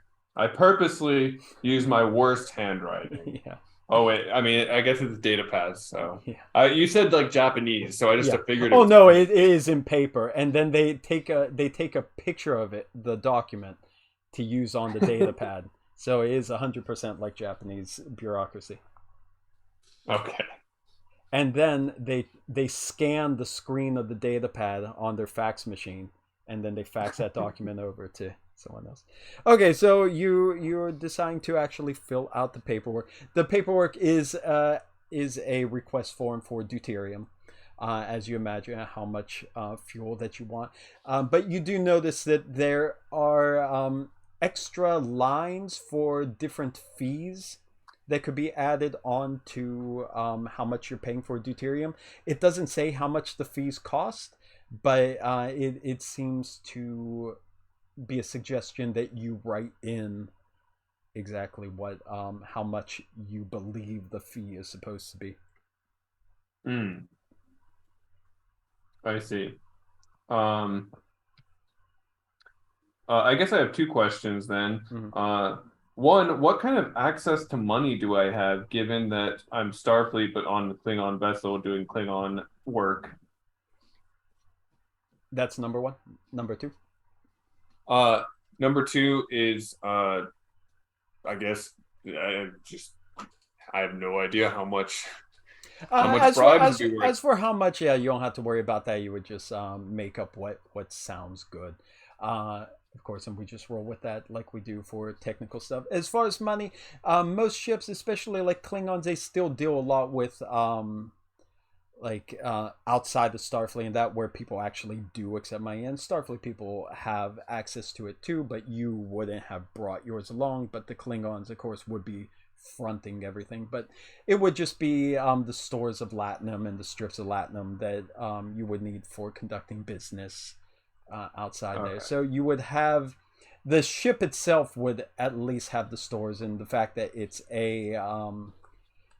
S3: purposely use my worst handwriting.
S1: Yeah.
S3: Oh wait, I mean, I guess it's data pads. So
S1: yeah.
S3: You said like Japanese, so I just figured.
S1: Oh no, it is in paper, and then they take a picture of it, the document, to use on the data pad. So it is 100% like Japanese bureaucracy.
S3: Okay.
S1: And then they scan the screen of the data pad on their fax machine, and then they fax that document over to someone else. Okay, so you're deciding to actually fill out the paperwork. The paperwork is a request form for deuterium, as you imagine how much fuel that you want. But you do notice that there are extra lines for different fees that could be added on to how much you're paying for deuterium. It doesn't say how much the fees cost, but it seems to be a suggestion that you write in exactly what how much you believe the fee is supposed to be.
S3: I see. I guess I have 2 questions then.
S1: Mm-hmm.
S3: One, what kind of access to money do I have, given that I'm Starfleet but on the Klingon vessel doing Klingon work?
S1: That's number 1. Number 2?
S5: Number two is, I guess, I have no idea how much bribes we were.
S1: As for how much, yeah, you don't have to worry about that. You would just make up what sounds good. Of course, and we just roll with that like we do for technical stuff. As far as money, most ships, especially like Klingons, they still deal a lot with outside the Starfleet and that where people actually do accept money. And Starfleet people have access to it too, but you wouldn't have brought yours along. But the Klingons, of course, would be fronting everything. But it would just be the stores of Latinum and the strips of Latinum that you would need for conducting business outside there. So you would have the ship itself would at least have the stores, and the fact that it's a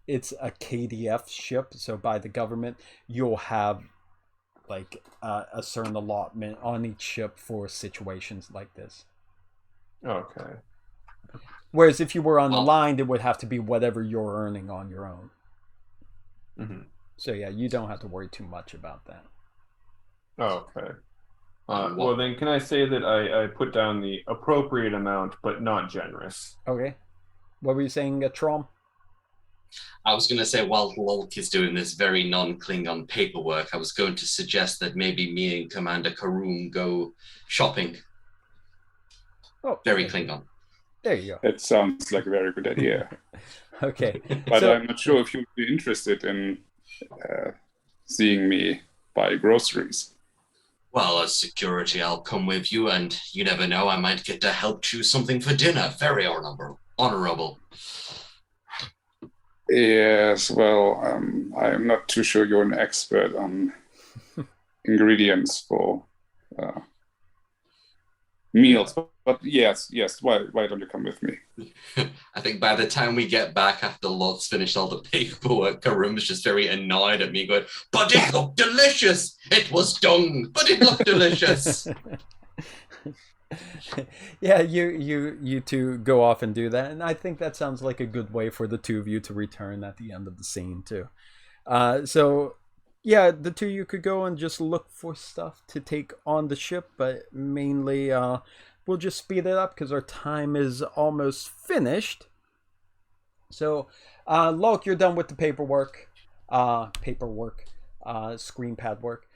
S1: KDF ship, so by the government, you'll have like a certain allotment on each ship for situations like this.
S3: Okay.
S1: Whereas if you were on the line, it would have to be whatever you're earning on your own.
S3: Mm-hmm.
S1: So yeah, you don't have to worry too much about that.
S3: Okay. Well, then can I say that I put down the appropriate amount, but not generous?
S1: Okay. What were you saying, Trom?
S2: I was going to say, while Lalk is doing this very non-Klingon paperwork, I was going to suggest that maybe me and Commander Caruhm go shopping.
S1: Oh,
S2: very Klingon.
S1: There you go.
S4: That sounds like a very good idea.
S1: Okay.
S4: But I'm not sure if you'd be interested in seeing me buy groceries.
S2: Well, as security, I'll come with you, and you never know, I might get to help choose something for dinner. Very honorable.
S4: Yes, well, I'm not too sure you're an expert on ingredients for meals, but yes, why don't you come with me?
S2: I think by the time we get back after Lalk's finished all the paperwork, Caruh's just very annoyed at me going, but it looked delicious! It was dung, but it looked delicious!
S1: Yeah, you two go off and do that, and I think that sounds like a good way for the two of you to return at the end of the scene too. So yeah, the two of you could go and just look for stuff to take on the ship, but mainly we'll just speed it up because our time is almost finished. So Lalk, you're done with the paperwork, screen pad work.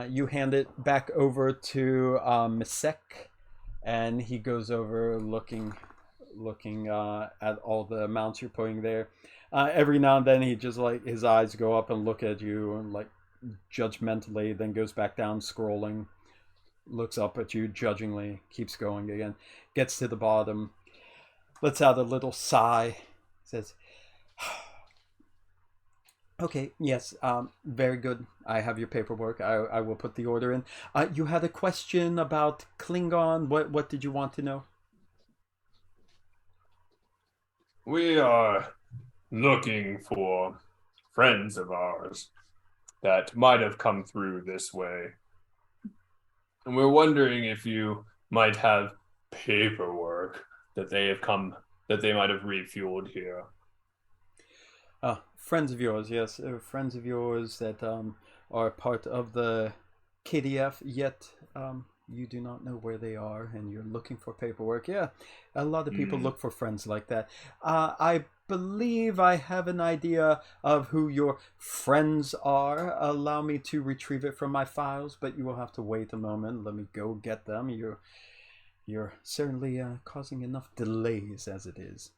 S1: You hand it back over to Misek, and he goes over looking at all the amounts you're putting there. Every now and then he just like his eyes go up and look at you and like judgmentally, then goes back down scrolling, looks up at you judgingly, keeps going again, gets to the bottom, lets out a little sigh, says, okay, yes, very good. I have your paperwork. I will put the order in. You had a question about Klingon. What did you want to know?
S5: We are looking for friends of ours that might have come through this way. And we're wondering if you might have paperwork that they might have refueled here.
S1: Friends of yours, yes. Friends of yours that are part of the KDF, yet you do not know where they are, and you're looking for paperwork. Yeah, a lot of people look for friends like that. I believe I have an idea of who your friends are. Allow me to retrieve it from my files, but you will have to wait a moment. Let me go get them. You're certainly causing enough delays as it is.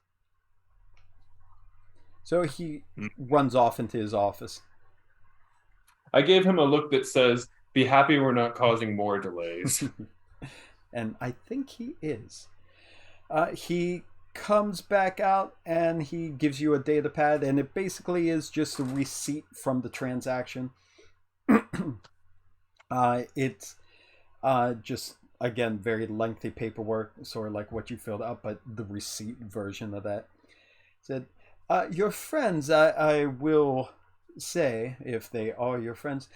S1: So he runs off into his office.
S3: I gave him a look that says, be happy we're not causing more delays.
S1: And I think he is. He comes back out and he gives you a data pad, and it basically is just a receipt from the transaction. It's just, again, very lengthy paperwork, sort of like what you filled out, but the receipt version of that. Said, your friends, I will say, if they are your friends,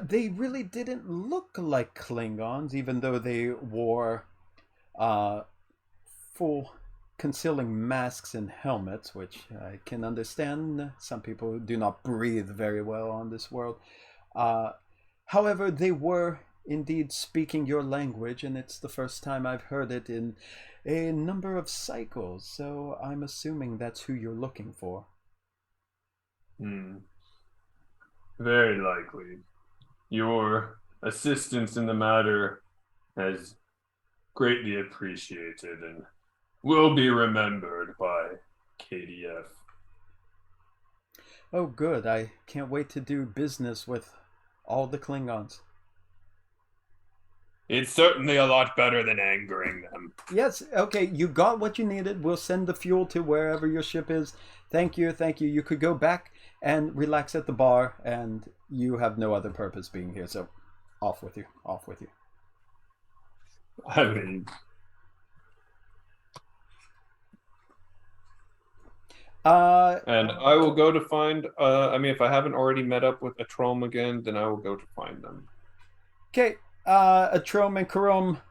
S1: they really didn't look like Klingons, even though they wore full concealing masks and helmets, which I can understand. Some people do not breathe very well on this world. However, they were indeed speaking your language, and it's the first time I've heard it in a number of cycles, so I'm assuming that's who you're looking for.
S5: Very likely. Your assistance in the matter has greatly appreciated and will be remembered by KDF.
S1: Oh, good. I can't wait to do business with all the Klingons.
S5: It's certainly a lot better than angering them.
S1: Yes, okay, you got what you needed. We'll send the fuel to wherever your ship is. Thank you, thank you. You could go back and relax at the bar, and you have no other purpose being here, so off with you, off with you.
S5: I mean...
S3: And I will go to find, if I haven't already met up with Atrom again, then I will go to find them.
S1: Okay, Atrom and Caruhm,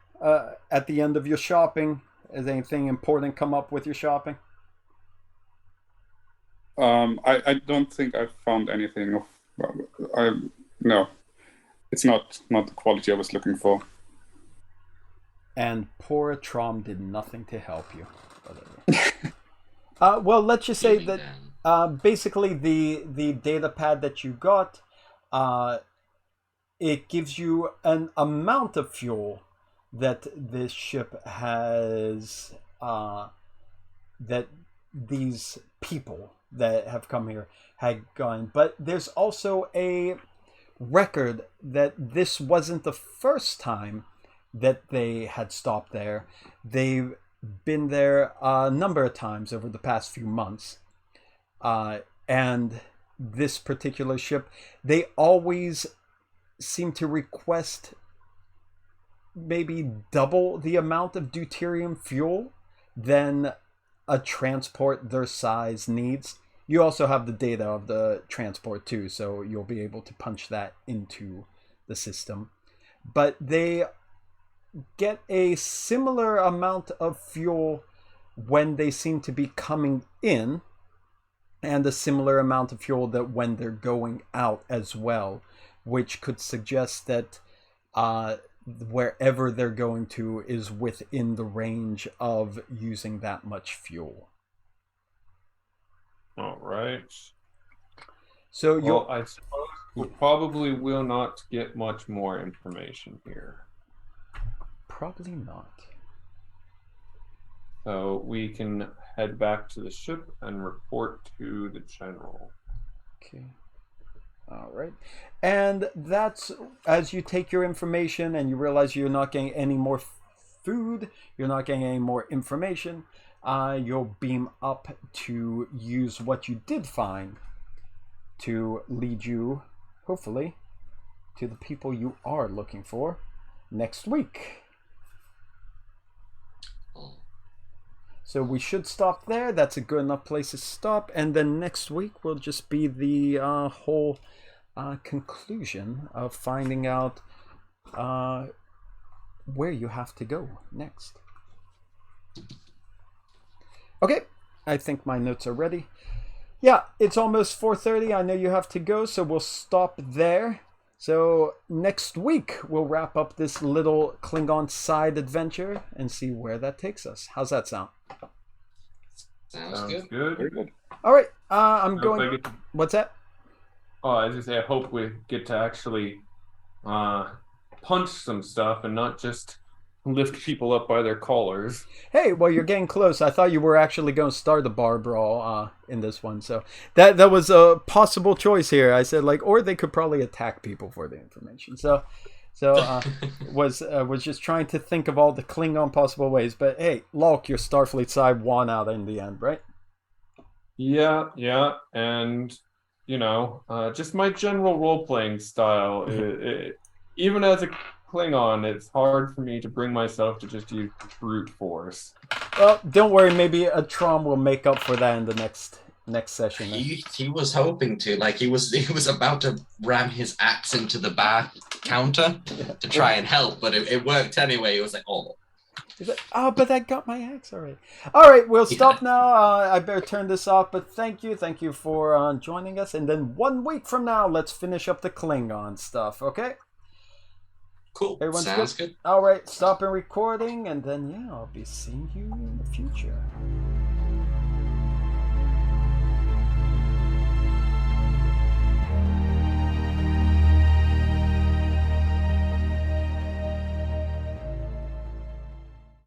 S1: at the end of your shopping, has anything important come up with your shopping?
S4: I don't think I've found anything of. No, it's not the quality I was looking for.
S1: And poor Atrom did nothing to help you. Well, let's just say that basically the data pad that you got, it gives you an amount of fuel that this ship has, that these people that have come here had gone. But there's also a record that this wasn't the first time that they had stopped there. They've been there a number of times over the past few months. And this particular ship, they always seem to request maybe double the amount of deuterium fuel than a transport their size needs. You also have the data of the transport too, so you'll be able to punch that into the system. But they get a similar amount of fuel when they seem to be coming in, and a similar amount of fuel that when they're going out as well, which could suggest that wherever they're going to is within the range of using that much fuel.
S3: All right.
S1: So
S3: I suppose we probably will not get much more information here.
S1: Probably not.
S3: So we can head back to the ship and report to the general.
S1: Okay. All right. And that's as you take your information and you realize you're not getting any more food, you're not getting any more information, you'll beam up to use what you did find to lead you, hopefully, to the people you are looking for next week. So we should stop there. That's a good enough place to stop. And then next week will just be the whole conclusion of finding out where you have to go next. Okay, I think my notes are ready. Yeah, it's almost 4:30. I know you have to go, so we'll stop there. So next week, we'll wrap up this little Klingon side adventure and see where that takes us. How's that sound?
S2: Sounds good.
S4: Very good.
S1: All right, I'm going... What's that?
S3: Oh, I was just say, I hope we get to actually punch some stuff and not just lift people up by their collars.
S1: Hey, well, you're getting close. I thought you were actually going to start a bar brawl in this one. So that was a possible choice here. I said, like, or they could probably attack people for the information. So was just trying to think of all the Klingon possible ways. But hey, Lalk, your Starfleet side won out in the end, right?
S3: Yeah. And, just my general role-playing style. Even as a Klingon, it's hard for me to bring myself to just use brute force.
S1: Well, don't worry. Maybe Atrom will make up for that in the next session.
S2: He was hoping to. Like he was about to ram his axe into the bar counter to try and help, but it worked anyway. He was like, oh.
S1: He's like, oh, but I got my axe already. All right, we'll stop now. I better turn this off. But thank you for joining us. And then 1 week from now, let's finish up the Klingon stuff. Okay.
S2: Cool.
S1: Everyone's
S2: Sounds good.
S1: All right, stopping recording, and then, yeah, I'll be seeing you in the future.